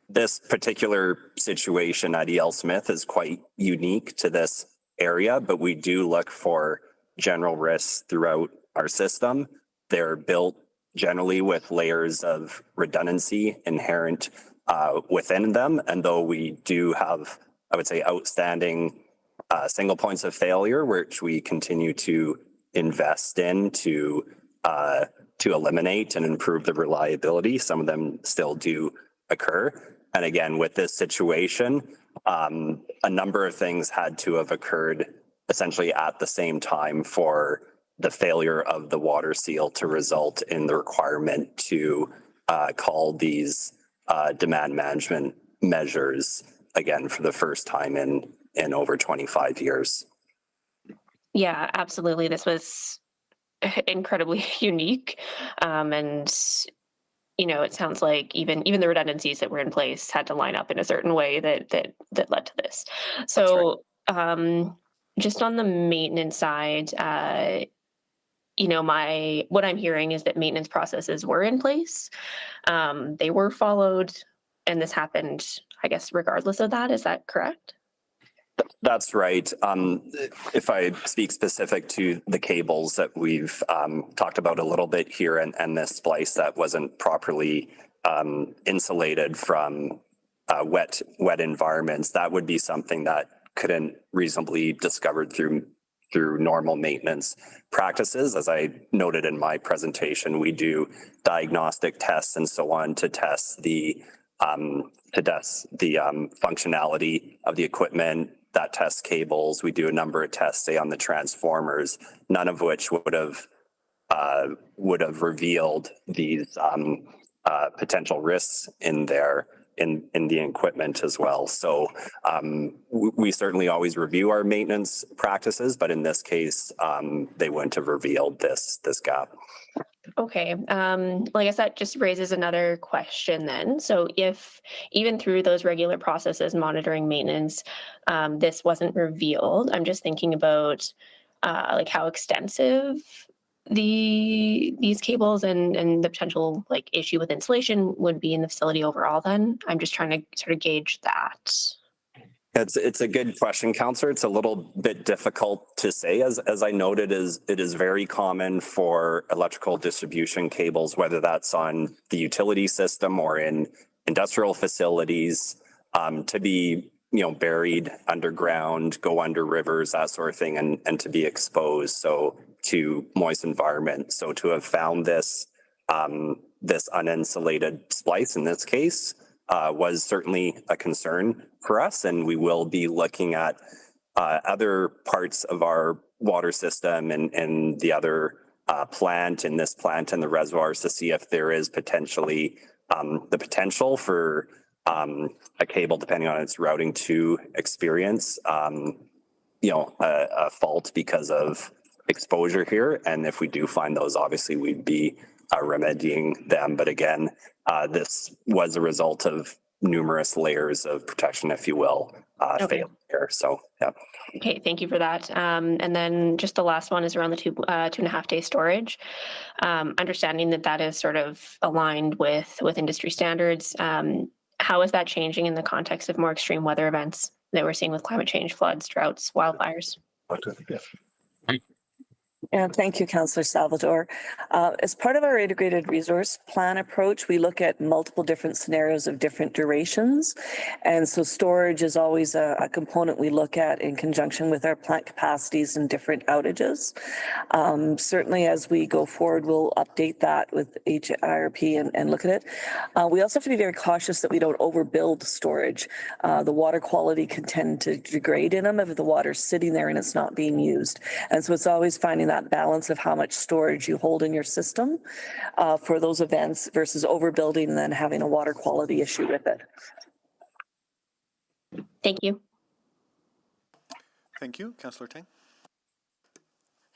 Speaker 9: This particular situation at E.L. Smith is quite unique to this area, but we do look for general risks throughout our system. They're built generally with layers of redundancy inherent within them. And though we do have, I would say, outstanding single points of failure, which we continue to invest in to eliminate and improve the reliability, some of them still do occur. And again, with this situation, a number of things had to have occurred essentially at the same time for the failure of the water seal to result in the requirement to call these demand management measures again for the first time in over 25 years.
Speaker 5: Yeah, absolutely. This was incredibly unique. And, it sounds like even the redundancies that were in place had to line up in a certain way that led to this. So just on the maintenance side, what I'm hearing is that maintenance processes were in place. They were followed, and this happened, I guess, regardless of that. Is that correct?
Speaker 9: That's right. If I speak specific to the cables that we've talked about a little bit here and this splice that wasn't properly insulated from wet environments, that would be something that couldn't reasonably be discovered through through normal maintenance practices. As I noted in my presentation, we do diagnostic tests and so on to test the functionality of the equipment, that test cables. We do a number of tests, say on the transformers, none of which would have revealed these potential risks in there in the equipment as well. So we certainly always review our maintenance practices, but in this case, they wouldn't have revealed this gap.
Speaker 5: Okay, well, I guess that just raises another question then. So if even through those regular processes, monitoring maintenance, this wasn't revealed, I'm just thinking about like how extensive these cables and the potential like issue with insulation would be in the facility overall then. I'm just trying to sort of gauge that.
Speaker 9: It's a good question, Councillor. It's a little bit difficult to say. As I noted, it is very common for electrical distribution cables, whether that's on the utility system or in industrial facilities, to be buried underground, go under rivers, that sort of thing, and to be exposed to moist environment. So to have found this uninsulated splice in this case was certainly a concern for us, and we will be looking at other parts of our water system and the other plant and the reservoirs to see if there is potentially the potential for a cable, depending on its routing, to experience a fault because of exposure here. And if we do find those, obviously we'd be remedying them. But again, this was a result of numerous layers of protection, if you will, failed here. So, yeah.
Speaker 5: Okay, thank you for that. And then just the last one is around the 2.5 day storage. Understanding that is sort of aligned with industry standards. How is that changing in the context of more extreme weather events that we're seeing with climate change, floods, droughts, wildfires?
Speaker 20: Yeah, thank you, Councillor Salvador. As part of our integrated resource plan approach, we look at multiple different scenarios of different durations. And so storage is always a component we look at in conjunction with our plant capacities and different outages. Certainly as we go forward, we'll update that with HIRP and look at it. We also have to be very cautious that we don't overbuild storage. The water quality can tend to degrade in them if the water's sitting there and it's not being used. And so it's always finding that balance of how much storage you hold in your system for those events versus overbuilding and then having a water quality issue with it.
Speaker 5: Thank you.
Speaker 2: Thank you. Councillor Tang.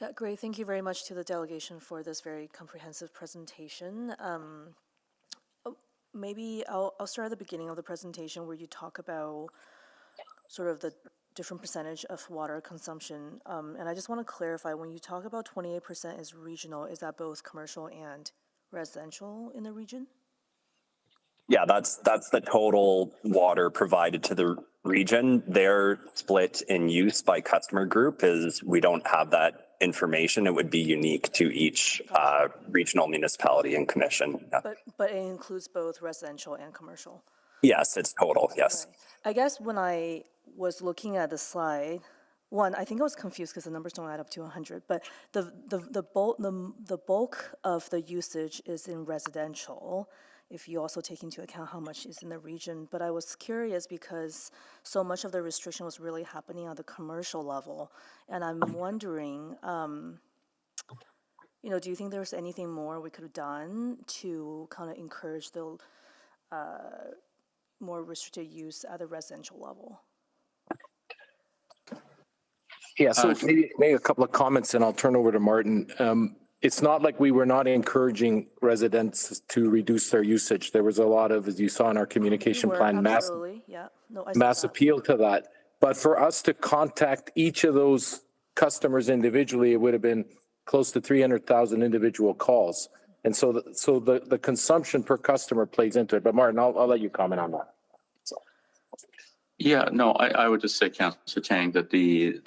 Speaker 21: Yeah, great. Thank you very much to the delegation for this very comprehensive presentation. Maybe I'll start at the beginning of the presentation where you talk about sort of the different percentage of water consumption. And I just want to clarify, when you talk about 28% is regional, is that both commercial and residential in the region?
Speaker 9: Yeah, that's the total water provided to the region. Their split in use by customer group is, we don't have that information. It would be unique to each regional municipality and commission. Yeah.
Speaker 21: But it includes both residential and commercial?
Speaker 9: Yes, it's total, yes.
Speaker 21: Right. I guess when I was looking at the slide, one, I think I was confused because the numbers don't add up to 100, but the bulk of the usage is in residential, if you also take into account how much is in the region. But I was curious because so much of the restriction was really happening on the commercial level. And I'm wondering, do you think there's anything more we could have done to kind of encourage the more restricted use at the residential level?
Speaker 3: Yeah, so maybe a couple of comments and I'll turn over to Martin. It's not like we were not encouraging residents to reduce their usage. There was a lot of, as you saw in our communication plan, mass appeal to that. But for us to contact each of those customers individually, it would have been close to 300,000 individual calls. And so the consumption per customer plays into it. But Martin, I'll let you comment on that.
Speaker 10: Yeah, no, I would just say, Councillor Tang, that the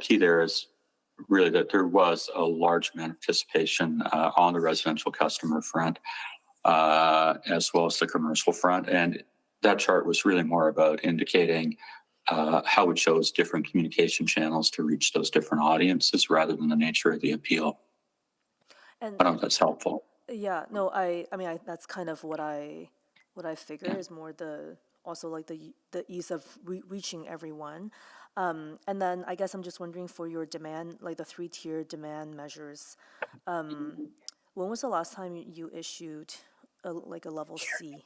Speaker 10: key there is really that there was a large amount of participation on the residential customer front, as well as the commercial front. And that chart was really more about indicating how it shows different communication channels to reach those different audiences rather than the nature of the appeal.
Speaker 21: And
Speaker 10: I don't know if that's helpful.
Speaker 21: yeah, no, I mean, that's kind of what I figure is more also like the ease of reaching everyone. And then I guess I'm just wondering for your demand, like the 3-tier demand measures, when was the last time you issued a level C?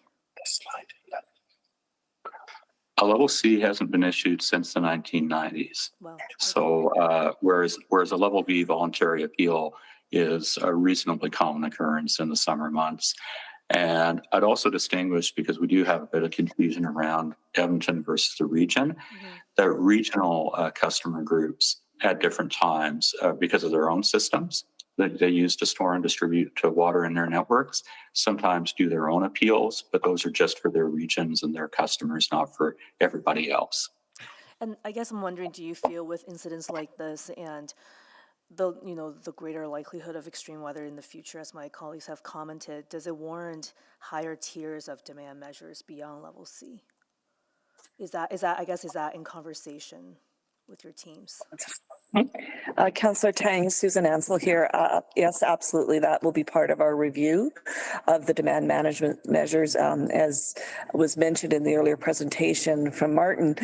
Speaker 10: A level C hasn't been issued since the 1990s.
Speaker 21: Wow.
Speaker 10: So whereas a level B voluntary appeal is a reasonably common occurrence in the summer months. And I'd also distinguish, because we do have a bit of confusion around Edmonton versus the region, that regional customer groups at different times, because of their own systems that they use to store and distribute to water in their networks, sometimes do their own appeals, but those are just for their regions and their customers, not for everybody else.
Speaker 21: And I guess I'm wondering, do you feel with incidents like this and the greater likelihood of extreme weather in the future, as my colleagues have commented, does it warrant higher tiers of demand measures beyond level C? Is that in conversation with your teams?
Speaker 20: Councillor Tang, Susan Ansell here. Yes, absolutely. That will be part of our review of the demand management measures. As was mentioned in the earlier presentation from Martin,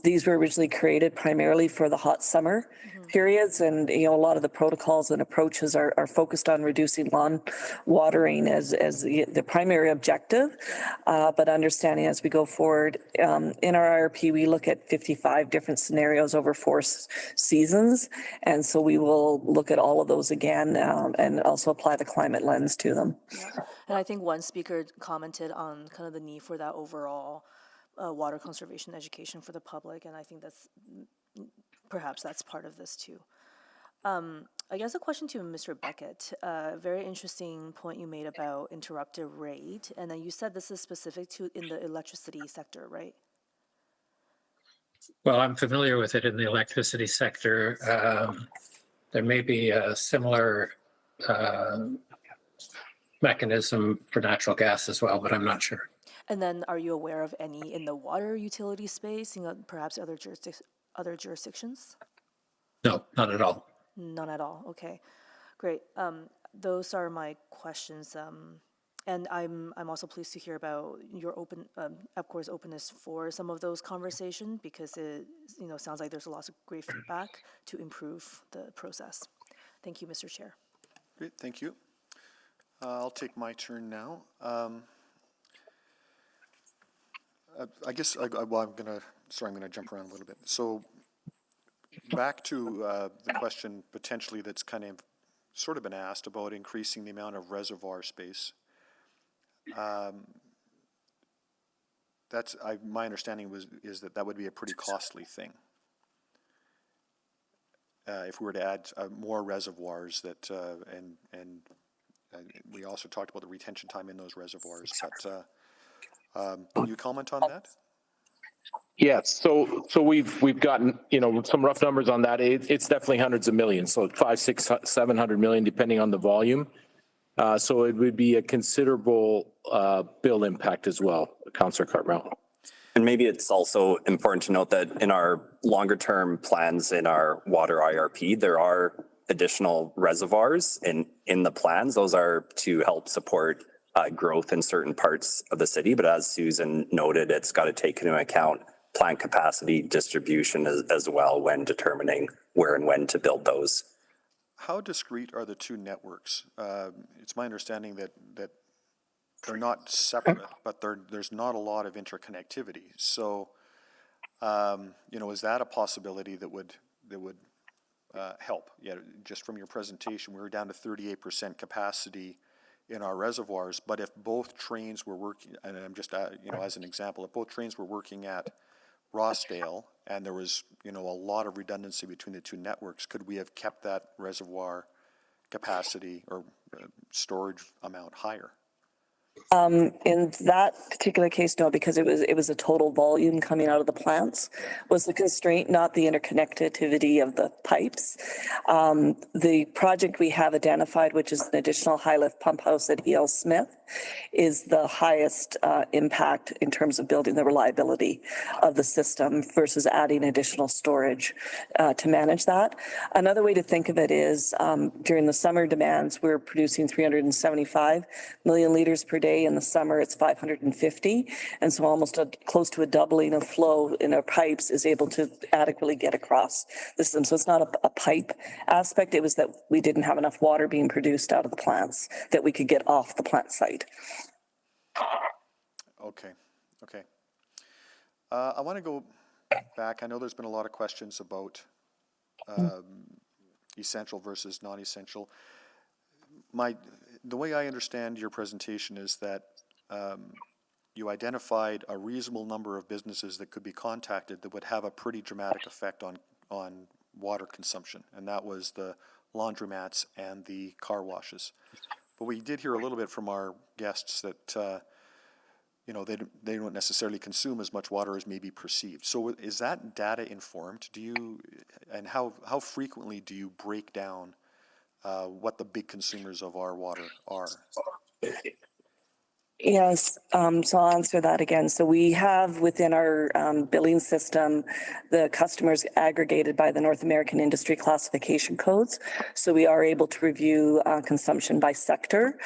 Speaker 20: these were originally created primarily for the hot summer periods, and a lot of the protocols and approaches are focused on reducing lawn watering as the primary objective. But understanding as we go forward, in our IRP, we look at 55 different scenarios over 4 seasons, and so we will look at all of those again and also apply the climate lens to them.
Speaker 21: Yeah. And I think one speaker commented on kind of the need for that overall water conservation education for the public, and I think perhaps that's part of this too. I guess a question to Mr. Beckett, very interesting point you made about interrupted rate, and then you said this is specific to in the electricity sector, right?
Speaker 18: Well, I'm familiar with it in the electricity sector. There may be a similar mechanism for natural gas as well, but I'm not sure.
Speaker 21: And then are you aware of any in the water utility space, perhaps other jurisdictions?
Speaker 18: No, not at all.
Speaker 21: None at all. Okay, great. Those are my questions. And I'm also pleased to hear about your EPCOR's openness for some of those conversations, because it sounds like there's lots of great feedback to improve the process. Thank you, Mr. Chair.
Speaker 2: Great, thank you. I'll take my turn now. I guess I'm gonna jump around a little bit. So back to the question potentially that's kind of sort of been asked about increasing the amount of reservoir space. My understanding is that would be a pretty costly thing. If we were to add more reservoirs and we also talked about the retention time in those reservoirs, but can you comment on that?
Speaker 3: Yes, so we've gotten some rough numbers on that. It's definitely hundreds of millions, so 500, 600, 700 million depending on the volume. So it would be a considerable bill impact as well, Councillor Cartmel.
Speaker 9: And maybe it's also important to note that in our longer term plans in our water IRP, there are additional reservoirs in the plans. Those are to help support growth in certain parts of the city. But as Susan noted, it's got to take into account plant capacity distribution as well when determining where and when to build those.
Speaker 2: How discrete are the two networks? It's my understanding that they're not separate, but there's not a lot of interconnectivity. So, is that a possibility that would help? Yeah, just from your presentation, we were down to 38% capacity in our reservoirs, but if both trains were working, and I'm just, as an example, if both trains were working at Rossdale and there was, a lot of redundancy between the two networks, could we have kept that reservoir capacity or storage amount higher?
Speaker 20: In that particular case, no, because it was a total volume coming out of the plants was the constraint, not the interconnectivity of the pipes. The project we have identified, which is an additional high lift pump house at E.L. Smith, is the highest impact in terms of building the reliability of the system versus adding additional storage to manage that. Another way to think of it is during the summer demands, we're producing 375 million liters per day. In the summer, it's 550. And so almost close to a doubling of flow in our pipes is able to adequately get across the system. So it's not a pipe aspect. It was that we didn't have enough water being produced out of the plants that we could get off the plant site.
Speaker 2: Okay. I want to go back. I know there's been a lot of questions about essential versus non-essential. The way I understand your presentation is that you identified a reasonable number of businesses that could be contacted that would have a pretty dramatic effect on water consumption, and that was the laundromats and the car washes. But we did hear a little bit from our guests that they don't necessarily consume as much water as may be perceived. So is that data informed? And how frequently do you break down what the big consumers of our water are?
Speaker 20: Yes, so I'll answer that again. So we have within our billing system, the customers aggregated by the North American Industry Classification Codes. So we are able to review consumption by sector.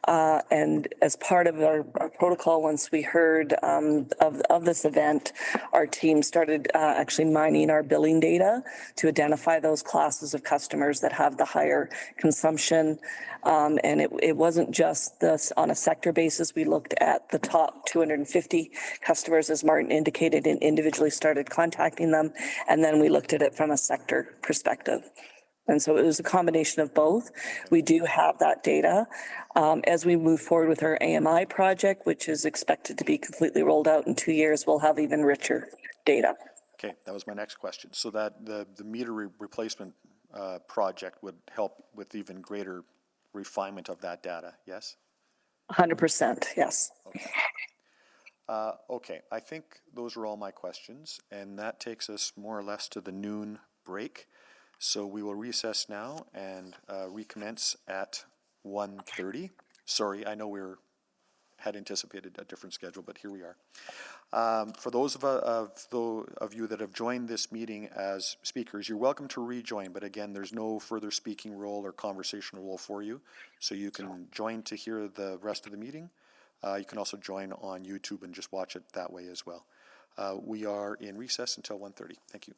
Speaker 20: And as part of our protocol, once we heard of this event, our team started actually mining our billing data to identify those classes of customers that have the higher consumption. And it wasn't just this on a sector basis. We looked at the top 250 customers, as Martin indicated, and individually started contacting them. And then we looked at it from a sector perspective. And so it was a combination of both. We do have that data. As we move forward with our AMI project, which is expected to be completely rolled out in 2 years, we'll have even richer data.
Speaker 2: Okay, that was my next question. So that the meter replacement project would help with even greater refinement of that data, yes?
Speaker 20: 100%, yes.
Speaker 2: Okay. Okay, I think those are all my questions, and that takes us more or less to the noon break. So we will recess now and recommence at 1:30. Sorry, I know we had anticipated a different schedule, but here we are. For those of you that have joined this meeting as speakers, you're welcome to rejoin, but again, there's no further speaking role or conversational role for you. So you can join to hear the rest of the meeting. You can also join on YouTube and just watch it that way as well. We are in recess until 1:30. Thank you.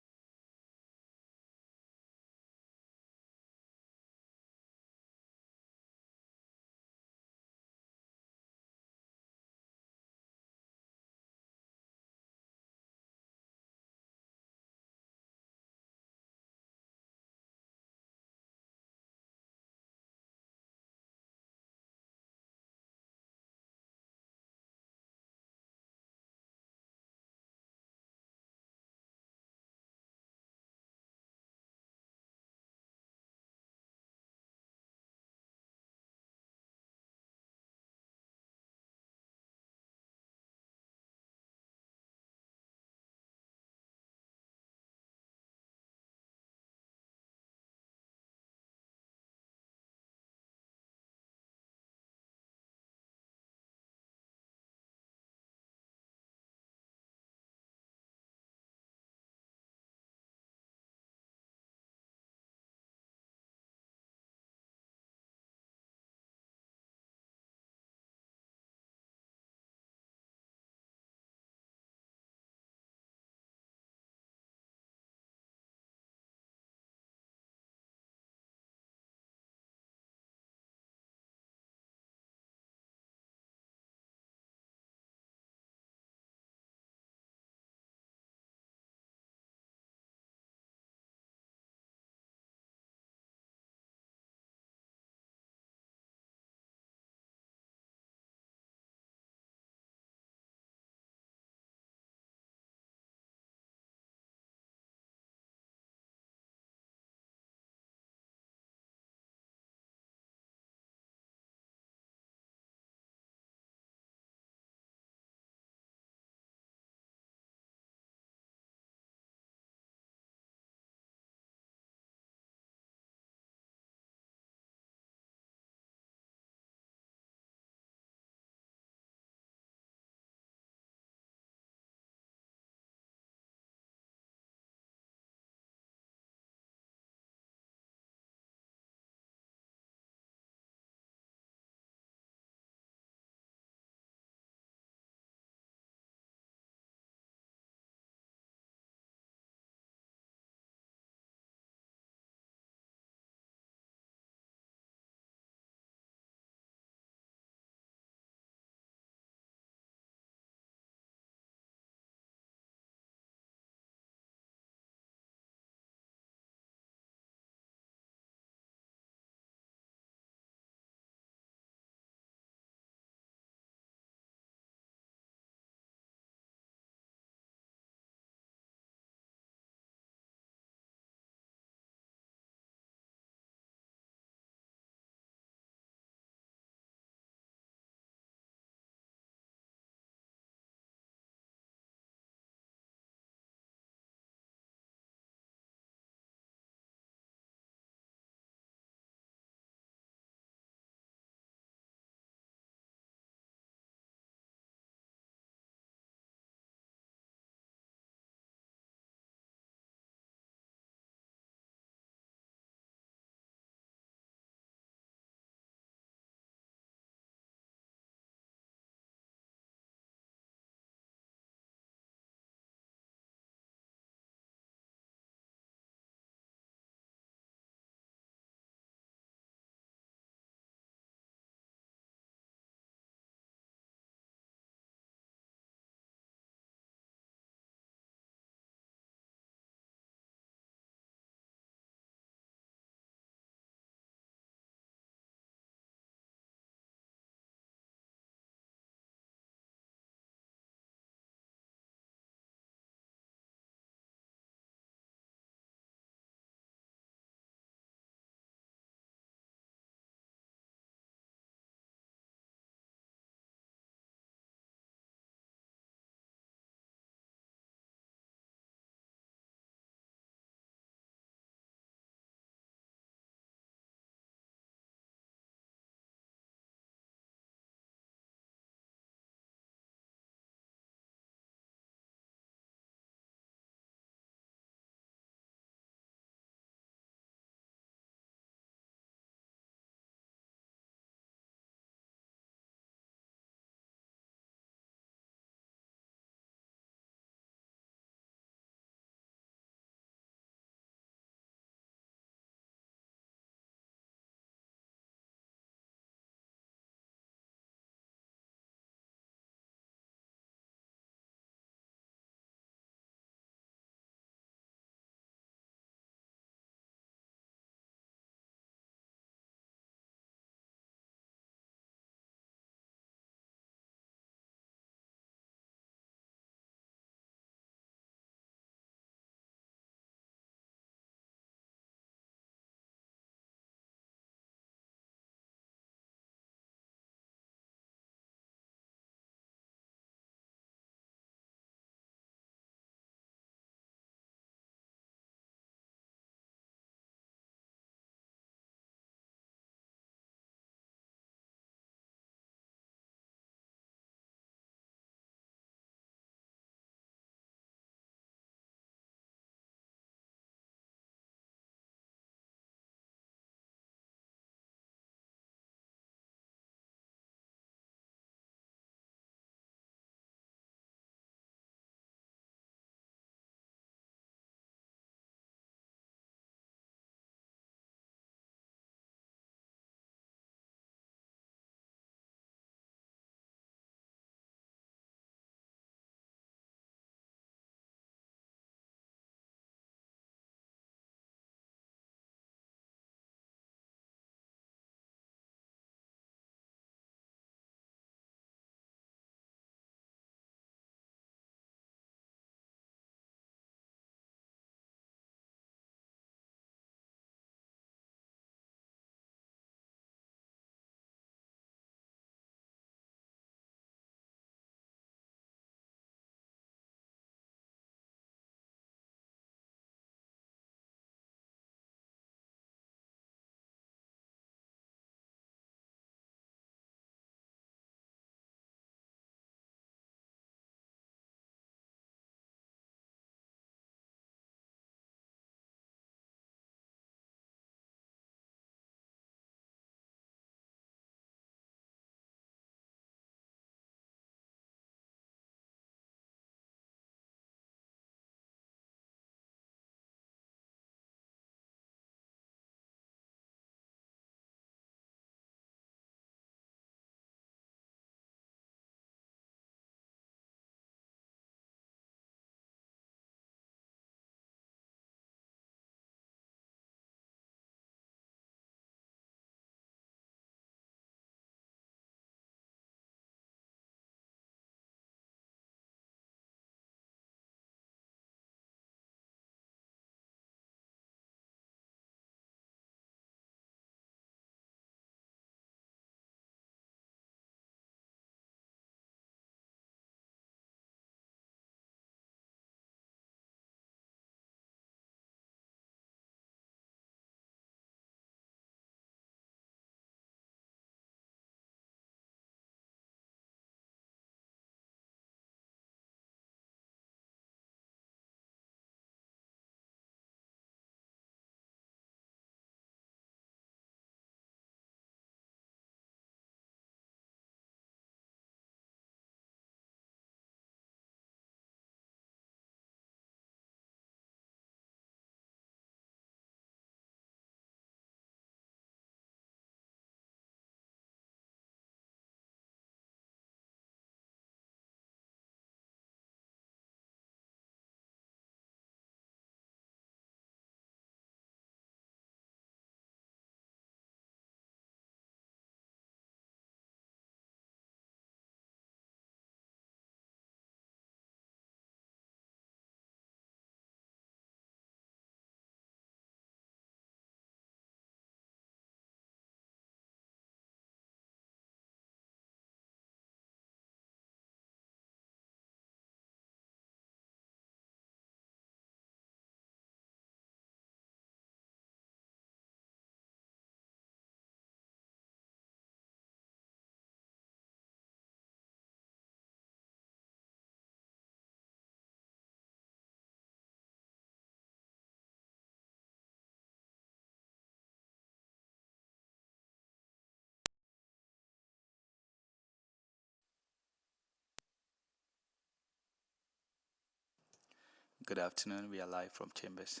Speaker 1: Good afternoon. We are live from Chambers.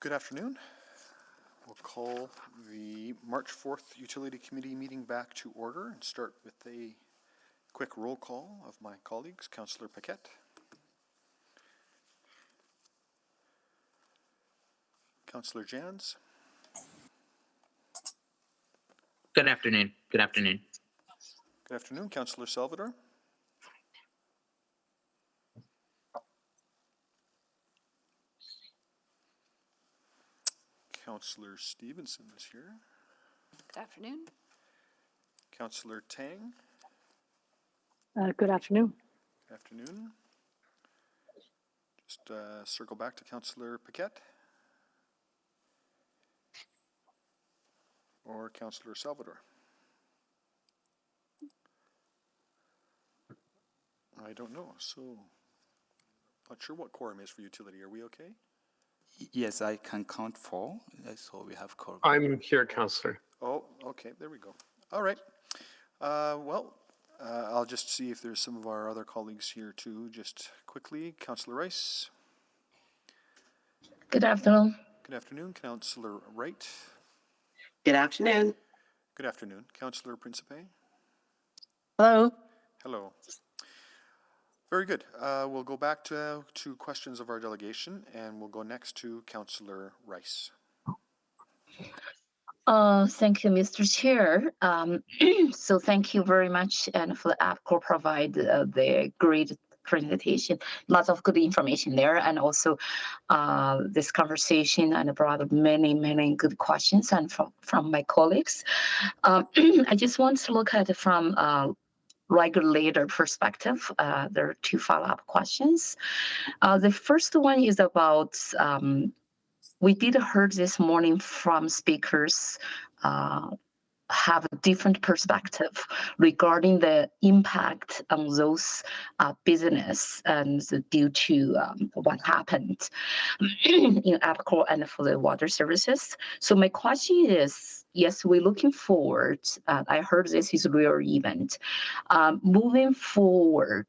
Speaker 2: Good afternoon. We'll call the March 4th Utility Committee meeting back to order and start with a quick roll call of my colleagues. Councillor Paquette. Councillor Jans.
Speaker 4: Good afternoon. Good afternoon.
Speaker 2: Good afternoon. Councillor Salvador. Councillor Stevenson is here.
Speaker 6: Good afternoon.
Speaker 2: Councillor Tang.
Speaker 8: Good afternoon.
Speaker 2: Good afternoon. Just circle back to Councillor Paquette. Or Councillor Salvador. I don't know, so not sure what quorum is for utility. Are we okay?
Speaker 1: Yes, I can count 4, so we have quorum.
Speaker 17: I'm here, Councillor.
Speaker 2: Oh, okay, there we go. All right. I'll just see if there's some of our other colleagues here too, just quickly. Councillor Rice.
Speaker 8: Good afternoon.
Speaker 2: Good afternoon. Councillor Wright.
Speaker 8: Good afternoon.
Speaker 2: Good afternoon. Councillor Principe.
Speaker 8: Hello.
Speaker 2: Hello. Very good. We'll go back to questions of our delegation, and we'll go next to Councillor Rice.
Speaker 8: Thank you, Mr. Chair. So thank you very much, and for the APCO provide the great presentation. Lots of good information there, and also this conversation and brought up many good questions and from my colleagues. I just want to look at it from regulator perspective. There are 2 follow-up questions. The first one is about we did heard this morning from speakers have a different perspective regarding the impact on those business and due to what happened in APCO and for the water services. So my question is, yes, we're looking forward. I heard this is a real event. Moving forward,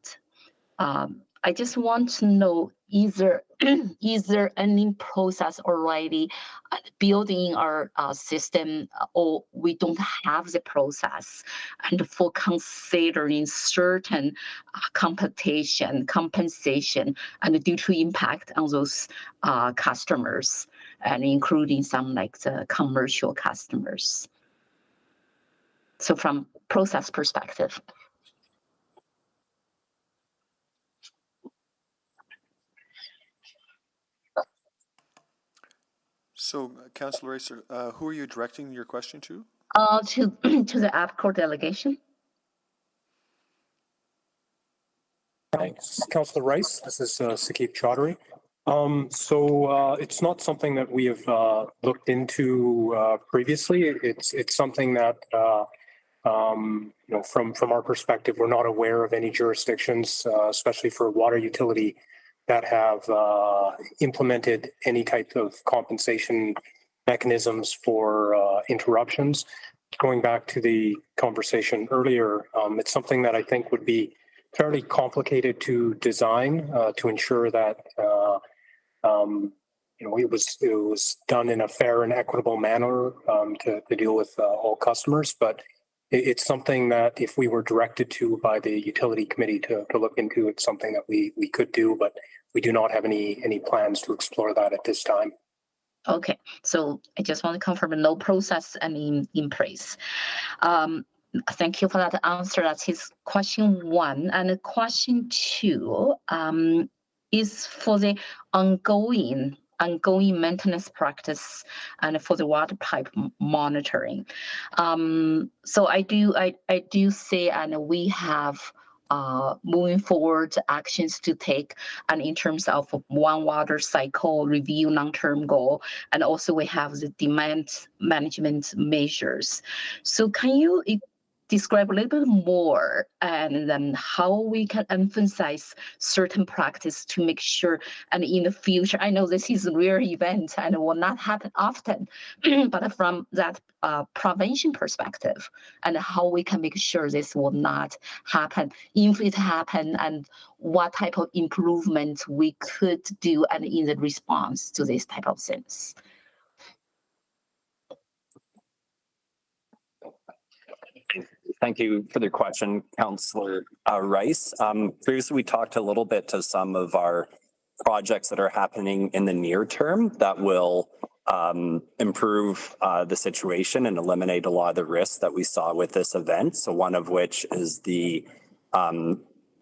Speaker 8: I just want to know, is there any process already building our system, or we don't have the process, and for considering certain compensation and due to impact on those customers, and including some like the commercial customers. So from process perspective.
Speaker 2: So, Councillor Rice, who are you directing your question to?
Speaker 8: To the APCO delegation.
Speaker 19: Thanks, Councillor Rice. This is Sakib Chaudhary. It's not something that we have looked into previously. It's something that from our perspective, we're not aware of any jurisdictions, especially for water utility, that have implemented any type of compensation mechanisms for interruptions. Going back to the conversation earlier, it's something that I think would be fairly complicated to design to ensure that it was done in a fair and equitable manner to deal with all customers. But it's something that if we were directed to by the utility committee to look into, it's something that we could do, but we do not have any plans to explore that at this time.
Speaker 8: Okay, so I just want to confirm no process and in place. Thank you for that answer. That's his question 1. And question 2 is for the ongoing maintenance practice and for the water pipe monitoring. So I do say, and we have moving forward actions to take, and in terms of 1 water cycle review long-term goal, and also we have the demand management measures. So can you describe a little bit more and then how we can emphasize certain practice to make sure and in the future, I know this is a rare event and will not happen often, but from that prevention perspective and how we can make sure this will not happen, if it happen, and what type of improvement we could do and in the response to this type of things.
Speaker 9: Thank you for the question, Councillor Rice. Previously, we talked a little bit to some of our projects that are happening in the near term that will improve the situation and eliminate a lot of the risks that we saw with this event. So one of which is the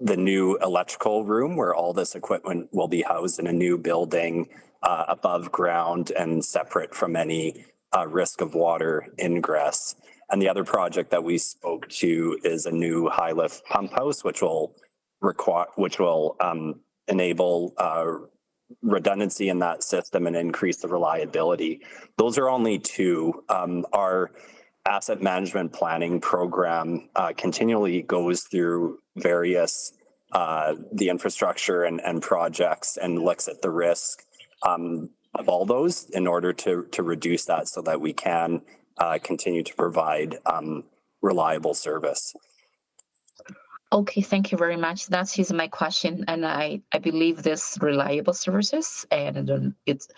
Speaker 9: new electrical room where all this equipment will be housed in a new building above ground and separate from any risk of water ingress. And the other project that we spoke to is a new high lift pump house, which will enable redundancy in that system and increase the reliability. Those are only two. Our asset management planning program continually goes through various the infrastructure and projects and looks at the risk of all those in order to reduce that so that we can continue to provide reliable service.
Speaker 8: Okay, thank you very much. That is my question, and I believe this reliable services and it's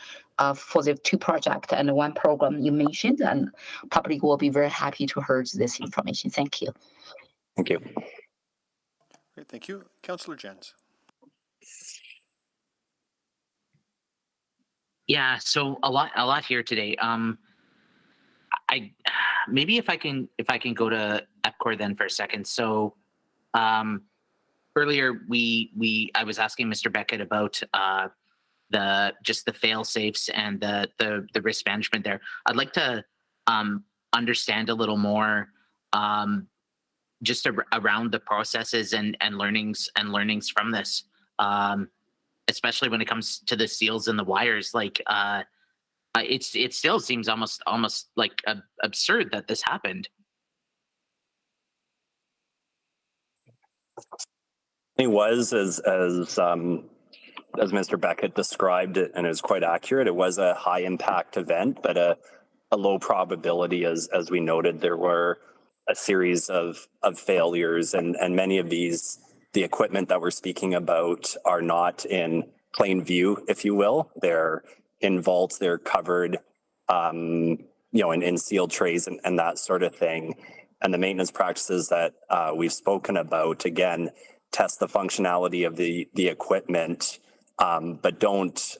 Speaker 8: for the two projects and one program you mentioned, and public will be very happy to hear this information. Thank you.
Speaker 9: Thank you.
Speaker 2: Great, thank you. Councillor Jens.
Speaker 4: Yeah, so a lot here today. Maybe if I can go to EPCOR then for a second. So earlier I was asking Mr. Beckett about the fail safes and the risk management there. I'd like to understand a little more just around the processes and learnings from this, especially when it comes to the seals and the wires. Like it still seems almost like absurd that this happened.
Speaker 9: It was as Mr. Beckett described it, and it was quite accurate. It was a high impact event, but a low probability, as we noted. There were a series of failures, and many of these, the equipment that we're speaking about, are not in plain view, if you will. They're in vaults, they're covered, in sealed trays and that sort of thing. And the maintenance practices that we've spoken about, again, test the functionality of the equipment, but don't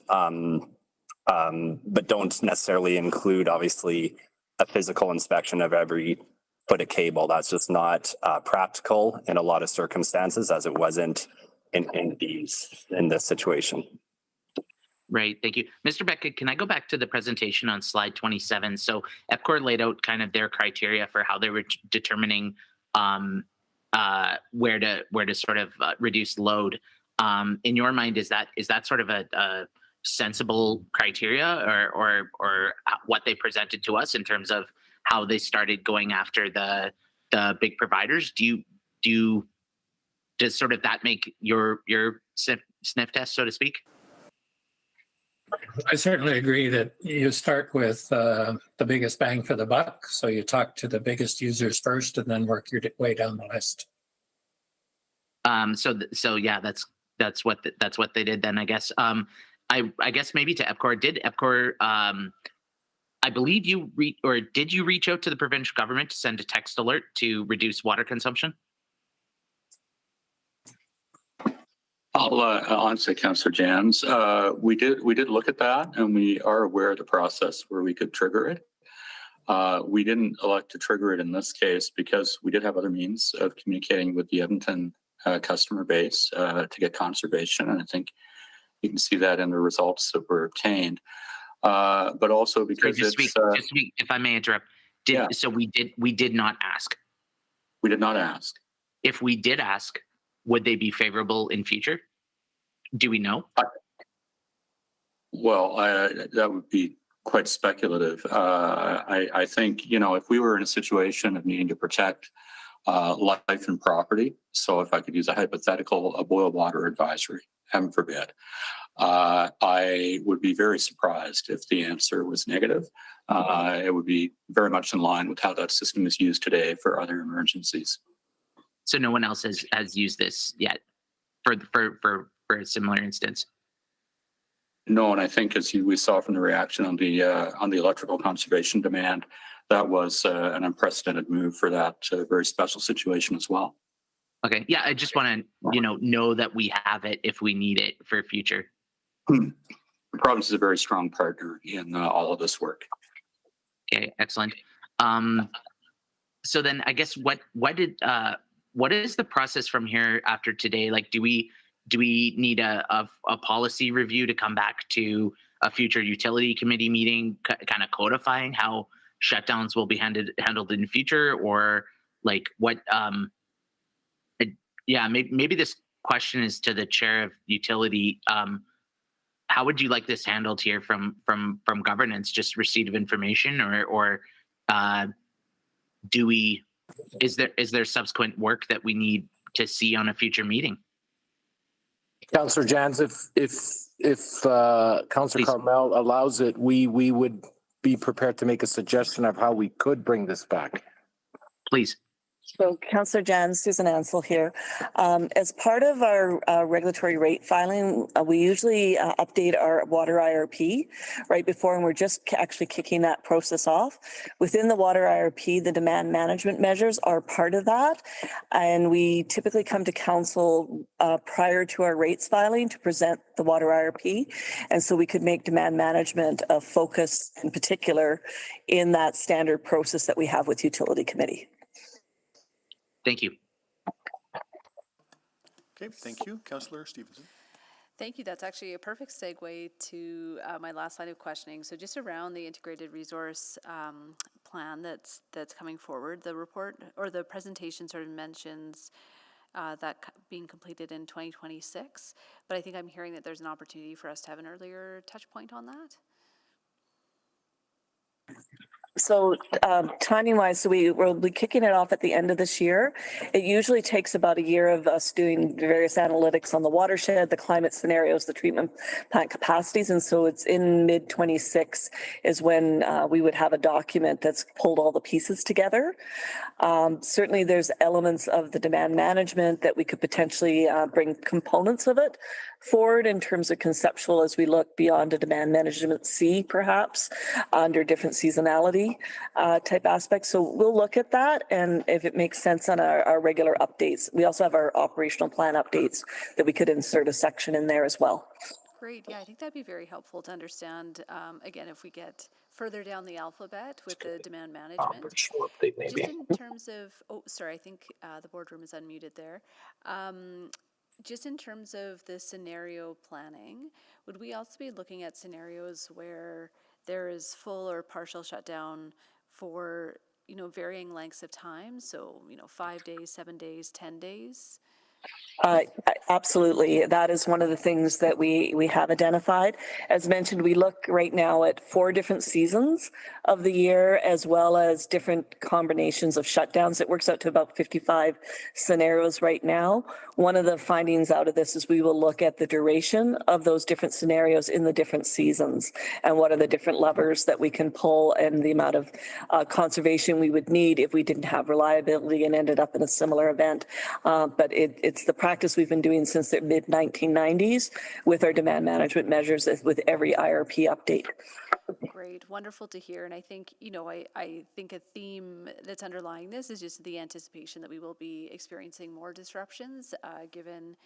Speaker 9: necessarily include, obviously, a physical inspection of every foot of cable. That's just not practical in a lot of circumstances, as it wasn't in this situation.
Speaker 4: Right, thank you. Mr. Beckett, can I go back to the presentation on slide 27? So EPCOR laid out kind of their criteria for how they were determining where to sort of reduce load. In your mind, is that sort of a sensible criteria or what they presented to us in terms of how they started going after the big providers? Does sort of that make your sniff test, so to speak?
Speaker 18: I certainly agree that you start with the biggest bang for the buck. So you talk to the biggest users first and then work your way down the list.
Speaker 4: So yeah, that's what they did then, I guess. I guess maybe to EPCOR, did EPCOR, I believe did you reach out to the provincial government to send a text alert to reduce water consumption?
Speaker 10: I'll answer, Councillor Jans. We did look at that, and we are aware of the process where we could trigger it. We didn't elect to trigger it in this case because we did have other means of communicating with the Edmonton customer base to get conservation, and I think you can see that in the results that were obtained. But also because
Speaker 4: if I may interrupt, so we did not ask.
Speaker 10: We did not ask.
Speaker 4: If we did ask, would they be favorable in future? Do we know?
Speaker 10: Well, that would be quite speculative. I think, if we were in a situation of needing to protect life and property. So if I could use a hypothetical, a boil water advisory, heaven forbid, I would be very surprised if the answer was negative. It would be very much in line with how that system is used today for other emergencies.
Speaker 4: So no one else has used this yet for a similar instance?
Speaker 10: No, and I think as we saw from the reaction on the electrical conservation demand, that was an unprecedented move for that very special situation as well.
Speaker 4: Okay, yeah, I just want to know that we have it if we need it for future.
Speaker 10: The province is a very strong partner in all of this work.
Speaker 4: Okay, excellent. So then I guess what is the process from here after today? Like, do we need a policy review to come back to a future utility committee meeting, kind of codifying how shutdowns will be handled in the future, or like what? Yeah, maybe this question is to the chair of utility. How would you like this handled here from governance? Just receipt of information, or is there subsequent work that we need to see on a future meeting?
Speaker 3: Councillor Jans, if Councillor Carmel allows it, we would be prepared to make a suggestion of how we could bring this back.
Speaker 4: Please.
Speaker 20: So Councillor Jan, Susan Ansell here. As part of our regulatory rate filing, we usually update our water IRP right before, and we're just actually kicking that process off. Within the water IRP, the demand management measures are part of that. And we typically come to council prior to our rates filing to present the water IRP. And so we could make demand management a focus in particular in that standard process that we have with utility committee.
Speaker 4: Thank you.
Speaker 2: Okay, thank you. Councillor Stevenson.
Speaker 6: Thank you. That's actually a perfect segue to my last line of questioning. So just around the integrated resource plan that's coming forward, the report or the presentation sort of mentions that being completed in 2026, but I think I'm hearing that there's an opportunity for us to have an earlier touch point on that.
Speaker 20: So timing wise, so we'll be kicking it off at the end of this year. It usually takes about a year of us doing various analytics on the watershed, the climate scenarios, the treatment plant capacities. And so it's in mid 26 is when we would have a document that's pulled all the pieces together. Certainly there's elements of the demand management that we could potentially bring components of it forward in terms of conceptual as we look beyond a demand management C, perhaps under different seasonality type aspects. So we'll look at that, and if it makes sense on our regular updates. We also have our operational plan updates that we could insert a section in there as well.
Speaker 6: Great. Yeah, I think that'd be very helpful to understand, again, if we get further down the alphabet with the demand management. Just in terms of, oh, sorry, I think the boardroom is unmuted there. Just in terms of the scenario planning, would we also be looking at scenarios where there is full or partial shutdown for, varying lengths of time? So, 5 days, 7 days, 10 days?
Speaker 20: Absolutely. That is one of the things that we have identified. As mentioned, we look right now at 4 different seasons of the year, as well as different combinations of shutdowns. It works out to about 55 scenarios right now. One of the findings out of this is we will look at the duration of those different scenarios in the different seasons and what are the different levers that we can pull and the amount of conservation we would need if we didn't have reliability and ended up in a similar event. But it's the practice we've been doing since the mid-1990s with our demand management measures with every IRP update.
Speaker 6: Great, wonderful to hear. And I think, I think a theme that's underlying this is just the anticipation that we will be experiencing more disruptions given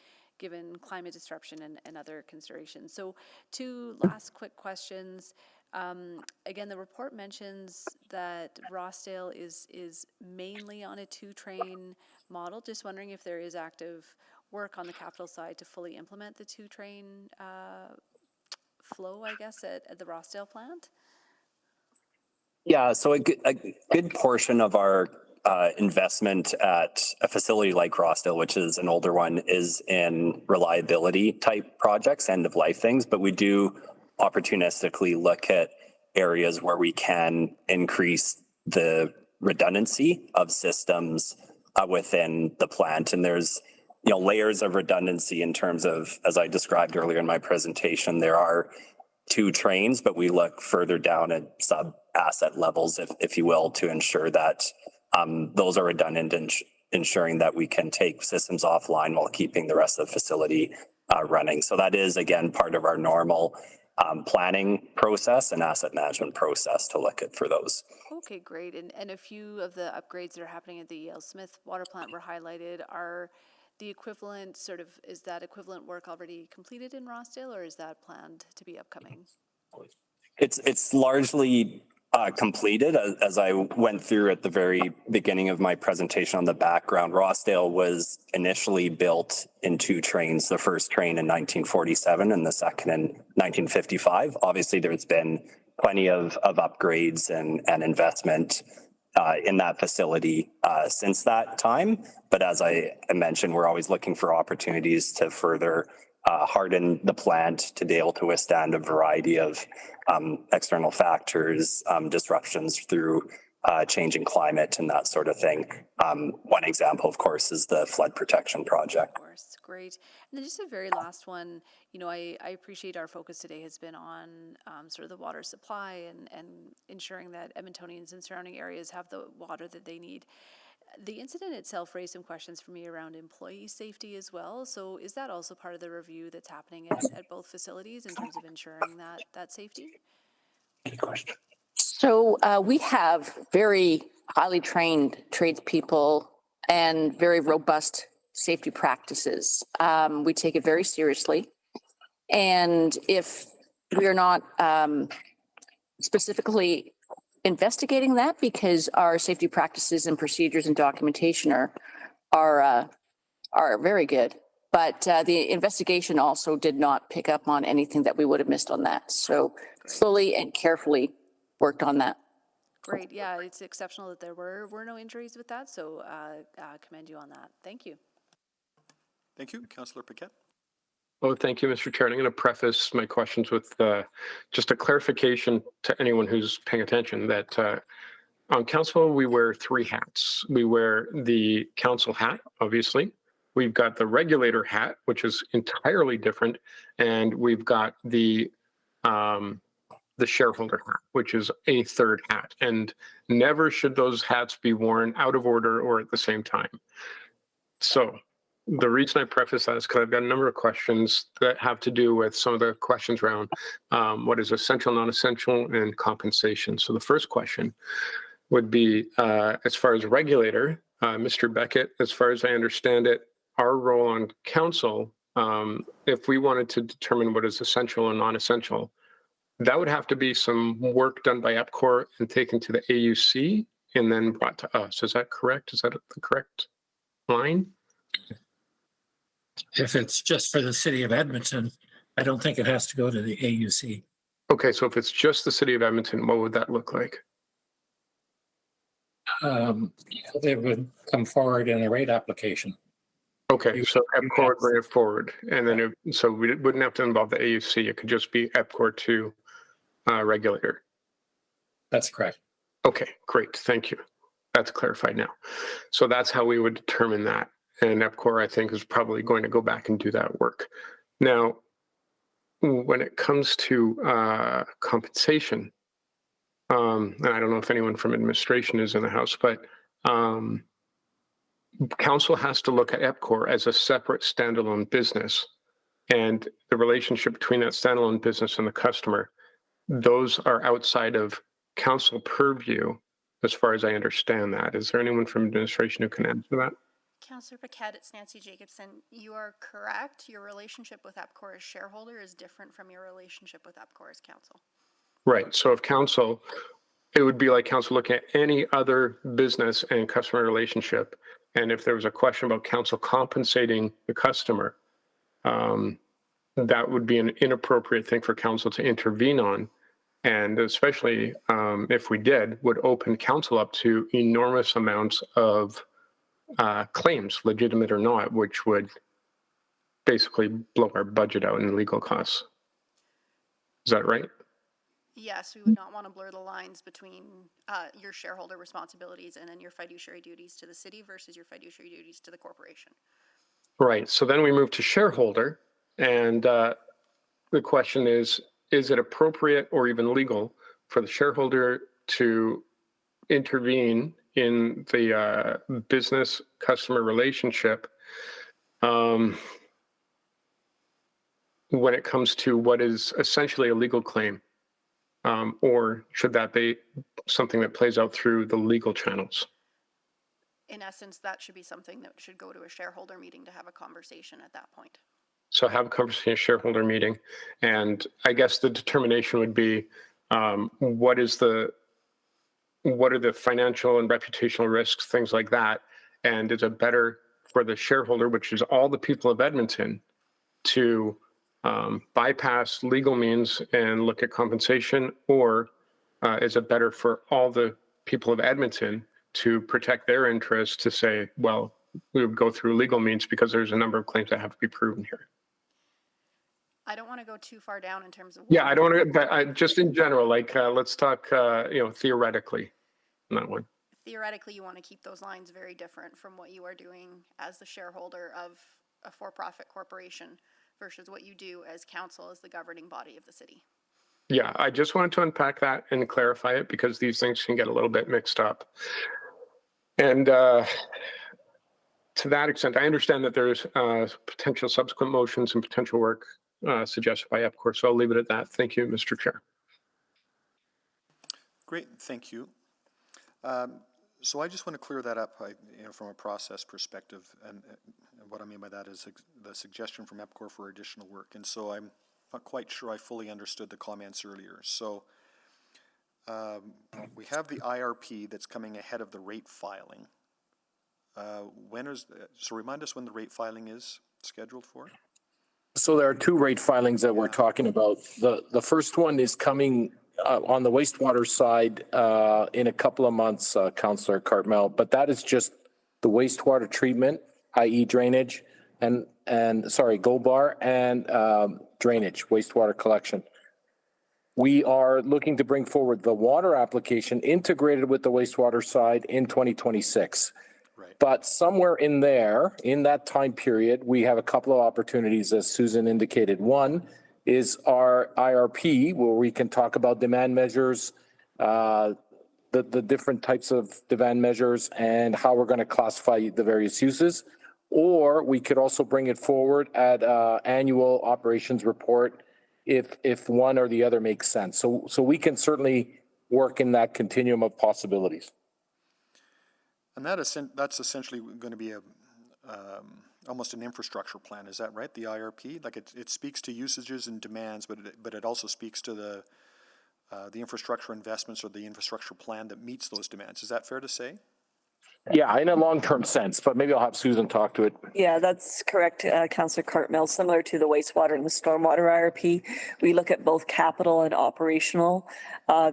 Speaker 6: climate disruption and other considerations. So 2 last quick questions. Again, the report mentions that Rossdale is mainly on a 2-train model. Just wondering if there is active work on the capital side to fully implement the 2-train flow, I guess, at the Rossdale plant?
Speaker 9: Yeah, so a good portion of our investment at a facility like Rossdale, which is an older one, is in reliability type projects, end of life things, but we do opportunistically look at areas where we can increase the redundancy of systems within the plant. And there's, layers of redundancy in terms of, as I described earlier in my presentation, there are 2 trains, but we look further down at sub asset levels, if you will, to ensure that those are redundant and ensuring that we can take systems offline while keeping the rest of the facility running. So that is, again, part of our normal planning process and asset management process to look at for those.
Speaker 6: Okay, great. And a few of the upgrades that are happening at the Yale Smith water plant were highlighted. Are the equivalent is that equivalent work already completed in Rossdale, or is that planned to be upcoming?
Speaker 9: It's largely completed. As I went through at the very beginning of my presentation on the background, Rossdale was initially built in 2 trains, the first train in 1947 and the second in 1955. Obviously, there's been plenty of upgrades and investment in that facility since that time. But as I mentioned, we're always looking for opportunities to further harden the plant to be able to withstand a variety of external factors, disruptions through changing climate and that sort of thing. One example, of course, is the flood protection project.
Speaker 6: Of course, great. And then just a very last one, I appreciate our focus today has been on sort of the water supply and ensuring that Edmontonians and surrounding areas have the water that they need. The incident itself raised some questions for me around employee safety as well. So is that also part of the review that's happening at both facilities in terms of ensuring that safety?
Speaker 3: Any question?
Speaker 7: So we have very highly trained tradespeople and very robust safety practices. We take it very seriously. And if we are not specifically investigating that, because our safety practices and procedures and documentation are very good, but the investigation also did not pick up on anything that we would have missed on that. So slowly and carefully worked on that.
Speaker 6: Great. Yeah, it's exceptional that there were no injuries with that. So commend you on that. Thank you.
Speaker 2: Thank you. Councillor Paquette.
Speaker 17: Oh, thank you, Mr. Chair. I'm going to preface my questions with just a clarification to anyone who's paying attention that on council, we wear 3 hats. We wear the council hat, obviously. We've got the regulator hat, which is entirely different. And we've got the shareholder hat, which is a 3rd hat. And never should those hats be worn out of order or at the same time. So the reason I preface that is because I've got a number of questions that have to do with some of the questions around what is essential, non-essential, and compensation. So the first question would be, as far as regulator, Mr. Beckett, as far as I understand it, our role on council, if we wanted to determine what is essential and non-essential, that would have to be some work done by EPCOR and taken to the AUC and then brought to us. Is that correct? Is that the correct line?
Speaker 18: If it's just for the city of Edmonton, I don't think it has to go to the AUC.
Speaker 17: Okay, so if it's just the city of Edmonton, what would that look like?
Speaker 18: They would come forward in a rate application.
Speaker 17: Okay, so EPCOR would bring it forward, and then so we wouldn't have to involve the AUC. It could just be EPCOR to regulator.
Speaker 18: That's correct.
Speaker 17: Okay, great. Thank you. That's clarified now. So that's how we would determine that. And EPCOR, I think, is probably going to go back and do that work. Now, when it comes to compensation, and I don't know if anyone from administration is in the house, but council has to look at EPCOR as a separate standalone business, and the relationship between that standalone business and the customer, those are outside of council purview, as far as I understand that. Is there anyone from administration who can answer that?
Speaker 22: Councillor Paquette, it's Nancy Jacobson. You are correct. Your relationship with EPCOR as shareholder is different from your relationship with EPCOR as council.
Speaker 17: Right. So if council, it would be like council looking at any other business and customer relationship. And if there was a question about council compensating the customer, that would be an inappropriate thing for council to intervene on. And especially if we did, would open council up to enormous amounts of claims, legitimate or not, which would basically blow our budget out in legal costs. Is that right?
Speaker 22: Yes, we would not want to blur the lines between your shareholder responsibilities and then your fiduciary duties to the city versus your fiduciary duties to the corporation.
Speaker 17: Right. So then we move to shareholder, and the question is it appropriate or even legal for the shareholder to intervene in the business customer relationship when it comes to what is essentially a legal claim? Or should that be something that plays out through the legal channels?
Speaker 22: In essence, that should be something that should go to a shareholder meeting to have a conversation at that point.
Speaker 17: So have a conversation, a shareholder meeting, and I guess the determination would be what are the financial and reputational risks, things like that, and is it better for the shareholder, which is all the people of Edmonton, to bypass legal means and look at compensation, or is it better for all the people of Edmonton to protect their interests to say, well, we would go through legal means because there's a number of claims that have to be proven here?
Speaker 22: I don't want to go too far down in terms of.
Speaker 17: Yeah, I don't want to, but just in general, like let's talk, theoretically on that one.
Speaker 22: Theoretically, you want to keep those lines very different from what you are doing as the shareholder of a for-profit corporation versus what you do as council, as the governing body of the city.
Speaker 17: Yeah, I just wanted to unpack that and clarify it because these things can get a little bit mixed up. And to that extent, I understand that there's potential subsequent motions and potential work suggested by EPCOR, so I'll leave it at that. Thank you, Mr. Chair.
Speaker 2: Great, thank you. So I just want to clear that up, from a process perspective, and what I mean by that is the suggestion from EPCOR for additional work. And so I'm not quite sure I fully understood the comments earlier. So we have the IRP that's coming ahead of the rate filing. So remind us when the rate filing is scheduled for?
Speaker 3: So there are two rate filings that we're talking about. The first one is coming on the wastewater side in a couple of months, Councillor Cartmel, but that is just the wastewater treatment, i.e. drainage, and GOBAR, and drainage, wastewater collection. We are looking to bring forward the water application integrated with the wastewater side in 2026. Right. But somewhere in there, in that time period, we have a couple of opportunities, as Susan indicated. One is our IRP, where we can talk about demand measures, the different types of demand measures and how we're going to classify the various uses. Or we could also bring it forward at annual operations report if one or the other makes sense. So we can certainly work in that continuum of possibilities.
Speaker 2: And that's essentially going to be almost an infrastructure plan, is that right? The IRP, like it speaks to usages and demands, but it also speaks to the infrastructure investments or the infrastructure plan that meets those demands. Is that fair to say?
Speaker 3: Yeah, in a long-term sense, but maybe I'll have Susan talk to it.
Speaker 20: Yeah, that's correct, Councillor Cartmel. Similar to the wastewater and the stormwater IRP, we look at both capital and operational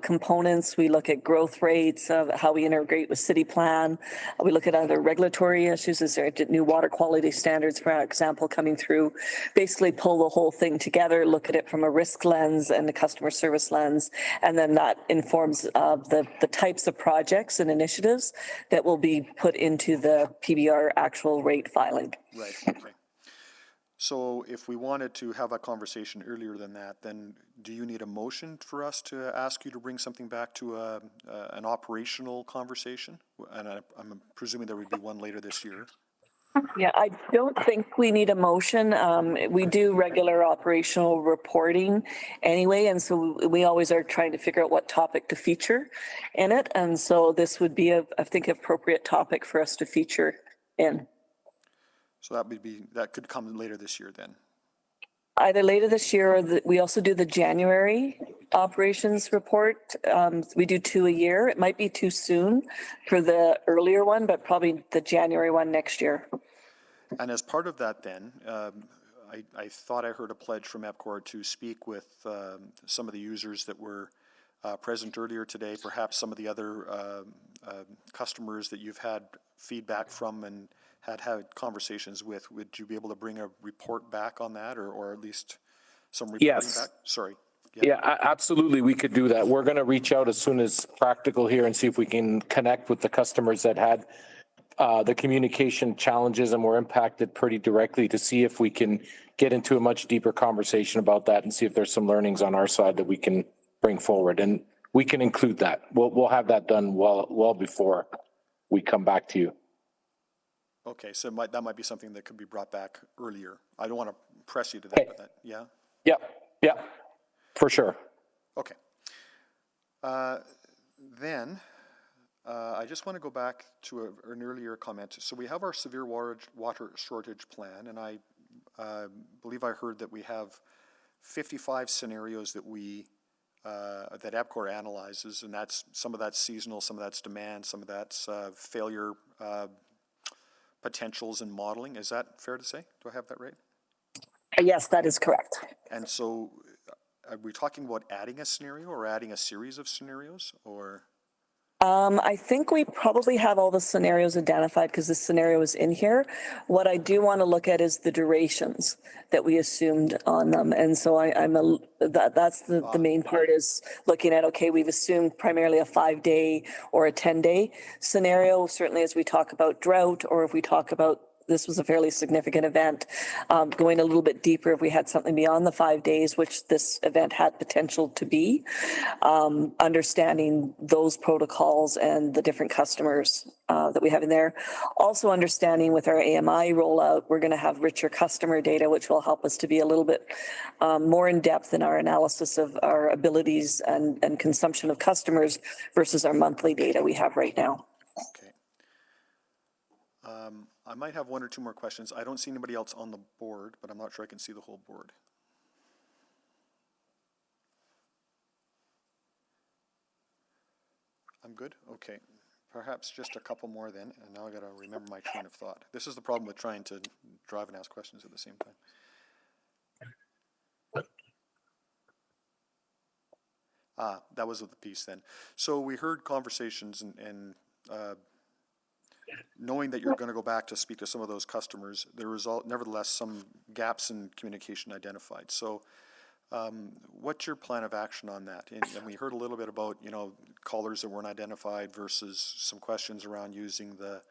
Speaker 20: components. We look at growth rates of how we integrate with city plan. We look at other regulatory issues. Is there new water quality standards, for example, coming through? Basically pull the whole thing together, look at it from a risk lens and a customer service lens, and then that informs the types of projects and initiatives that will be put into the PBR actual rate filing. Right.
Speaker 2: Okay. So if we wanted to have a conversation earlier than that, then do you need a motion for us to ask you to bring something back to an operational conversation? And I'm presuming there would be one later this year.
Speaker 20: Yeah, I don't think we need a motion. We do regular operational reporting anyway, and so we always are trying to figure out what topic to feature in it. And so this would be, I think, appropriate topic for us to feature in. So
Speaker 2: that could come later this year then?
Speaker 20: Either later this year, or we also do the January operations report. We do 2 a year. It might be too soon for the earlier one, but probably the January one next year.
Speaker 2: And as part of that then, I thought I heard a pledge from EPCOR to speak with some of the users that were present earlier today, perhaps some of the other customers that you've had feedback from and had conversations with. Would you be able to bring a report back on that, or at least some reporting back? Sorry.
Speaker 3: Yeah, absolutely. We could do that. We're going to reach out as soon as practical here and see if we can connect with the customers that had the communication challenges and were impacted pretty directly to see if we can get into a much deeper conversation about that and see if there's some learnings on our side that we can bring forward. And we can include that. We'll have that done well before we come back to you.
Speaker 2: Okay, so that might be something that could be brought back earlier. I don't want to press you to that, but that, yeah?
Speaker 3: Yeah, for sure.
Speaker 2: Okay. Then I just want to go back to an earlier comment. So we have our severe water shortage plan, and I believe I heard that we have 55 scenarios that that EPCOR analyzes, and some of that's seasonal, some of that's demand, some of that's failure potentials and modeling. Is that fair to say? Do I have that right?
Speaker 20: Yes, that is correct.
Speaker 2: And so are we talking about adding a scenario or adding a series of scenarios, or?
Speaker 20: I think we probably have all the scenarios identified because the scenario is in here. What I do want to look at is the durations that we assumed on them. And so that's the main part, is looking at, okay, we've assumed primarily a 5-day or a 10-day scenario, certainly as we talk about drought, or if we talk about this was a fairly significant event, going a little bit deeper if we had something beyond the 5 days, which this event had potential to be, understanding those protocols and the different customers that we have in there. Also understanding with our AMI rollout, we're going to have richer customer data, which will help us to be a little bit more in depth in our analysis of our abilities and consumption of customers versus our monthly data we have right now.
Speaker 2: Okay. I might have one or two more questions. I don't see anybody else on the board, but I'm not sure I can see the whole board. I'm good? Okay. Perhaps just a couple more then, and now I got to remember my train of thought. This is the problem with trying to drive and ask questions at the same time. That was the piece then. So we heard conversations and knowing that you're going to go back to speak to some of those customers, there was nevertheless some gaps in communication identified. So what's your plan of action on that? And we heard a little bit about, callers that weren't identified versus some questions around using the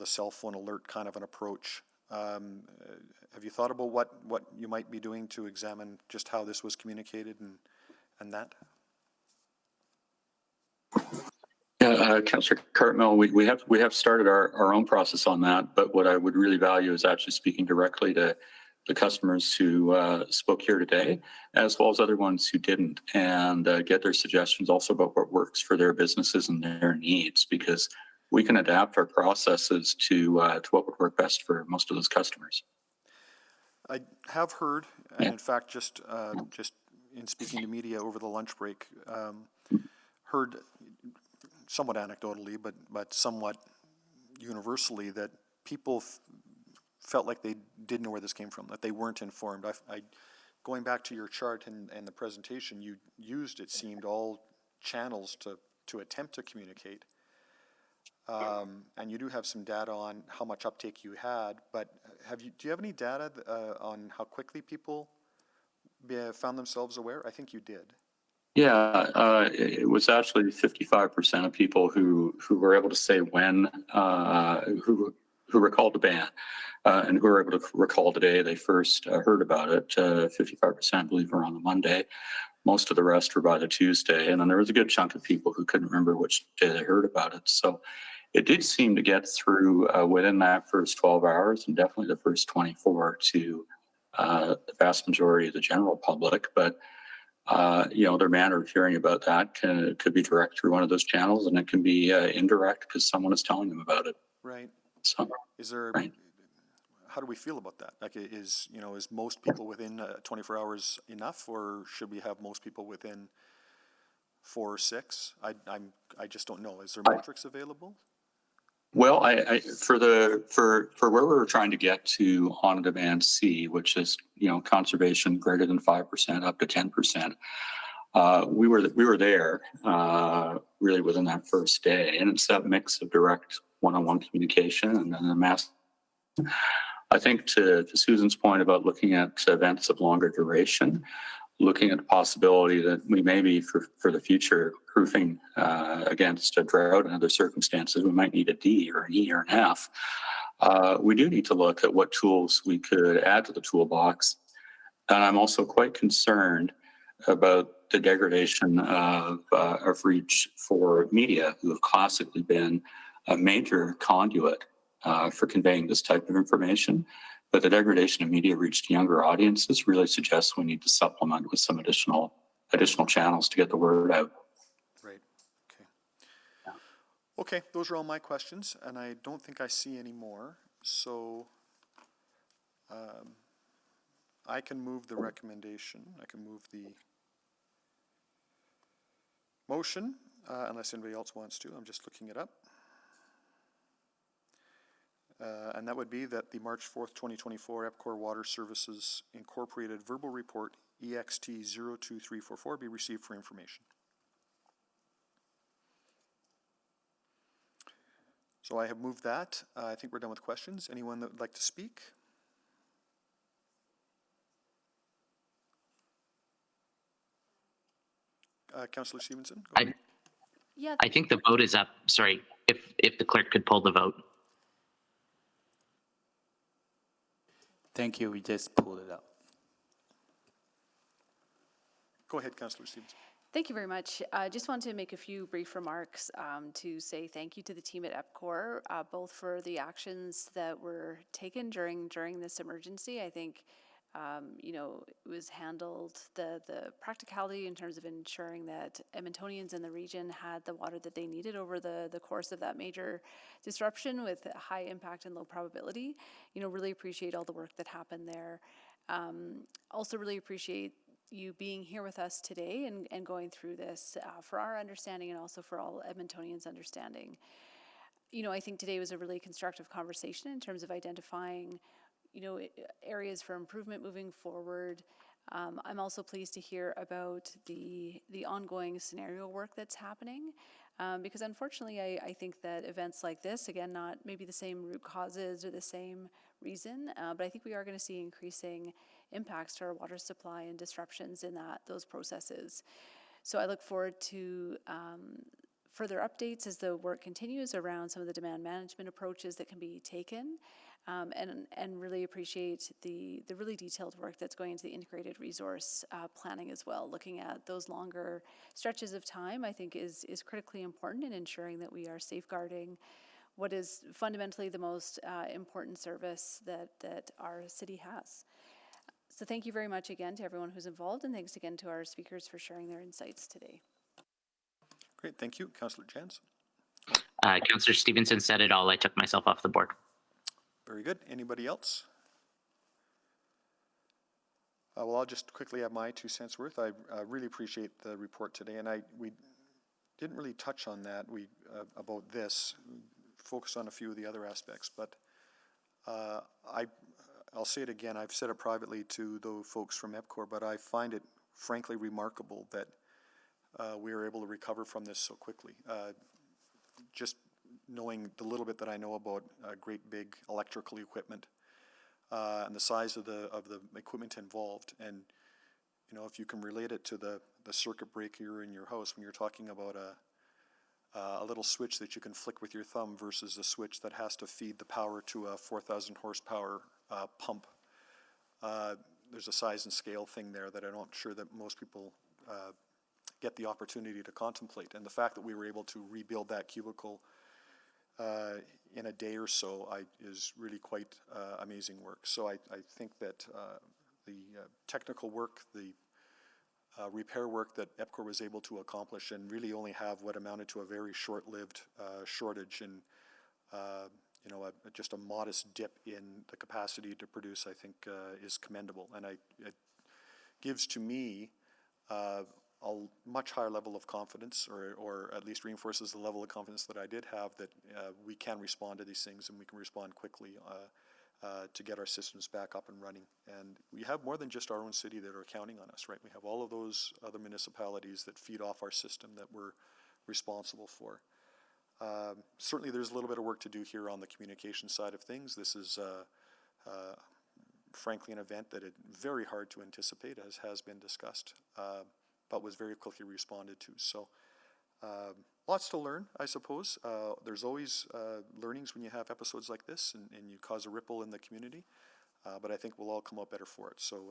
Speaker 2: cell phone alert kind of an approach. Have you thought about what you might be doing to examine just how this was communicated and that?
Speaker 10: Yeah, Councillor Cartmel, we have started our own process on that, but what I would really value is actually speaking directly to the customers who spoke here today, as well as other ones who didn't, and get their suggestions also about what works for their businesses and their needs, because we can adapt our processes to what would work best for most of those customers.
Speaker 2: I have heard, and in fact, just in speaking to media over the lunch break, heard somewhat anecdotally, but somewhat universally, that people felt like they didn't know where this came from, that they weren't informed. Going back to your chart and the presentation, you used, it seemed, all channels to attempt to communicate. And you do have some data on how much uptake you had, but do you have any data on how quickly people found themselves aware? I think you did.
Speaker 10: Yeah, it was actually 55% of people who were able to say when, who recalled the ban, and who were able to recall the day they first heard about it. 55%, I believe, were on the Monday. Most of the rest were by the Tuesday, and then there was a good chunk of people who couldn't remember which day they heard about it. So it did seem to get through within that first 12 hours, and definitely the first 24 to the vast majority of the general public. But their manner of hearing about that could be direct through one of those channels, and it can be indirect because someone is telling them about it.
Speaker 2: Right.
Speaker 10: So,
Speaker 2: is there?
Speaker 10: Right.
Speaker 2: How do we feel about that? Like, is most people within 24 hours enough, or should we have most people within 4 or 6? I just don't know. Is there metrics available?
Speaker 10: Well, for where we were trying to get to on demand C, which is conservation greater than 5% up to 10%, we were there really within that first day, and it's that mix of direct one-on-one communication and then the mass. I think to Susan's point about looking at events of longer duration, looking at the possibility that we may be for the future proofing against a drought and other circumstances. We might need a D or an E or an F. We do need to look at what tools we could add to the toolbox. And I'm also quite concerned about the degradation of reach for media, who have classically been a major conduit for conveying this type of information. But the degradation of media reach to younger audiences really suggests we need to supplement with some additional channels to get the word out.
Speaker 2: Right. Okay. Okay, those are all my questions, and I don't think I see any more. So I can move the recommendation. I can move the motion, unless anybody else wants to. I'm just looking it up. And that would be that the March 4th, 2024 EPCOR Water Services Incorporated Verbal Report EXT 02344 be received for information. So I have moved that. I think we're done with questions. Anyone that would like to speak? Councillor Stevenson?
Speaker 4: I think the vote is up. Sorry, if the clerk could pull the vote.
Speaker 1: Thank you. We just pulled it up.
Speaker 2: Go ahead, Councillor Stevenson.
Speaker 6: Thank you very much. I just want to make a few brief remarks to say thank you to the team at EPCOR, both for the actions that were taken during this emergency. I think it was handled, the practicality in terms of ensuring that Edmontonians in the region had the water that they needed over the course of that major disruption with high impact and low probability. Really appreciate all the work that happened there. Also really appreciate you being here with us today and going through this for our understanding and also for all Edmontonians' understanding. I think today was a really constructive conversation in terms of identifying areas for improvement moving forward. I'm also pleased to hear about the ongoing scenario work that's happening, because unfortunately I think that events like this, again, not maybe the same root causes or the same reason, but I think we are going to see increasing impacts to our water supply and disruptions in those processes. So I look forward to further updates as the work continues around some of the demand management approaches that can be taken. And really appreciate the really detailed work that's going into the integrated resource planning as well. Looking at those longer stretches of time, I think is critically important in ensuring that we are safeguarding what is fundamentally the most important service that our city has. So thank you very much again to everyone who's involved, and thanks again to our speakers for sharing their insights today.
Speaker 2: Great, thank you. Councillor Chance.
Speaker 4: Councillor Stevenson said it all. I took myself off the board.
Speaker 2: Very good. Anybody else? Well, I'll just quickly add my 2 cents worth. I really appreciate the report today, and we didn't really touch on that. About this, focused on a few of the other aspects, but I'll say it again. I've said it privately to the folks from EPCOR, but I find it frankly remarkable that we were able to recover from this so quickly. Just knowing the little bit that I know about great big electrical equipment and the size of the equipment involved, and if you can relate it to the circuit breaker in your house when you're talking about a little switch that you can flick with your thumb versus a switch that has to feed the power to a 4,000 horsepower pump. There's a size and scale thing there that I'm not sure that most people get the opportunity to contemplate, and the fact that we were able to rebuild that cubicle in a day or so is really quite amazing work. So I think that the technical work, the repair work that EPCOR was able to accomplish and really only have what amounted to a very short-lived shortage and just a modest dip in the capacity to produce, I think is commendable. And it gives to me a much higher level of confidence, or at least reinforces the level of confidence that I did have, that we can respond to these things and we can respond quickly to get our systems back up and running. And we have more than just our own city that are counting on us, right? We have all of those other municipalities that feed off our system that we're responsible for. Certainly there's a little bit of work to do here on the communication side of things. This is frankly, an event that is very hard to anticipate, as has been discussed, but was very quickly responded to. So lots to learn, I suppose. There's always learnings when you have episodes like this, and you cause a ripple in the community, but I think we'll all come out better for it. So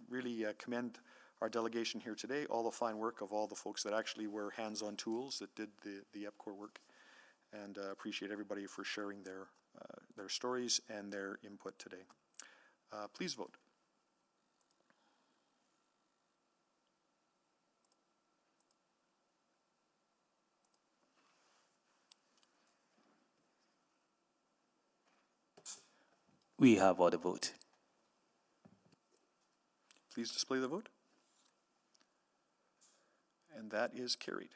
Speaker 2: really commend our delegation here today, all the fine work of all the folks that actually were hands-on tools that did the EPCOR work, and appreciate everybody for sharing their stories and their input today. Please vote.
Speaker 1: We have all the vote.
Speaker 2: Please display the vote. And that is carried.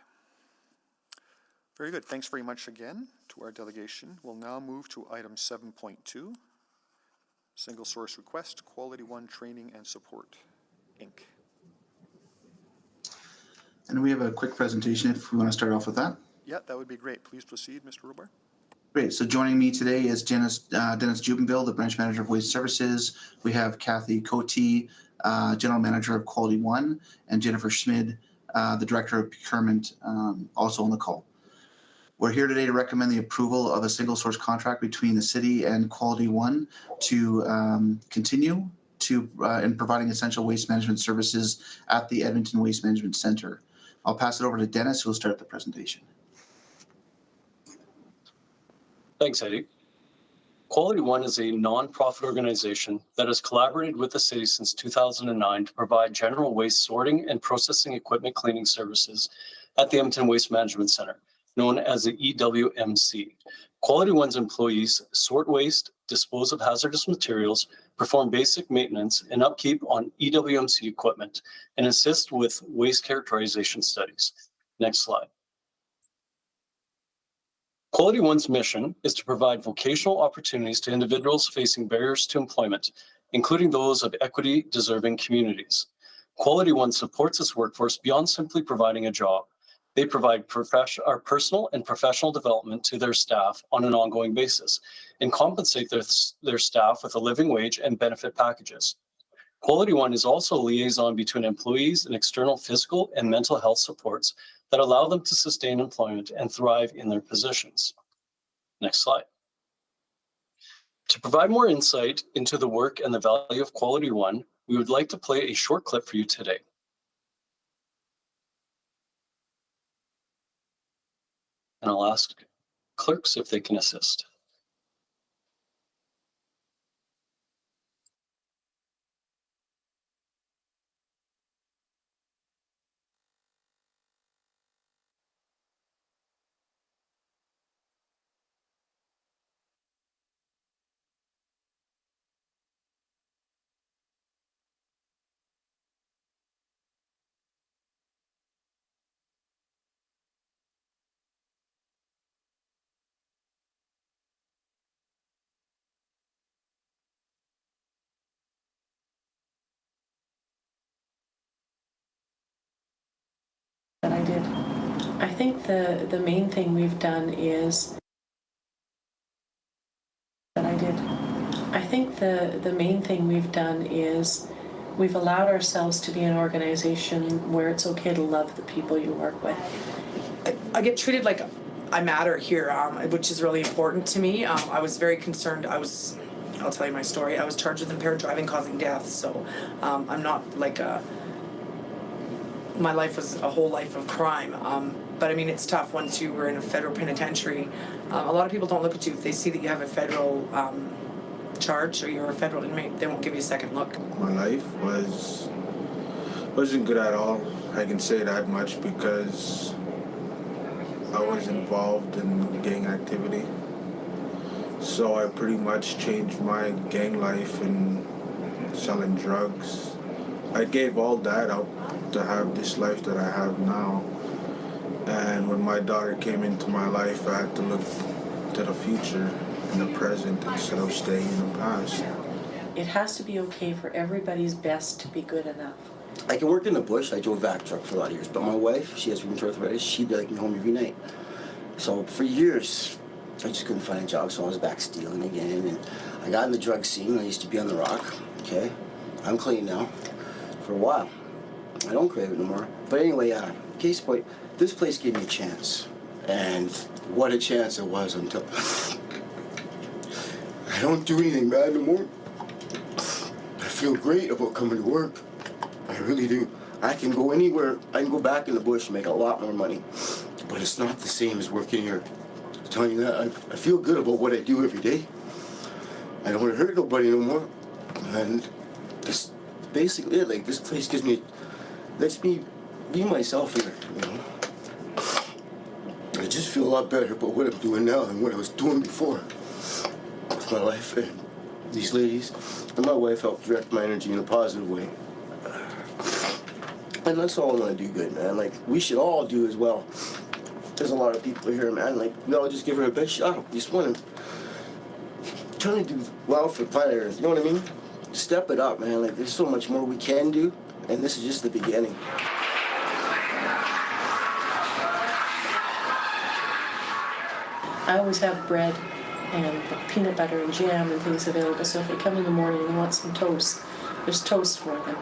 Speaker 2: Very good. Thanks very much again to our delegation. We'll now move to item 7.2, single source request, Quality One Training and Support, Inc.
Speaker 15: And we have a quick presentation if we want to start off with that.
Speaker 2: Yeah, that would be great. Please proceed, Mr. Robar.
Speaker 15: Great. So joining me today is Dennis Jubenville, the branch manager of Waste Services. We have Kathy Cote, general manager of Quality One, and Jennifer Schmid, the director of procurement, also on the call. We're here today to recommend the approval of a single source contract between the city and Quality One to continue in providing essential waste management services at the Edmonton Waste Management Center. I'll pass it over to Dennis, who will start the presentation.
Speaker 16: Thanks, Eddie. Quality One is a non-profit organization that has collaborated with the city since 2009 to provide general waste sorting and processing equipment cleaning services at the Edmonton Waste Management Center, known as the EWMC. Quality One's employees sort waste, dispose of hazardous materials, perform basic maintenance and upkeep on EWMC equipment, and assist with waste characterization studies. Next slide. Quality One's mission is to provide vocational opportunities to individuals facing barriers to employment, including those of equity-deserving communities. Quality One supports its workforce beyond simply providing a job. They provide personal and professional development to their staff on an ongoing basis and compensate their staff with a living wage and benefit packages. Quality One is also a liaison between employees and external physical and mental health supports that allow them to sustain employment and thrive in their positions. Next slide. To provide more insight into the work and the value of Quality One, we would like to play a short clip for you today. And I'll ask clerks if they can assist.
Speaker 23: That I did. I think the main thing we've done is the main thing we've done is we've allowed ourselves to be an organization where it's okay to love the people you work with.
Speaker 24: I get treated like I matter here, which is really important to me. I was very concerned. I'll tell you my story. I was charged with impaired driving causing death, so I'm not like my life was a whole life of crime. But I mean, it's tough once you were in a federal penitentiary. A lot of people don't look at you. If they see that you have a federal charge or you're a federal inmate, they won't give you a second look.
Speaker 25: My life wasn't good at all. I can say that much because I was involved in gang activity. So I pretty much changed my gang life and selling drugs. I gave all that up to have this life that I have now. And when my daughter came into my life, I had to look to the future and the present instead of staying in the past.
Speaker 23: It has to be okay for everybody's best to be good enough.
Speaker 26: I can work in the bush. I drove a vac truck for a lot of years. But my wife, she has rheumatoid arthritis. She'd be like me home every night. So for years, I just couldn't find a job, so I was back stealing again. And I got in the drug scene. I used to be on the rock. Okay, I'm clean now for a while. I don't crave it no more. But anyway, case point, this place gave me a chance. And what a chance it was until I don't do anything bad no more. I feel great about coming to work. I really do. I can go anywhere. I can go back in the bush and make a lot more money. But it's not the same as working here. I'm telling you that. I feel good about what I do every day. I don't want to hurt nobody no more. And this basically it. Like, this place lets me be myself here, you know. I just feel a lot better about what I'm doing now than what I was doing before. With my life and these ladies. And my wife helped direct my energy in a positive way. And that's all I want to do good, man. Like, we should all do as well. There's a lot of people here, man. Like, we all just give her a best shot. We just want to trying to do well for planet Earth. You know what I mean? Step it up, man. Like, there's so much more we can do, and this is just the beginning.
Speaker 23: I always have bread and peanut butter and jam and things available, so if they come in the morning and they want some toast, there's toast for them.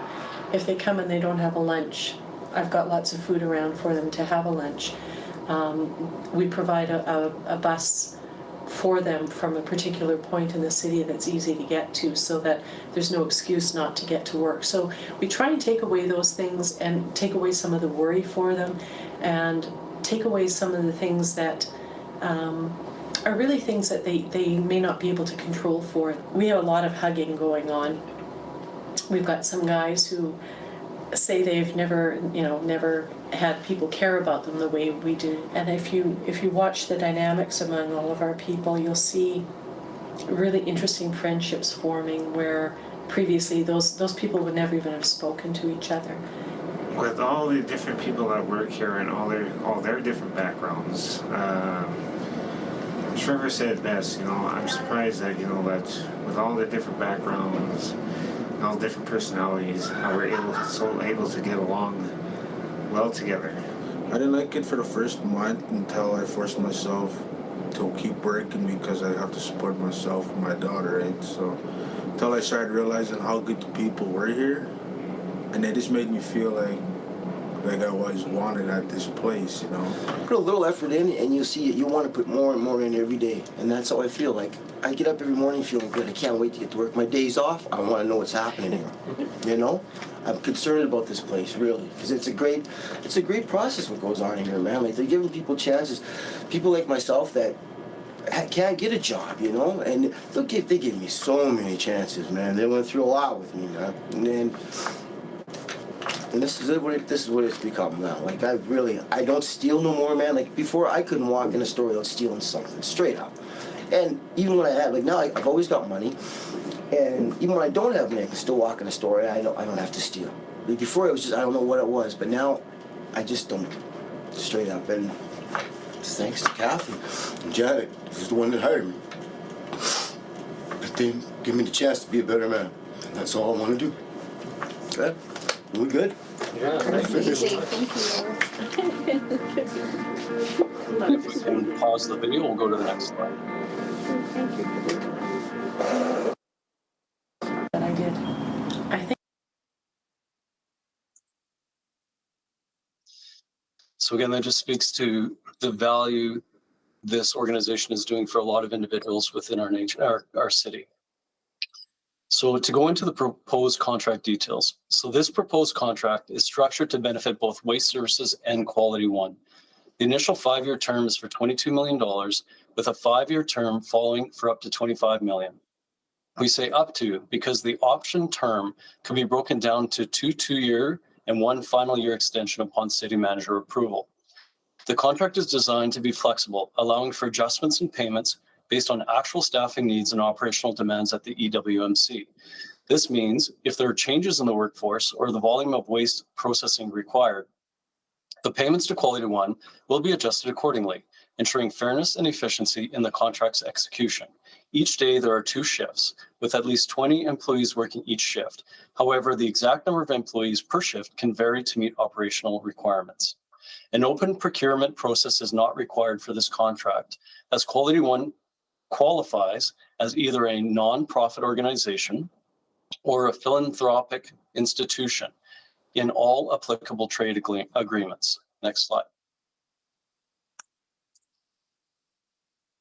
Speaker 23: If they come and they don't have a lunch, I've got lots of food around for them to have a lunch. We provide a bus for them from a particular point in the city that's easy to get to, so that there's no excuse not to get to work. So we try and take away those things and take away some of the worry for them and take away some of the things that are really things that they may not be able to control for. We have a lot of hugging going on. We've got some guys who say they've never had people care about them the way we do. And if you watch the dynamics among all of our people, you'll see really interesting friendships forming where previously those people would never even have spoken to each other.
Speaker 5: With all the different people that work here and all their different backgrounds, Trevor said best, I'm surprised that, that with all the different backgrounds, all different personalities, how we're able to get along well together.
Speaker 25: I didn't like it for the first month until I forced myself to keep working because I have to support myself and my daughter, right? So until I started realizing how good the people were here, and it just made me feel like I was wanted at this place,
Speaker 26: Put a little effort in and you'll see it. You want to put more and more in every day. And that's how I feel. Like, I get up every morning feeling good. I can't wait to get to work. My days off, I want to know what's happening here. I'm concerned about this place, really. Because it's a great process what goes on here, man. Like, they're giving people chances. People like myself that can't get a job, And they give me so many chances, man. They went through a lot with me, man. And this is what it's become now. Like, I don't steal no more, man. Like, before, I couldn't walk in a store without stealing something, straight up. And even when I had, like, now I've always got money. And even when I don't have money, I can still walk in a store and I don't have to steal. Like, before, it was just, I don't know what it was. But now, I just don't, straight up. And it's thanks to Kathy and Janet, who's the one that hired me. But they give me the chance to be a better man. And that's all I want to do. Okay? We good?
Speaker 16: Yeah.
Speaker 26: Thank
Speaker 16: you. If we can pause the video, we'll go to the next slide.
Speaker 23: That I did. I think.
Speaker 16: So again, that just speaks to the value this organization is doing for a lot of individuals within our nation, our city. So to go into the proposed contract details. So this proposed contract is structured to benefit both Waste Services and Quality One. The initial 5-year term is for $22 million with a 5-year term following for up to $25 million. We say up to because the option term can be broken down to 2 2-year and 1 final year extension upon city manager approval. The contract is designed to be flexible, allowing for adjustments in payments based on actual staffing needs and operational demands at the EWMC. This means if there are changes in the workforce or the volume of waste processing required, the payments to Quality One will be adjusted accordingly, ensuring fairness and efficiency in the contract's execution. Each day there are 2 shifts, with at least 20 employees working each shift. However, the exact number of employees per shift can vary to meet operational requirements. An open procurement process is not required for this contract, as Quality One qualifies as either a non-profit organization or a philanthropic institution in all applicable trade agreements. Next slide.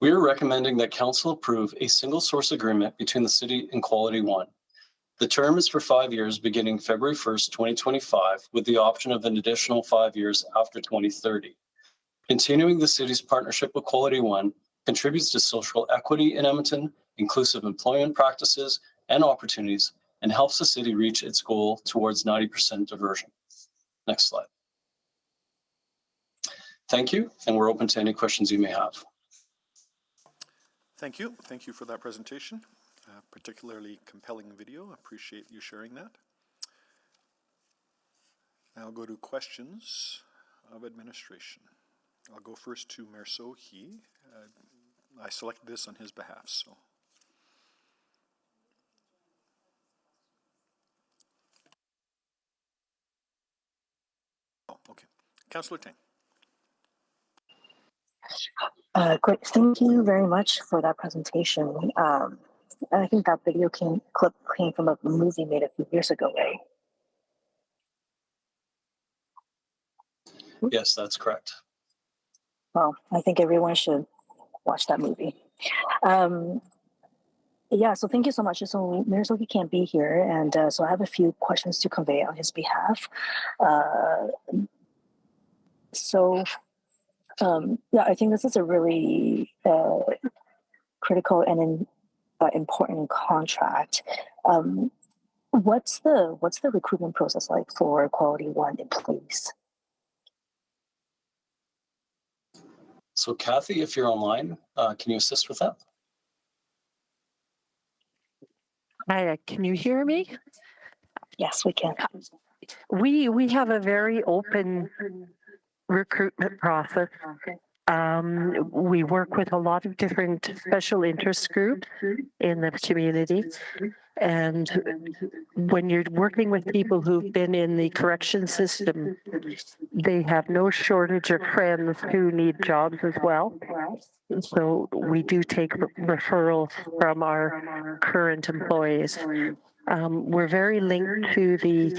Speaker 16: We are recommending that Council approve a single source agreement between the City and Quality One. The term is for 5 years beginning February 1st, 2025, with the option of an additional 5 years after 2030. Continuing the City's partnership with Quality One contributes to social equity in Edmonton, inclusive employment practices and opportunities, and helps the City reach its goal towards 90% diversion. Next slide. Thank you, and we're open to any questions you may have.
Speaker 2: Thank you. Thank you for that presentation. Particularly compelling video. Appreciate you sharing that. Now I'll go to questions of administration. I'll go first to Merceau He. I selected this on his behalf, so. Oh, okay. Councillor Tang.
Speaker 11: Great. Thank you very much for that presentation. I think that video clip came from a movie made a few years ago, right?
Speaker 16: Yes, that's correct.
Speaker 11: Well, I think everyone should watch that movie. Yeah, so thank you so much. So Mayor Soki can't be here, and so I have a few questions to convey on his behalf. Yeah, I think this is a really critical and important contract. What's the recruitment process like for Quality One employees?
Speaker 16: So Kathy, if you're online, can you assist with that?
Speaker 12: Hi, can you hear me?
Speaker 11: Yes, we can.
Speaker 12: We have a very open recruitment process. We work with a lot of different special interest groups in the community. And when you're working with people who've been in the correction system, they have no shortage of friends who need jobs as well. So we do take referrals from our current employees. We're very linked to the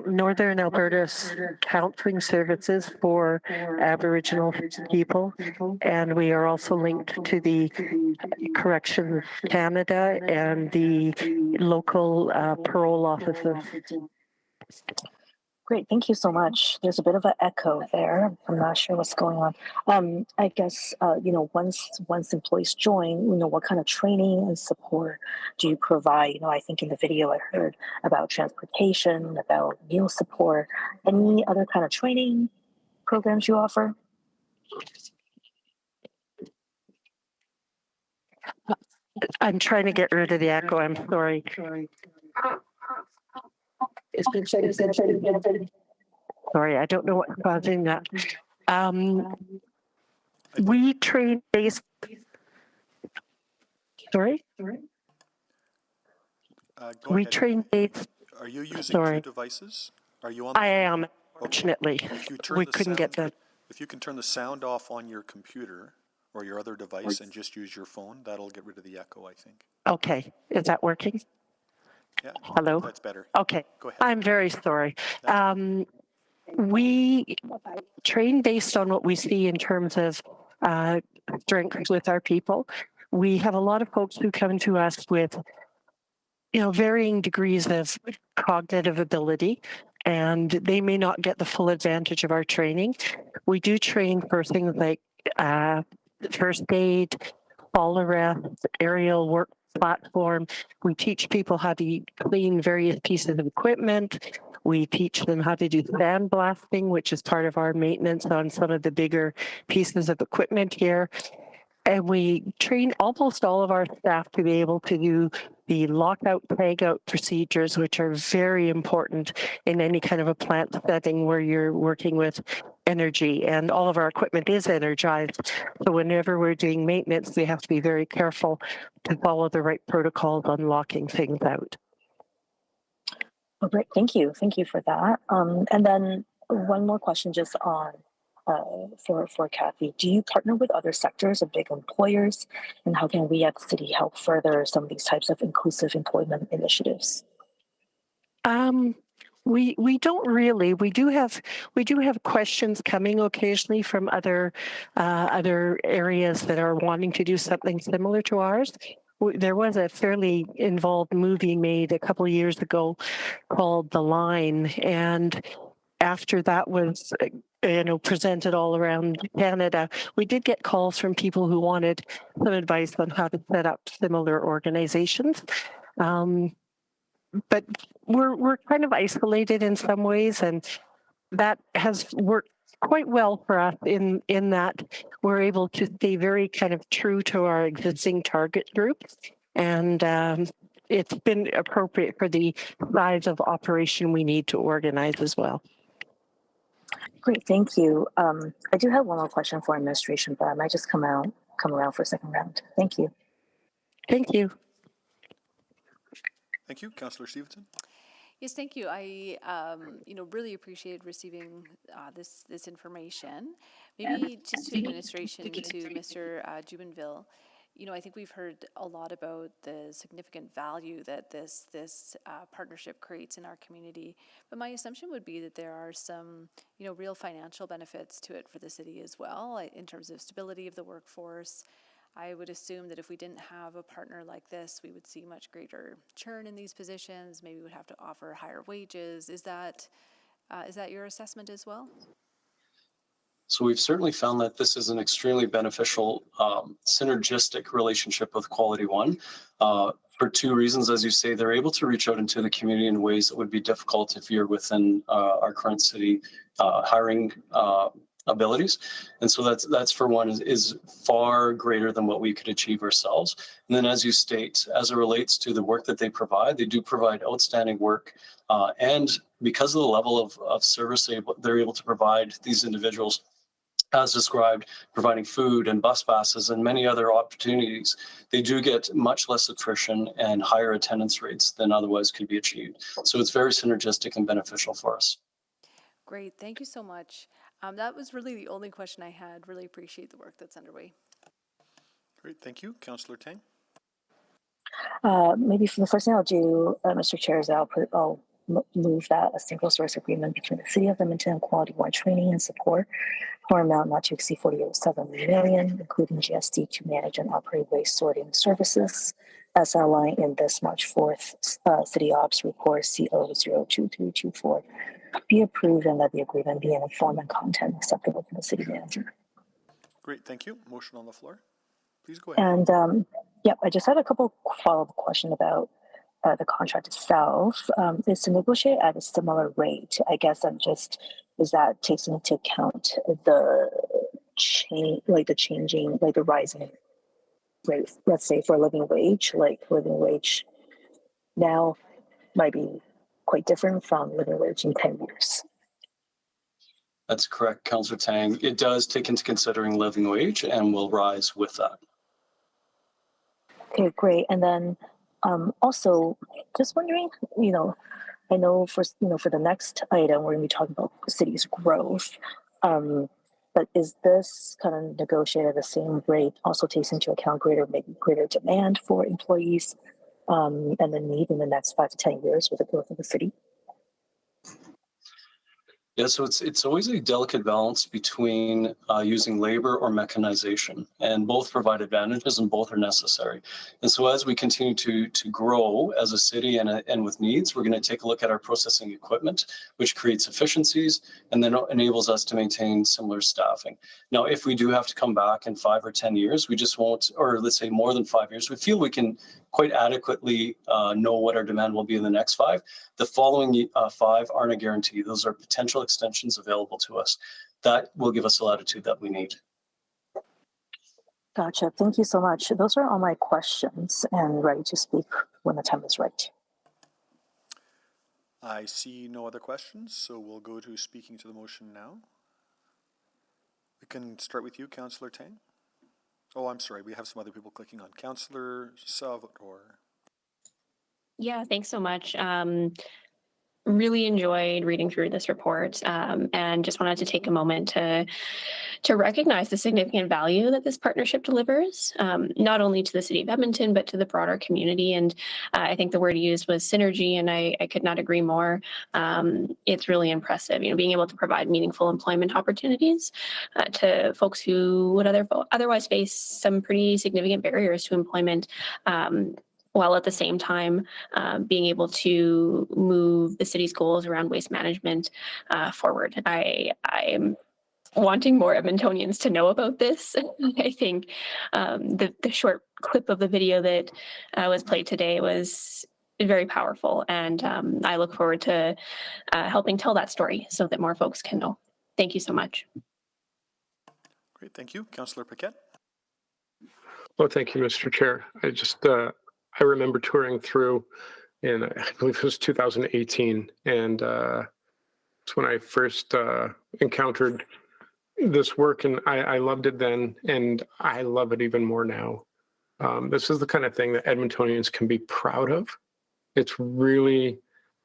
Speaker 12: Northern Alberta's counseling services for Aboriginal people, and we are also linked to the Corrections Canada and the local parole offices.
Speaker 11: Great, thank you so much. There's a bit of an echo there. I'm not sure what's going on. I guess once employees join, what kind of training and support do you provide? I think in the video I heard about transportation, about meal support. Any other kind of training programs you offer?
Speaker 12: I'm trying to get rid of the echo. I'm sorry. Sorry, I don't know what's causing that. We train based. Sorry? We train based.
Speaker 2: Are you using two devices? Are you on the
Speaker 12: I am, fortunately. We couldn't get the.
Speaker 2: If you can turn the sound off on your computer or your other device and just use your phone, that'll get rid of the echo, I think.
Speaker 12: Okay, is that working?
Speaker 2: Yeah.
Speaker 12: Hello?
Speaker 2: That's better.
Speaker 12: Okay.
Speaker 2: Go ahead.
Speaker 12: I'm very sorry. We train based on what we see in terms of strengths with our people. We have a lot of folks who come to us with, varying degrees of cognitive ability, and they may not get the full advantage of our training. We do train for things like first aid, fall arrest, aerial work platform. We teach people how to clean various pieces of equipment. We teach them how to do sandblasting, which is part of our maintenance on some of the bigger pieces of equipment here. And we train almost all of our staff to be able to do the lockout, tagout procedures, which are very important in any kind of a plant setting where you're working with energy. And all of our equipment is energized. So whenever we're doing maintenance, we have to be very careful to follow the right protocols on locking things out.
Speaker 11: Oh, great. Thank you. Thank you for that. And then one more question just on for Kathy. Do you partner with other sectors of big employers? And how can we at the city help further some of these types of inclusive employment initiatives?
Speaker 12: We don't really. We do have questions coming occasionally from other areas that are wanting to do something similar to ours. There was a fairly involved movie made a couple of years ago called The Line, and after that was presented all around Canada, we did get calls from people who wanted some advice on how to set up similar organizations. But we're kind of isolated in some ways, and that has worked quite well for us in that we're able to stay very kind of true to our existing target group, and it's been appropriate for the size of operation we need to organize as well.
Speaker 11: Great, thank you. I do have one more question for administration, but I might just come around for a second round. Thank you.
Speaker 12: Thank you.
Speaker 2: Thank you, Councillor Stevenson.
Speaker 6: Yes, thank you. I, really appreciated receiving this information. Maybe just to administration, to Mr. Jubenville. I think we've heard a lot about the significant value that this partnership creates in our community. But my assumption would be that there are some, real financial benefits to it for the city as well, in terms of stability of the workforce. I would assume that if we didn't have a partner like this, we would see much greater churn in these positions. Maybe we would have to offer higher wages. Is that your assessment as well?
Speaker 16: So we've certainly found that this is an extremely beneficial synergistic relationship with Quality One for two reasons. As you say, they're able to reach out into the community in ways that would be difficult if you're within our current city hiring abilities. And so that's for one is far greater than what we could achieve ourselves. And then as you state, as it relates to the work that they do provide outstanding work. And because of the level of service they're able to provide these individuals, as described, providing food and bus passes and many other opportunities, they do get much less attrition and higher attendance rates than otherwise could be achieved. So it's very synergistic and beneficial for us.
Speaker 6: Great, thank you so much. That was really the only question I had. Really appreciate the work that's underway.
Speaker 2: Great, thank you. Councillor Tang.
Speaker 11: Maybe for the first thing I'll do, Mr. Chair, is I'll move that a single source agreement between the City of Edmonton and Quality One training and support for an amount not to exceed $47 million, including GST, to manage and operate waste sorting services, as outlined in this March 4th City Ops Report CO02324, be approved and that the agreement be in a form and content acceptable to the city manager.
Speaker 2: Great, thank you. Motion on the floor. Please go ahead.
Speaker 11: And I just had a couple follow-up questions about the contract itself. Is to negotiate at a similar rate? I guess is that takes into account the the rising rate, let's say for living wage, living wage now might be quite different from living wage in 10 years.
Speaker 16: That's correct, Councillor Tang. It does take into considering living wage and will rise with that.
Speaker 11: Okay, great. And then also just wondering, I know for the next item we're going to be talking about the city's growth, but is this kind of negotiated at the same rate also takes into account greater demand for employees and the need in the next 5 to 10 years with the growth of the city?
Speaker 16: Yeah, so it's always a delicate balance between using labor or mechanization, and both provide advantages and both are necessary. And so as we continue to grow as a city and with needs, we're going to take a look at our processing equipment, which creates efficiencies and then enables us to maintain similar staffing. Now, if we do have to come back in 5 or 10 years, we just won't, or let's say more than 5 years, we feel we can quite adequately know what our demand will be in the next 5. The following 5 aren't a guarantee. Those are potential extensions available to us. That will give us the latitude that we need.
Speaker 11: Gotcha. Thank you so much. Those are all my questions and ready to speak when the time is right.
Speaker 2: I see no other questions, so we'll go to speaking to the motion now. We can start with you, Councillor Tang. Oh, I'm sorry. We have some other people clicking on. Councillor Salvatore.
Speaker 8: Yeah, thanks so much. really enjoyed reading through this report, and just wanted to take a moment to recognize the significant value that this partnership delivers, not only to the city of Edmonton, but to the broader community. And I think the word used was synergy, and I could not agree more. It's really impressive, being able to provide meaningful employment opportunities to folks who would otherwise face some pretty significant barriers to employment. While at the same time being able to move the city's goals around waste management forward. I'm wanting more Edmontonians to know about this. I think the short clip of the video that was played today was very powerful, and I look forward to helping tell that story so that more folks can know. Thank you so much.
Speaker 2: Great, thank you. Councillor Paquette.
Speaker 17: Well, thank you, Mr. Chair. I remember touring through in, I believe it was 2018, and it's when I first encountered this work, and I loved it then, and I love it even more now. This is the kind of thing that Edmontonians can be proud of. It's really,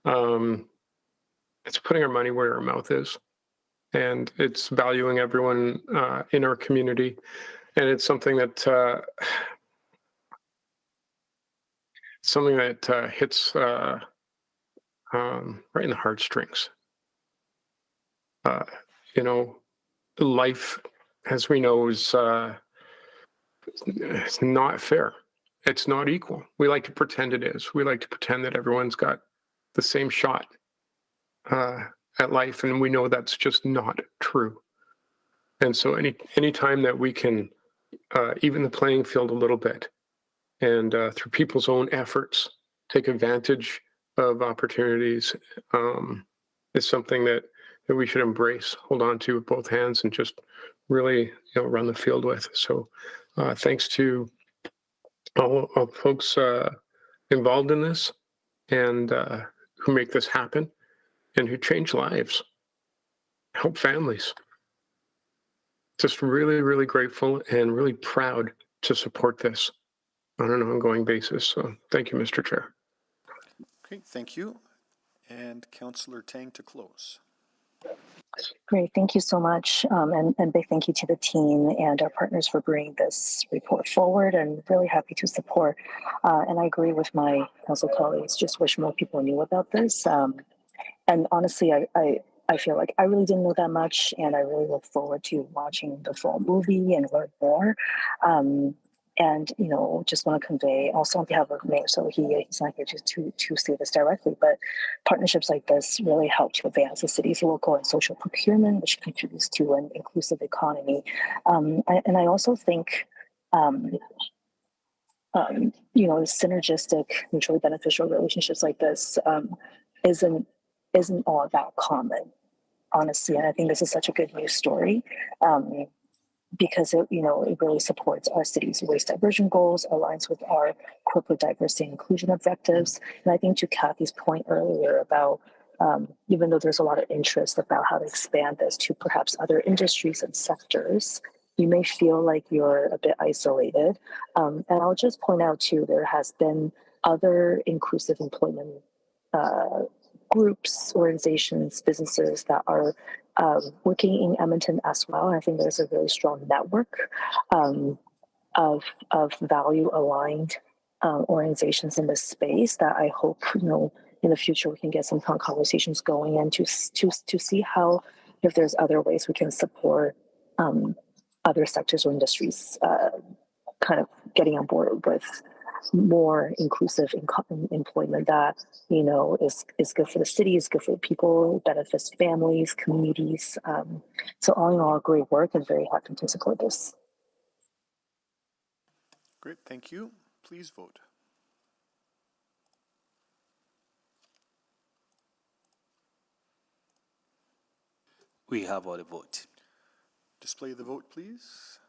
Speaker 17: it's putting our money where our mouth is, and it's valuing everyone in our community, and it's something that hits right in the heartstrings. Life, as we know, is it's not fair. It's not equal. We like to pretend it is. We like to pretend that everyone's got the same shot at life, and we know that's just not true. And so any time that we can even the playing field a little bit, and through people's own efforts, take advantage of opportunities is something that we should embrace, hold on to with both hands, and just really run the field with. So thanks to all folks involved in this, and who make this happen, and who change lives, help families. Just really, really grateful and really proud to support this on an ongoing basis. So thank you, Mr. Chair.
Speaker 2: Okay, thank you. And Councillor Tang to close.
Speaker 11: Great, thank you so much. And big thank you to the team and our partners for bringing this report forward, and really happy to support. And I agree with my council colleagues, just wish more people knew about this. And honestly, I feel like I really didn't know that much, and I really look forward to watching the full movie and learn more. And just want to convey also on behalf of Mayor, so he's not here to say this directly, but partnerships like this really help to advance the city's local and social procurement, which contributes to an inclusive economy. And I also think synergistic, mutually beneficial relationships like this isn't all that common, honestly. And I think this is such a good news story. Because it really supports our city's waste diversion goals, aligns with our corporate diversity and inclusion objectives. And I think to Kathy's point earlier about even though there's a lot of interest about how to expand this to perhaps other industries and sectors, you may feel like you're a bit isolated. And I'll just point out too, there has been other inclusive employment groups, organizations, businesses that are working in Edmonton as well. And I think there's a really strong network of value aligned organizations in this space that I hope in the future we can get some conversations going, and to see how, if there's other ways we can support other sectors or industries kind of getting on board with more inclusive employment that is good for the city, is good for people, benefits families, communities. So all in all, great work, and very happy to support this.
Speaker 2: Great, thank you. Please vote.
Speaker 1: We have all the vote.
Speaker 2: Display the vote, please.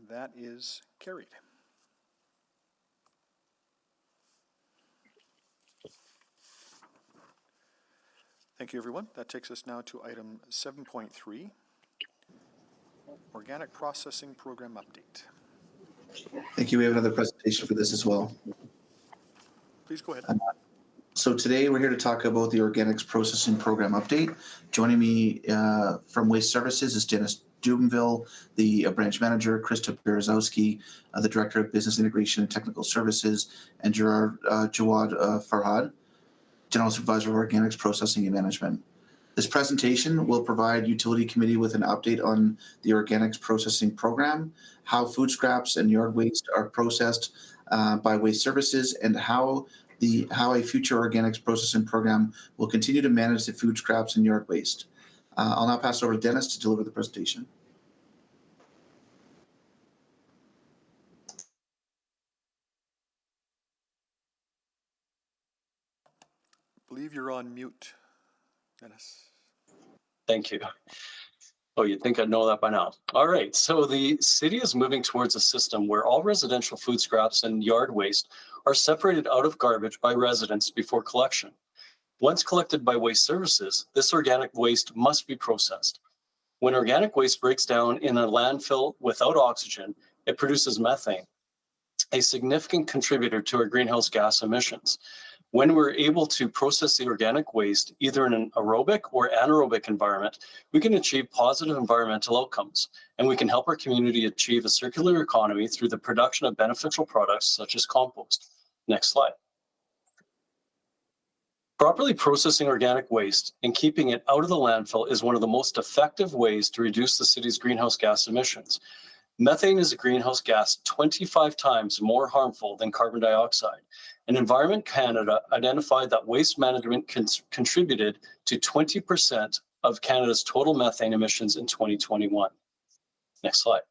Speaker 2: That is carried. Thank you, everyone. That takes us now to item 7.3, Organic Processing Program Update.
Speaker 15: Thank you. We have another presentation for this as well.
Speaker 2: Please go ahead.
Speaker 15: So today we're here to talk about the Organics Processing Program update. Joining me from Waste Services is Dennis Dubinville, the branch manager, Krista Berezowski, the director of Business Integration and Technical Services, and Jawad Farhad, General Supervisor of Organics Processing and Management. This presentation will provide Utility Committee with an update on the Organics Processing Program, how food scraps and yard waste are processed by Waste Services, and how a future Organics Processing Program will continue to manage the food scraps and yard waste. I'll now pass it over to Dennis to deliver the presentation.
Speaker 2: I believe you're on mute, Dennis.
Speaker 16: Thank you. Oh, you'd think I'd know that by now. All right, so the city is moving towards a system where all residential food scraps and yard waste are separated out of garbage by residents before collection. Once collected by Waste Services, this organic waste must be processed. When organic waste breaks down in a landfill without oxygen, it produces methane, a significant contributor to our greenhouse gas emissions. When we're able to process the organic waste, either in an aerobic or anaerobic environment, we can achieve positive environmental outcomes, and we can help our community achieve a circular economy through the production of beneficial products such as compost. Next slide. Properly processing organic waste and keeping it out of the landfill is one of the most effective ways to reduce the city's greenhouse gas emissions. Methane is a greenhouse gas 25 times more harmful than carbon dioxide. And Environment Canada identified that waste management contributed to 20% of Canada's total methane emissions in 2021. Next slide.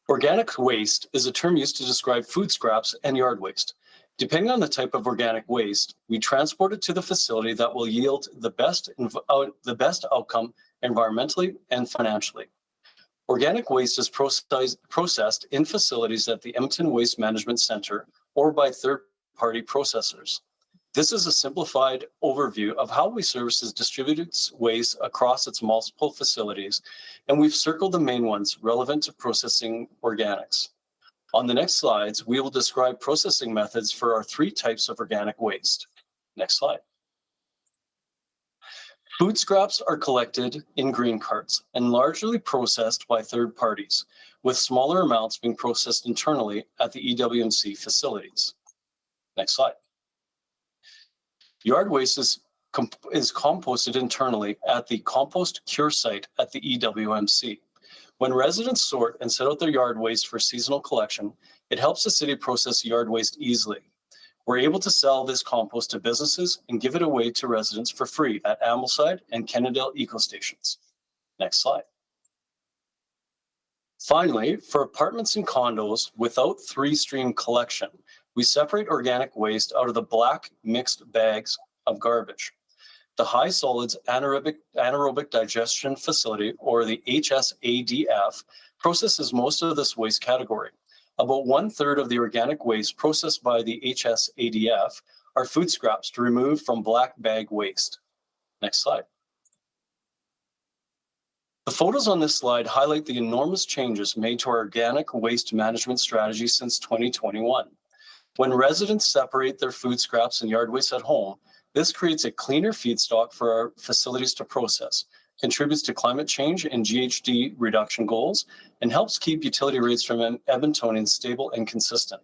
Speaker 16: Organic waste is a term used to describe food scraps and yard waste. Depending on the type of organic waste, we transport it to the facility that will yield the best outcome environmentally and financially. Organic waste is processed in facilities at the Edmonton Waste Management Centre or by third-party processors. This is a simplified overview of how Waste Services distributes waste across its multiple facilities, and we've circled the main ones relevant to processing organics. On the next slides, we will describe processing methods for our 3 types of organic waste. Next slide. Food scraps are collected in green carts and largely processed by third parties, with smaller amounts being processed internally at the EWMC facilities. Next slide. Yard waste is composted internally at the compost cure site at the EWMC. When residents sort and set out their yard waste for seasonal collection, it helps the city process yard waste easily. We're able to sell this compost to businesses and give it away to residents for free at Ambleside and Kennedale eco-stations. Next slide. Finally, for apartments and condos without 3-stream collection, we separate organic waste out of the black mixed bags of garbage. The High Solids Anaerobic Digestion Facility, or the HSADF, processes most of this waste category. About 1/3 of the organic waste processed by the HSADF are food scraps to remove from black bag waste. Next slide. The photos on this slide highlight the enormous changes made to our organic waste management strategy since 2021. When residents separate their food scraps and yard waste at home, this creates a cleaner feedstock for our facilities to process, contributes to climate change and GHG reduction goals, and helps keep utility rates from Edmontonians stable and consistent.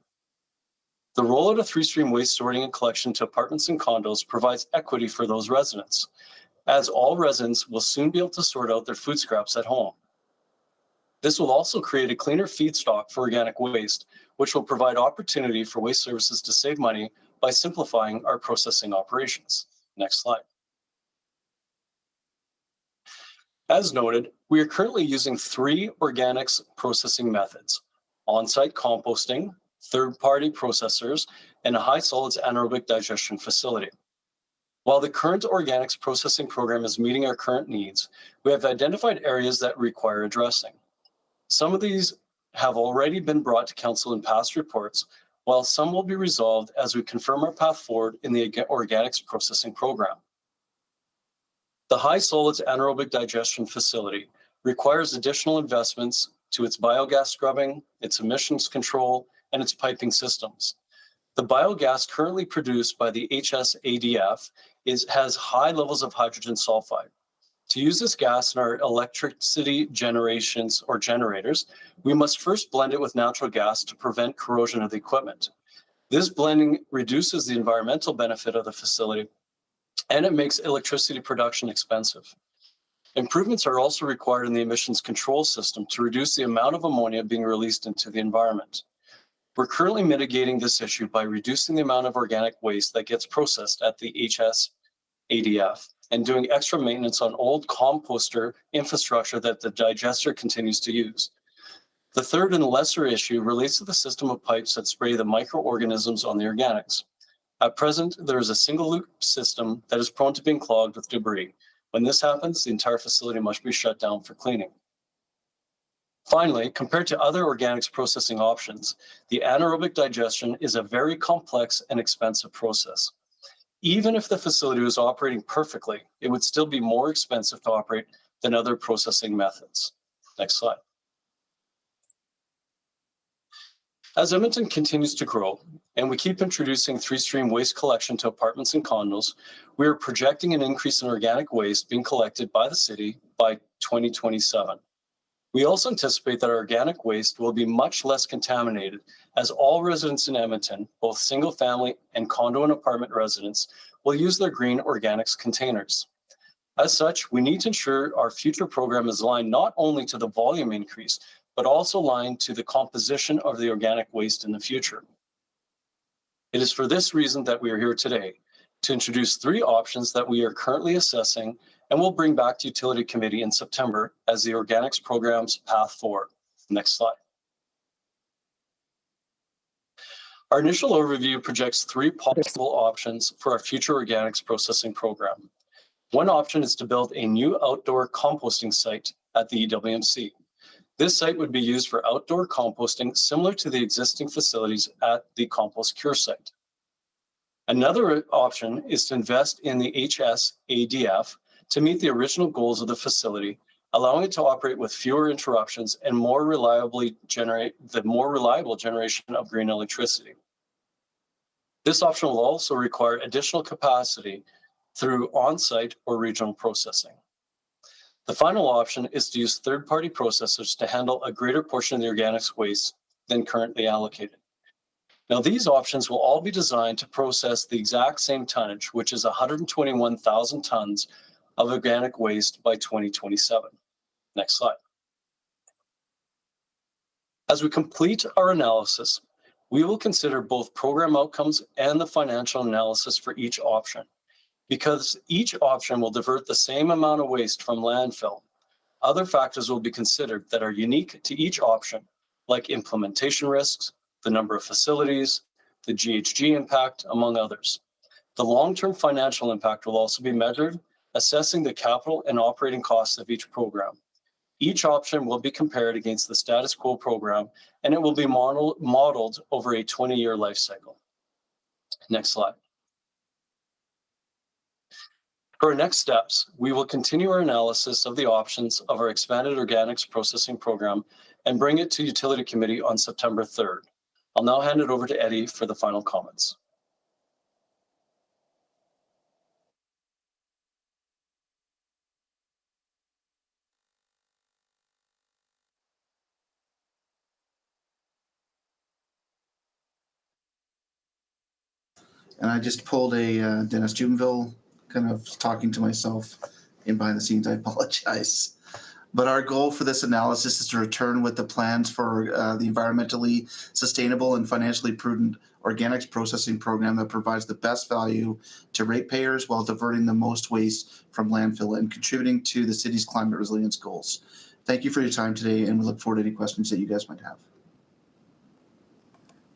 Speaker 16: The rollout of 3-stream waste sorting and collection to apartments and condos provides equity for those residents, as all residents will soon be able to sort out their food scraps at home. This will also create a cleaner feedstock for organic waste, which will provide opportunity for Waste Services to save money by simplifying our processing operations. Next slide. As noted, we are currently using 3 organics processing methods: on-site composting, third-party processors, and a high solids anaerobic digestion facility. While the current organics processing program is meeting our current needs, we have identified areas that require addressing. Some of these have already been brought to Council in past reports, while some will be resolved as we confirm our path forward in the organics processing program. The High Solids Anaerobic Digestion Facility requires additional investments to its biogas scrubbing, its emissions control, and its piping systems. The biogas currently produced by the HSADF has high levels of hydrogen sulfide. To use this gas in our electricity generations or generators, we must first blend it with natural gas to prevent corrosion of the equipment. This blending reduces the environmental benefit of the facility, and it makes electricity production expensive. Improvements are also required in the emissions control system to reduce the amount of ammonia being released into the environment. We're currently mitigating this issue by reducing the amount of organic waste that gets processed at the HSADF and doing extra maintenance on old composter infrastructure that the digester continues to use. The third and lesser issue relates to the system of pipes that spray the microorganisms on the organics. At present, there is a single loop system that is prone to being clogged with debris. When this happens, the entire facility must be shut down for cleaning. Finally, compared to other organics processing options, the anaerobic digestion is a very complex and expensive process. Even if the facility was operating perfectly, it would still be more expensive to operate than other processing methods. Next slide. As Edmonton continues to grow, and we keep introducing three-stream waste collection to apartments and condos, we are projecting an increase in organic waste being collected by the city by 2027. We also anticipate that our organic waste will be much less contaminated, as all residents in Edmonton, both single-family and condo and apartment residents, will use their green organics containers. As such, we need to ensure our future program is aligned not only to the volume increase, but also aligned to the composition of the organic waste in the future. It is for this reason that we are here today, to introduce 3 options that we are currently assessing and will bring back to Utility Committee in September as the organics program's path forward. Next slide. Our initial overview projects 3 possible options for our future organics processing program. One option is to build a new outdoor composting site at the EWMC. This site would be used for outdoor composting similar to the existing facilities at the compost cure site. Another option is to invest in the HSADF to meet the original goals of the facility, allowing it to operate with fewer interruptions and more reliable generation of green electricity. This option will also require additional capacity through on-site or regional processing. The final option is to use third-party processors to handle a greater portion of the organics waste than currently allocated. Now, these options will all be designed to process the exact same tonnage, which is 121,000 tons of organic waste by 2027. Next slide. As we complete our analysis, we will consider both program outcomes and the financial analysis for each option. Because each option will divert the same amount of waste from landfill, other factors will be considered that are unique to each option, like implementation risks, the number of facilities, the GHG impact, among others. The long-term financial impact will also be measured, assessing the capital and operating costs of each program. Each option will be compared against the status quo program, and it will be modeled over a 20-year life cycle. Next slide. For our next steps, we will continue our analysis of the options of our expanded organics processing program and bring it to Utility Committee on September 3rd. I'll now hand it over to Eddie for the final comments.
Speaker 15: And I just pulled a Dennis Jubinville, kind of talking to myself in behind the scenes. I apologize. But our goal for this analysis is to return with the plans for the environmentally sustainable and financially prudent organics processing program that provides the best value to ratepayers while diverting the most waste from landfill and contributing to the city's climate resilience goals. Thank you for your time today, and we look forward to any questions that you guys might have.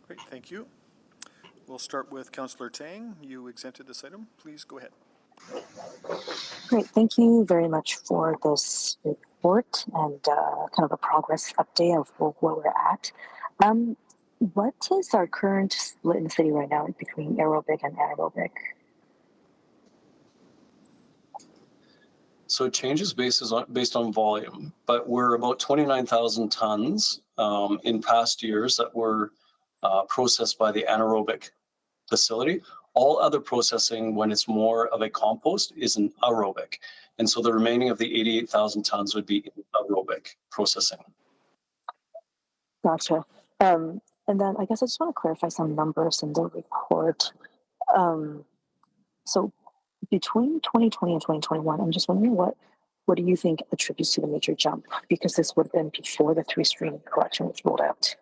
Speaker 2: Great, thank you. We'll start with Councillor Tang. You exempted this item. Please go ahead.
Speaker 11: Great, thank you very much for this report and kind of a progress update of where we're at. What is our current split in the city right now between aerobic and anaerobic?
Speaker 16: So it changes based on volume, but we're about 29,000 tons in past years that were processed by the anaerobic facility. All other processing, when it's more of a compost, is an aerobic. And so the remaining of the 88,000 tons would be in aerobic processing.
Speaker 11: Gotcha. And then I guess I just want to clarify some numbers in the report. So between 2020 and 2021, I'm just wondering what do you think attributes to the major jump? Because this would have been before the 3-stream collection was rolled out.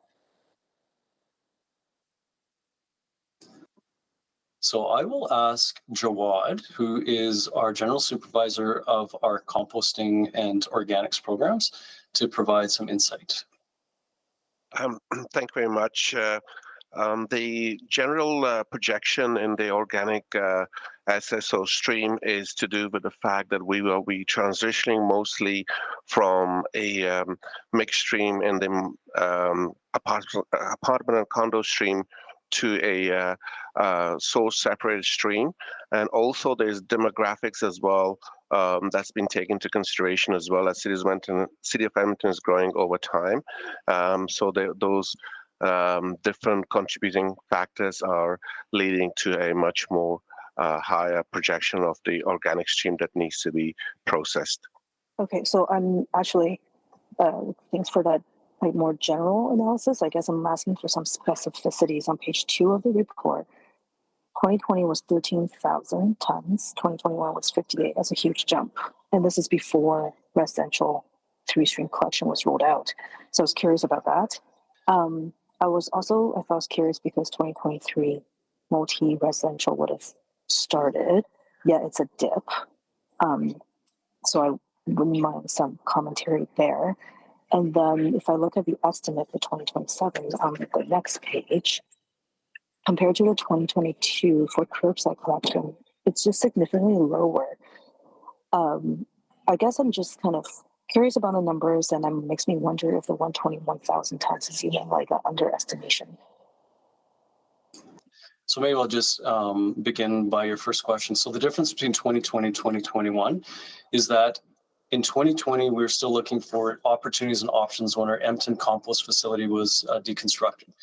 Speaker 16: So I will ask Jawad, who is our general supervisor of our composting and organics programs, to provide some insight.
Speaker 7: Thank you very much. The general projection in the organic SSO stream is to do with the fact that we will be transitioning mostly from a mixed stream in the apartment and condo stream to a source separated stream. And also there's demographics as well that's been taken into consideration as well as City of Edmonton is growing over time. So those different contributing factors are leading to a much more higher projection of the organic stream that needs to be processed.
Speaker 11: Okay, so I'm actually, thanks for that more general analysis. I guess I'm asking for some specificities on page 2 of the report. 2020 was 13,000 tons. 2021 was 58. That's a huge jump. And this is before residential 3-stream collection was rolled out. So I was curious about that. I was curious because 2023 multi-residential would have started. Yeah, it's a dip. So I wouldn't mind some commentary there. And then if I look at the estimate for 2027 on the next page, compared to the 2022 for curbside collection, it's just significantly lower. I guess I'm just kind of curious about the numbers, and it makes me wonder if the 121,000 tons is even like an underestimation.
Speaker 16: So maybe I'll just begin by your first question. So the difference between 2020 and 2021 is that in 2020, we were still looking for opportunities and options when our Edmonton compost facility was deconstructed.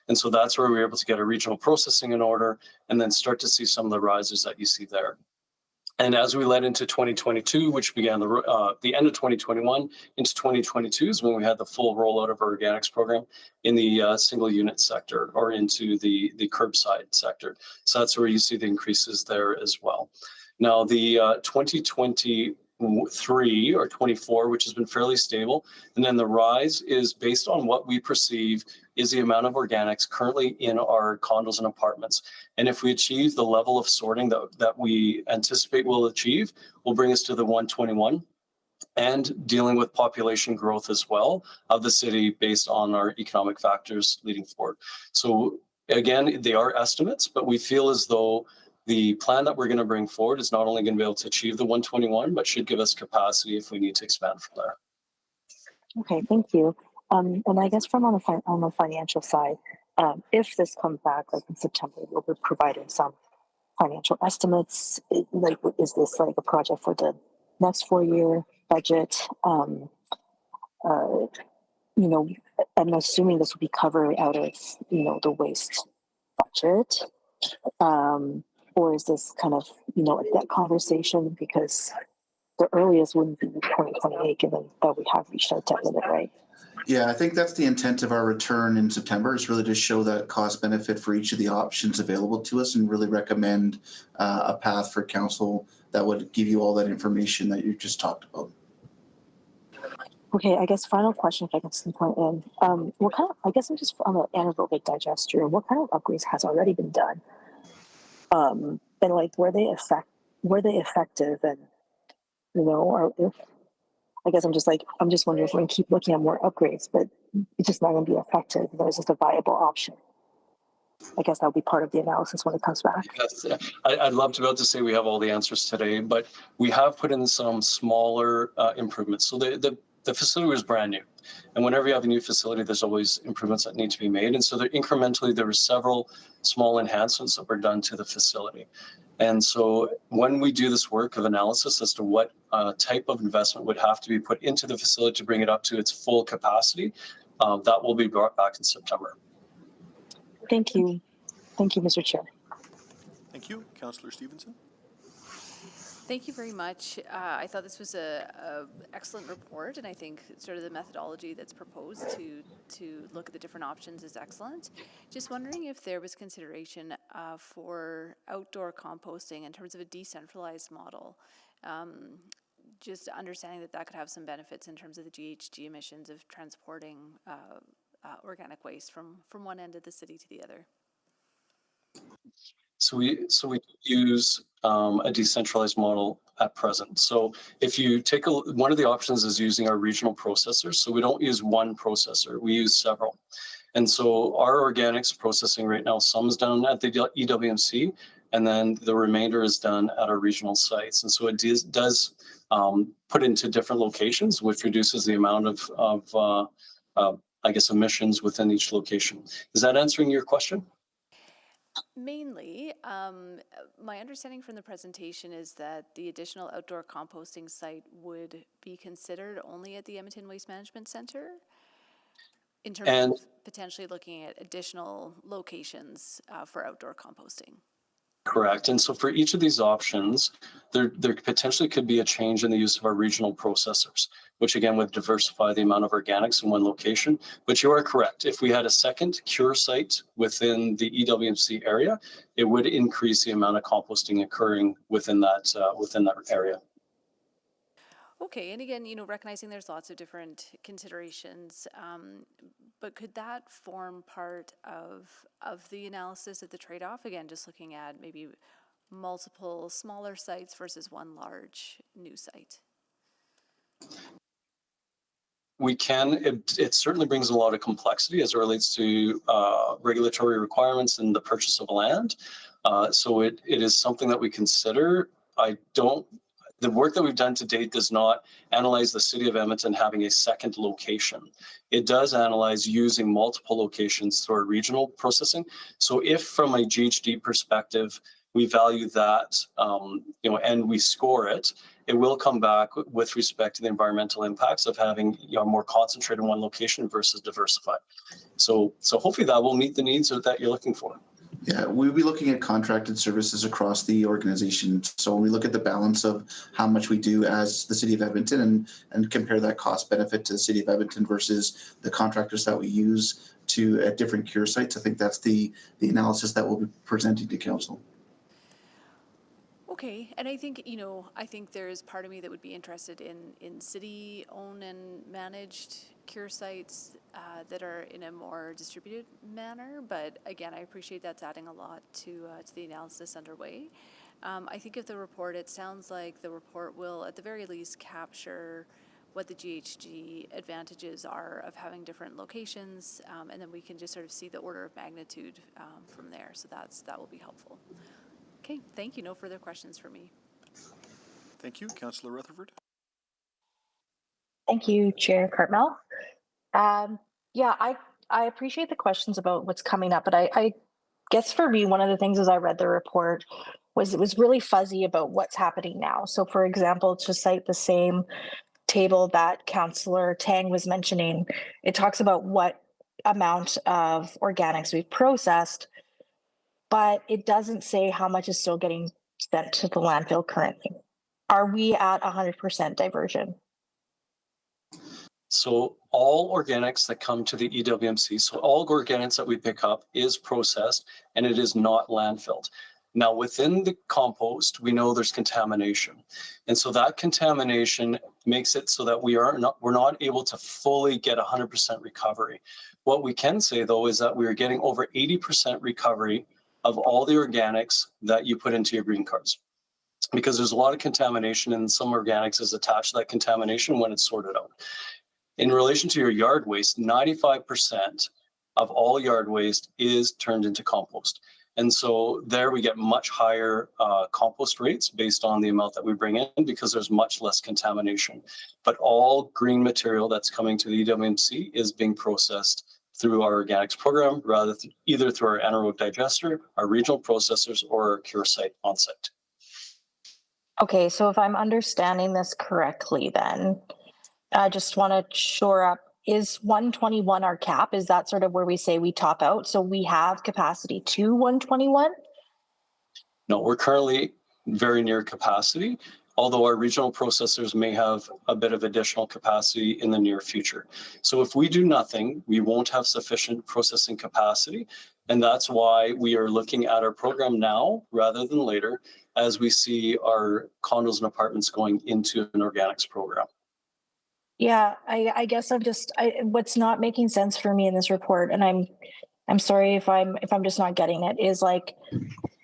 Speaker 16: And so that's where we were able to get a regional processing in order and then start to see some of the rises that you see there. And as we led into 2022, which began the end of 2021 into 2022 is when we had the full rollout of our organics program in the single unit sector or into the curbside sector. So that's where you see the increases there as well. Now the 2023 or 24, which has been fairly stable. And then the rise is based on what we perceive is the amount of organics currently in our condos and apartments. And if we achieve the level of sorting that we anticipate we'll achieve, will bring us to the 121 and dealing with population growth as well of the city based on our economic factors leading forward. So again, they are estimates, but we feel as though the plan that we're going to bring forward is not only going to be able to achieve the 121, but should give us capacity if we need to expand from there.
Speaker 11: Okay, thank you. And I guess from on the financial side, if this comes back like in September, we'll be providing some financial estimates. Is this like a project for the next 4-year budget? I'm assuming this will be covered out of the waste budget. Or is this kind of, a debt conversation because the earliest wouldn't be 2028 given that we have reached our debt limit, right?
Speaker 15: Yeah, I think that's the intent of our return in September, is really to show that cost benefit for each of the options available to us and really recommend a path for council that would give you all that information that you just talked about.
Speaker 11: Okay, I guess final question, if I can sneak one in. What kind of, I guess I'm just on the anaerobic digester, what kind of upgrades has already been done? And like, were they effective? And, or if, I guess I'm just wondering if we can keep looking at more upgrades, but it's just not going to be effective. There's just a viable option. I guess that'll be part of the analysis when it comes back.
Speaker 16: Yes, I'd love to be able to say we have all the answers today, but we have put in some smaller improvements. So the facility was brand new. And whenever you have a new facility, there's always improvements that need to be made. And so incrementally, there were several small enhancements that were done to the facility. And so when we do this work of analysis as to what type of investment would have to be put into the facility to bring it up to its full capacity, that will be brought back in September.
Speaker 11: Thank you. Thank you, Mr. Chair.
Speaker 2: Thank you. Councillor Stevenson.
Speaker 6: Thank you very much. I thought this was a excellent report, and I think sort of the methodology that's proposed to look at the different options is excellent. Just wondering if there was consideration for outdoor composting in terms of a decentralized model. Just understanding that that could have some benefits in terms of the GHG emissions of transporting organic waste from one end of the city to the other.
Speaker 16: So we use a decentralized model at present. So if you take one of the options is using our regional processors. So we don't use one processor, we use several. And so our organics processing right now, some is done at the EWMC, and then the remainder is done at our regional sites. And so it does put into different locations, which reduces the amount of I guess, emissions within each location. Is that answering your question?
Speaker 6: Mainly, my understanding from the presentation is that the additional outdoor composting site would be considered only at the Edmonton Waste Management Centre in terms of potentially looking at additional locations for outdoor composting.
Speaker 16: Correct. And so for each of these options, there potentially could be a change in the use of our regional processors, which again would diversify the amount of organics in one location. But you are correct. If we had a second cure site within the EWMC area, it would increase the amount of composting occurring within that area.
Speaker 6: Okay, and again, recognizing there's lots of different considerations, but could that form part of the analysis of the trade-off? Again, just looking at maybe multiple smaller sites versus one large new site.
Speaker 16: We can. It certainly brings a lot of complexity as it relates to regulatory requirements and the purchase of land. So it is something that we consider. The work that we've done to date does not analyze the city of Edmonton having a second location. It does analyze using multiple locations through our regional processing. So if from a GHG perspective, we value that, and we score it, it will come back with respect to the environmental impacts of having more concentrated in one location versus diversified. So hopefully that will meet the needs that you're looking for.
Speaker 15: Yeah, we'll be looking at contracted services across the organization. So when we look at the balance of how much we do as the City of Edmonton and compare that cost benefit to the City of Edmonton versus the contractors that we use at different cure sites, I think that's the analysis that we'll be presenting to Council.
Speaker 6: Okay, and I think, I think there's part of me that would be interested in city-owned and managed cure sites that are in a more distributed manner, but again, I appreciate that's adding a lot to the analysis underway. I think of the report, it sounds like the report will, at the very least, capture what the GHG advantages are of having different locations, and then we can just sort of see the order of magnitude from there, so that will be helpful. Okay, thank you. No further questions for me.
Speaker 2: Thank you. Councillor Rutherford.
Speaker 11: Thank you, Chair Cartmel. Yeah, I appreciate the questions about what's coming up, but I guess for me, one of the things as I read the report was it was really fuzzy about what's happening now. So for example, to cite the same table that Councillor Tang was mentioning, it talks about what amount of organics we've processed, but it doesn't say how much is still getting sent to the landfill currently. Are we at 100% diversion?
Speaker 16: So all organics that come to the EWMC, so all organics that we pick up is processed and it is not landfilled. Now within the compost, we know there's contamination. And so that contamination makes it so that we're not able to fully get 100% recovery. What we can say though is that we are getting over 80% recovery of all the organics that you put into your green cards, because there's a lot of contamination and some organics is attached to that contamination when it's sorted out. In relation to your yard waste, 95% of all yard waste is turned into compost. And so there we get much higher compost rates based on the amount that we bring in because there's much less contamination. But all green material that's coming to the EWMC is being processed through our organics program, either through our anaerobic digester, our regional processors, or our cure site on site.
Speaker 11: Okay, so if I'm understanding this correctly, then I just want to shore up, is 121 our cap? Is that sort of where we say we top out? So we have capacity to 121?
Speaker 16: No, we're currently very near capacity, although our regional processors may have a bit of additional capacity in the near future. So if we do nothing, we won't have sufficient processing capacity. And that's why we are looking at our program now rather than later, as we see our condos and apartments going into an organics program.
Speaker 11: Yeah, I guess what's not making sense for me in this report, and I'm sorry if I'm just not getting it, is like,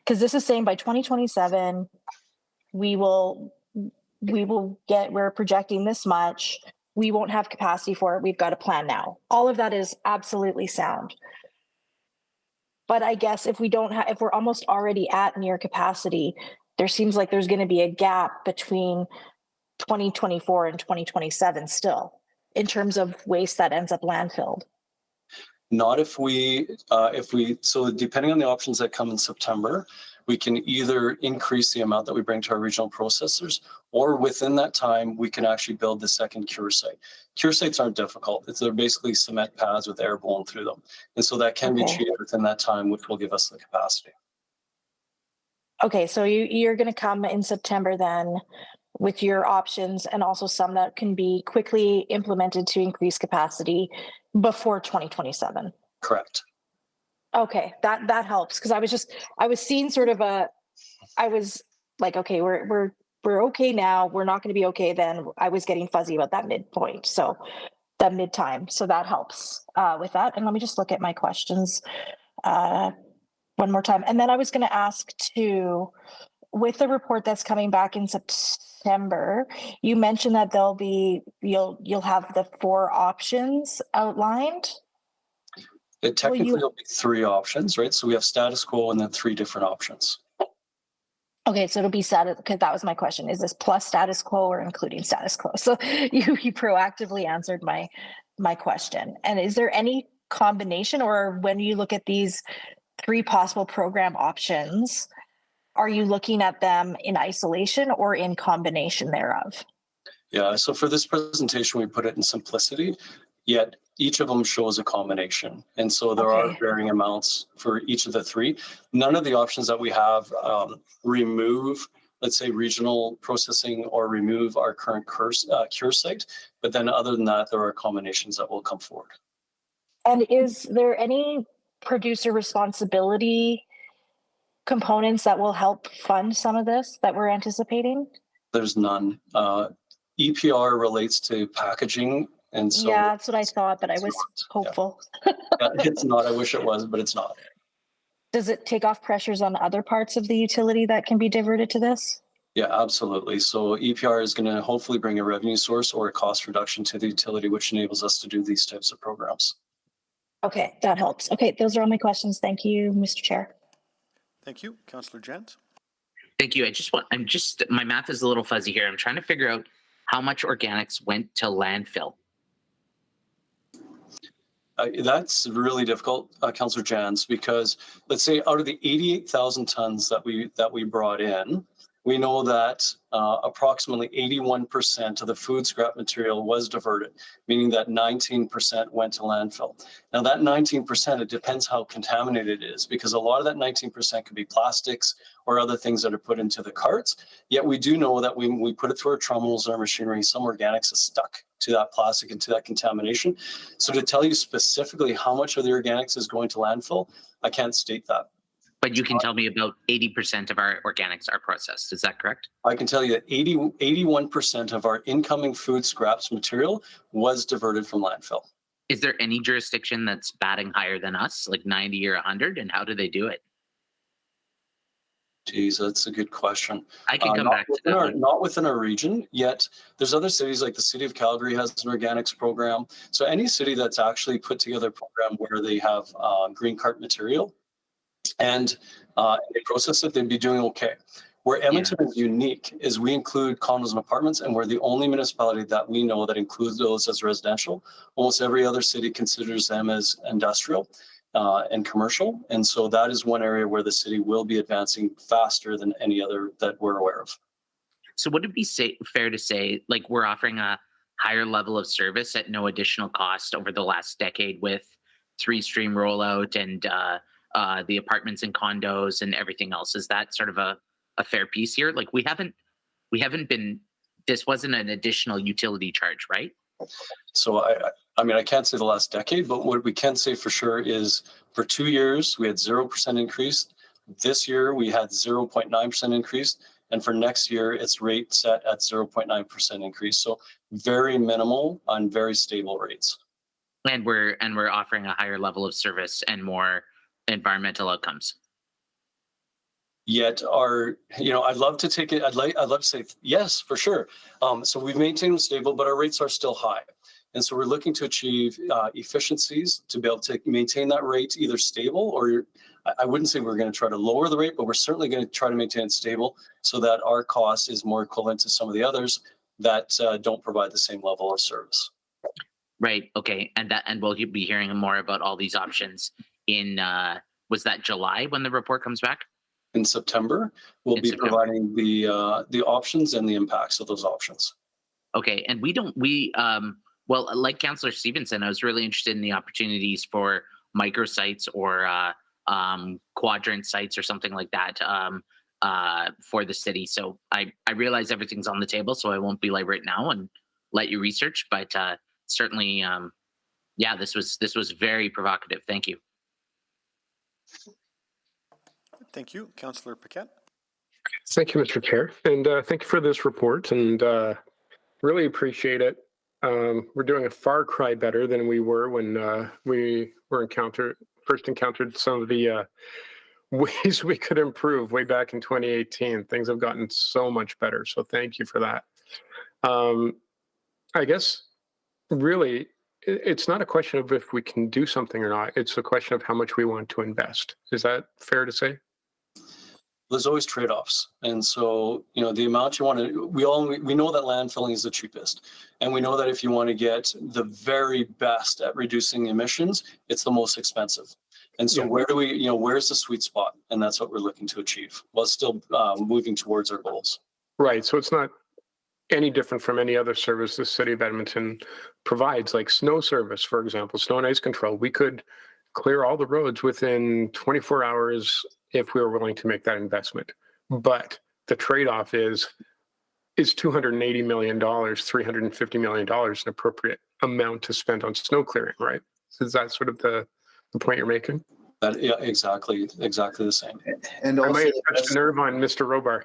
Speaker 11: because this is saying by 2027 we're projecting this much, we won't have capacity for it, we've got a plan now. All of that is absolutely sound. But I guess if we're almost already at near capacity, there seems like there's going to be a gap between 2024 and 2027 still, in terms of waste that ends up landfilled.
Speaker 16: Not if we, so depending on the options that come in September, we can either increase the amount that we bring to our regional processors, or within that time, we can actually build the second cure site. Cure sites aren't difficult. They're basically cement pads with air blowing through them. And so that can be treated within that time, which will give us the capacity.
Speaker 11: Okay, so you're going to come in September then with your options, and also some that can be quickly implemented to increase capacity before 2027.
Speaker 16: Correct.
Speaker 11: Okay, that helps, because I was seeing sort of I was like, okay, we're okay now, we're not going to be okay then. I was getting fuzzy about that midpoint, so that mid time. So that helps with that. And let me just look at my questions one more time. And then I was going to ask too, with the report that's coming back in September, you mentioned that you'll have the 4 options outlined.
Speaker 16: It technically will be 3 options, right? So we have status quo and then 3 different options.
Speaker 11: Okay, so it'll be status, because that was my question. Is this plus status quo or including status quo? So you proactively answered my question. And is there any combination, or when you look at these 3 possible program options, are you looking at them in isolation or in combination thereof?
Speaker 16: Yeah, so for this presentation, we put it in simplicity, yet each of them shows a combination. And so there are varying amounts for each of the 3. None of the options that we have remove, let's say, regional processing or remove our current cure site. But then other than that, there are combinations that will come forward.
Speaker 11: And is there any producer responsibility components that will help fund some of this that we're anticipating?
Speaker 16: There's none. EPR relates to packaging. And so
Speaker 11: yeah, that's what I thought, but I was hopeful.
Speaker 16: Yeah, it's not. I wish it was, but it's not.
Speaker 11: Does it take off pressures on other parts of the utility that can be diverted to this?
Speaker 16: Yeah, absolutely. So EPR is going to hopefully bring a revenue source or a cost reduction to the utility, which enables us to do these types of programs.
Speaker 11: Okay, that helps. Okay, those are all my questions. Thank you, Mr. Chair.
Speaker 2: Thank you. Councillor Jant.
Speaker 4: Thank you. My math is a little fuzzy here. I'm trying to figure out how much organics went to landfill.
Speaker 16: That's really difficult, Councillor Jans, because let's say out of the 88,000 tons that we brought in, we know that approximately 81% of the food scrap material was diverted, meaning that 19% went to landfill. Now that 19%, it depends how contaminated it is, because a lot of that 19% could be plastics or other things that are put into the carts. Yet we do know that when we put it through our terminals and our machinery, some organics is stuck to that plastic and to that contamination. So to tell you specifically how much of the organics is going to landfill, I can't state that.
Speaker 4: But you can tell me about 80% of our organics are processed. Is that correct?
Speaker 16: I can tell you that 81% of our incoming food scraps material was diverted from landfill.
Speaker 4: Is there any jurisdiction that's batting higher than us, like 90 or 100? And how do they do it?
Speaker 16: Geez, that's a good question.
Speaker 4: I can come back to that.
Speaker 16: Not within our region, yet there's other cities like the city of Calgary has an organics program. So any city that's actually put together a program where they have green cart material and they process it, they'd be doing okay. Where Edmonton is unique is we include condos and apartments, and we're the only municipality that we know that includes those as residential. Almost every other city considers them as industrial and commercial. And so that is one area where the city will be advancing faster than any other that we're aware of.
Speaker 4: So would it be fair to say, like, we're offering a higher level of service at no additional cost over the last decade with 3-stream rollout and the apartments and condos and everything else. Is that sort of a fair piece here? Like we haven't been, this wasn't an additional utility charge, right?
Speaker 16: So I mean, I can't say the last decade, but what we can say for sure is for 2 years, we had 0% increase. This year, we had 0.9% increase. And for next year, it's rate set at 0.9% increase. So very minimal on very stable rates.
Speaker 4: And we're offering a higher level of service and more environmental outcomes.
Speaker 16: Yet I'd love to take it. I'd love to say yes, for sure. So we've maintained them stable, but our rates are still high. And so we're looking to achieve efficiencies to be able to maintain that rate either stable, or I wouldn't say we're going to try to lower the rate, but we're certainly going to try to maintain it stable so that our cost is more equivalent to some of the others that don't provide the same level of service.
Speaker 4: Right. Okay. And we'll be hearing more about all these options in, was that July when the report comes back?
Speaker 16: In September, we'll be providing the options and the impacts of those options.
Speaker 4: Okay. And well, like Councillor Stevenson, I was really interested in the opportunities for microsites or quadrant sites or something like that for the city. So I realize everything's on the table, so I won't be like right now and let you research, but certainly, yeah, this was very provocative. Thank you.
Speaker 2: Thank you. Councillor Paquette.
Speaker 17: Thank you, Mr. Chair, and thank you for this report, and really appreciate it. We're doing a far cry better than we were when we first encountered some of the ways we could improve way back in 2018. Things have gotten so much better, so thank you for that. I guess really it's not a question of if we can do something or not. It's a question of how much we want to invest. Is that fair to say?
Speaker 16: There's always trade-offs. And so, the amount you want to, we know that landfilling is the cheapest. And we know that if you want to get the very best at reducing emissions, it's the most expensive. And so where's the sweet spot? And that's what we're looking to achieve while still moving towards our goals.
Speaker 17: Right. So it's not any different from any other service the city of Edmonton provides, like snow service, for example, snow and ice control. We could clear all the roads within 24 hours if we were willing to make that investment. But the trade-off is $280 million, $350 million an appropriate amount to spend on snow clearing, right? So is that sort of the point you're making?
Speaker 16: Yeah, exactly the same.
Speaker 15: And also,
Speaker 17: I might have touched a nerve on Mr. Robar.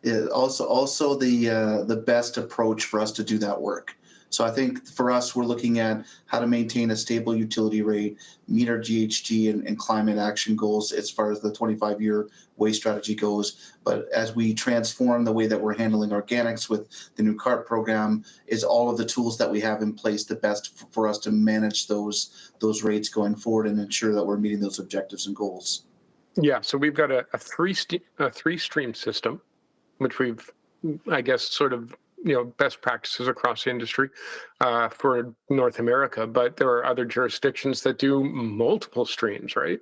Speaker 15: Yeah, also the best approach for us to do that work. So I think for us, we're looking at how to maintain a stable utility rate, meet our GHG and climate action goals as far as the 25-year waste strategy goes. But as we transform the way that we're handling organics with the new CART program, is all of the tools that we have in place the best for us to manage those rates going forward and ensure that we're meeting those objectives and goals.
Speaker 17: Yeah, so we've got a three-stream system, which we've, I guess, sort of best practices across the industry for North America, but there are other jurisdictions that do multiple streams, right?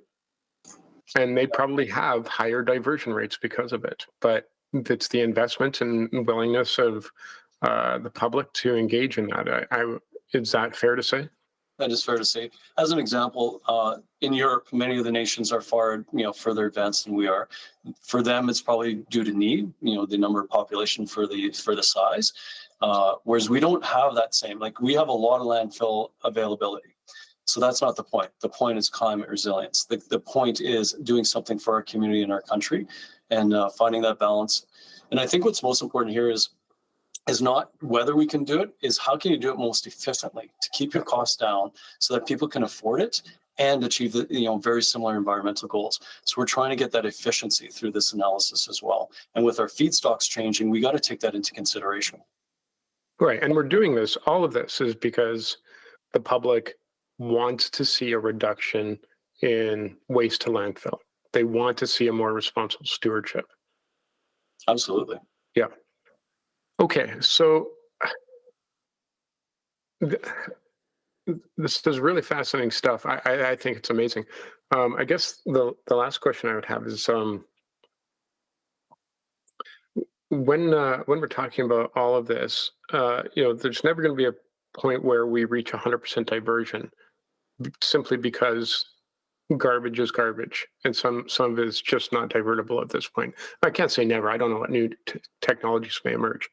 Speaker 17: And they probably have higher diversion rates because of it. But it's the investment and willingness of the public to engage in that. Is that fair to say?
Speaker 16: That is fair to say. As an example, in Europe, many of the nations are far, further advanced than we are. For them, it's probably due to need, the number of population for the size. Whereas we don't have that same. Like we have a lot of landfill availability. So that's not the point. The point is climate resilience. The point is doing something for our community and our country, and finding that balance. And I think what's most important here is not whether we can do it, is how can you do it most efficiently to keep your costs down so that people can afford it and achieve the very similar environmental goals. So we're trying to get that efficiency through this analysis as well. And with our feedstocks changing, we got to take that into consideration.
Speaker 17: Right, and we're doing this. All of this is because the public wants to see a reduction in waste to landfill. They want to see a more responsible stewardship.
Speaker 16: Absolutely.
Speaker 17: Yeah. Okay, so this is really fascinating stuff. I think it's amazing. I guess the last question I would have is when we're talking about all of this, there's never going to be a point where we reach 100% diversion, simply because garbage is garbage, and some of it is just not divertible at this point. I can't say never. I don't know what new technologies may emerge,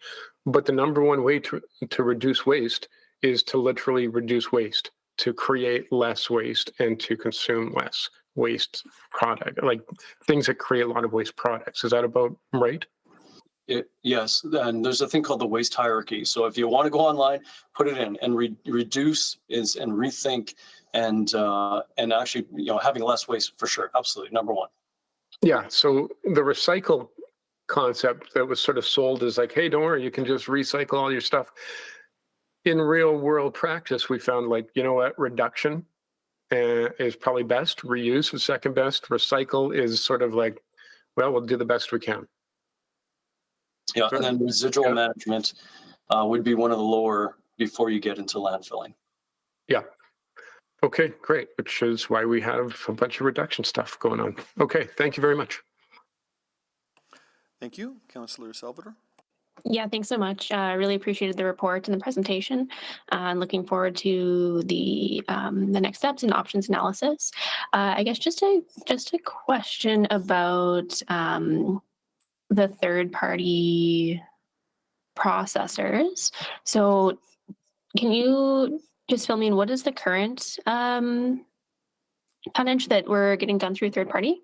Speaker 17: but the number one way to reduce waste is to literally reduce waste, to create less waste and to consume less waste product, like things that create a lot of waste products. Is that about right?
Speaker 16: Yes, and there's a thing called the waste hierarchy. So if you want to go online, put it in, and reduce is and rethink and actually, having less waste for sure. Absolutely, number one.
Speaker 17: Yeah. So the recycle concept that was sort of sold as like, hey, don't worry, you can just recycle all your stuff. In real world practice, we found like, you know what, reduction is probably best. Reuse is second best. Recycle is sort of like, well, we'll do the best we can.
Speaker 16: Yeah, and then residual management would be one of the lower before you get into landfilling.
Speaker 17: Yeah. Okay, great. Which is why we have a bunch of reduction stuff going on. Okay, thank you very much.
Speaker 2: Thank you, Councillor Salvador.
Speaker 8: Yeah, thanks so much. I really appreciated the report and the presentation. And looking forward to the next steps and options analysis. I guess just a question about the third-party processors. So, can you just fill me in? What is the current tonnage that we're getting done through third party?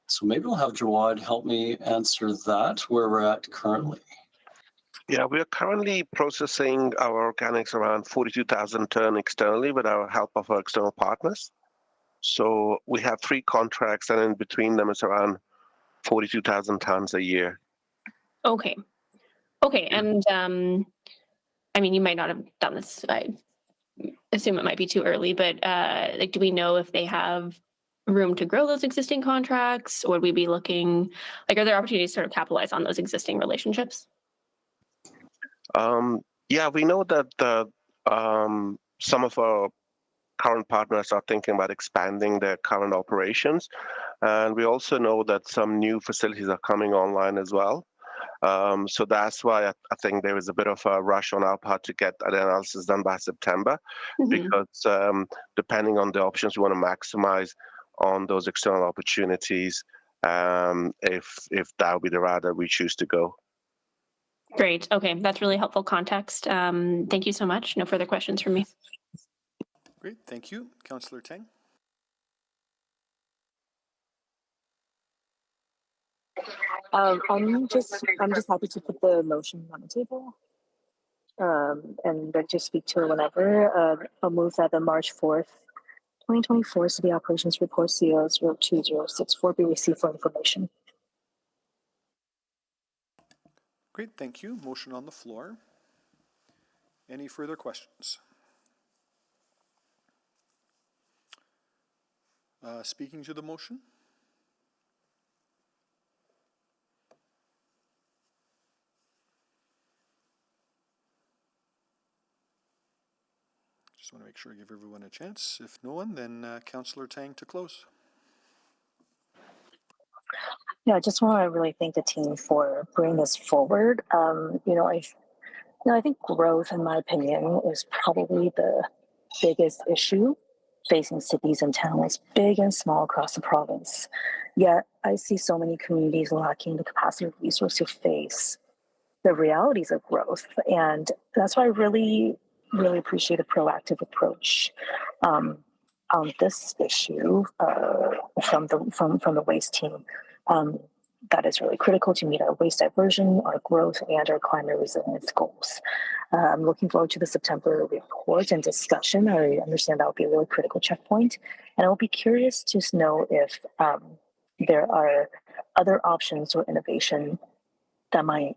Speaker 16: So maybe we'll have Jawad help me answer that, where we're at currently.
Speaker 7: Yeah, we are currently processing our organics around 42,000 ton externally with our help of our external partners. So we have 3 contracts, and in between them is around 42,000 tons a year.
Speaker 8: Okay. And I mean, you might not have done this. I assume it might be too early, but like, do we know if they have room to grow those existing contracts, or would we be looking, like, are there opportunities to sort of capitalize on those existing relationships?
Speaker 7: Yeah, we know that some of our current partners are thinking about expanding their current operations, and we also know that some new facilities are coming online as well. So that's why I think there is a bit of a rush on our part to get an analysis done by September, because depending on the options, we want to maximize on those external opportunities if that would be the route that we choose to go.
Speaker 8: Great. Okay, that's really helpful context. Thank you so much. No further questions from me.
Speaker 2: Great, thank you. Councillor Tang.
Speaker 11: I'm just happy to put the motion on the table, and then to speak to it whenever. I'll move that the March 4th, 2024 City Operations Report CO 02064 be received for information.
Speaker 2: Great, thank you. Motion on the floor. Any further questions? Speaking to the motion? Just want to make sure I give everyone a chance. If no one, then Councillor Tang to close.
Speaker 11: Yeah, I just want to really thank the team for bringing this forward. I think growth, in my opinion, is probably the biggest issue facing cities and towns, big and small, across the province. Yet I see so many communities lacking the capacity or resource to face the realities of growth, and that's why I really appreciate a proactive approach on this issue from the waste team. That is really critical to meet our waste diversion, our growth, and our climate resilience goals. I'm looking forward to the September report and discussion. I understand that will be a really critical checkpoint. And I will be curious to know if there are other options or innovation that might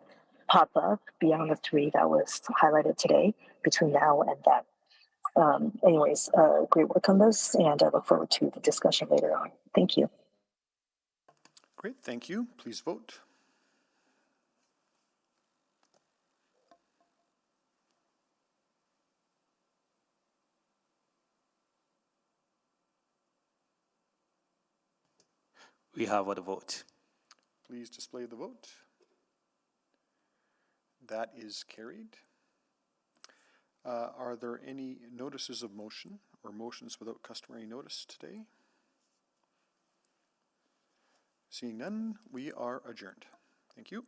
Speaker 11: pop up beyond the 3 that was highlighted today between now and then. Anyways, great work on this, and I look forward to the discussion later on. Thank you.
Speaker 2: Great, thank you. Please vote.
Speaker 1: We have a vote.
Speaker 2: Please display the vote. That is carried. Are there any notices of motion or motions without customary notice today? Seeing none, we are adjourned. Thank you.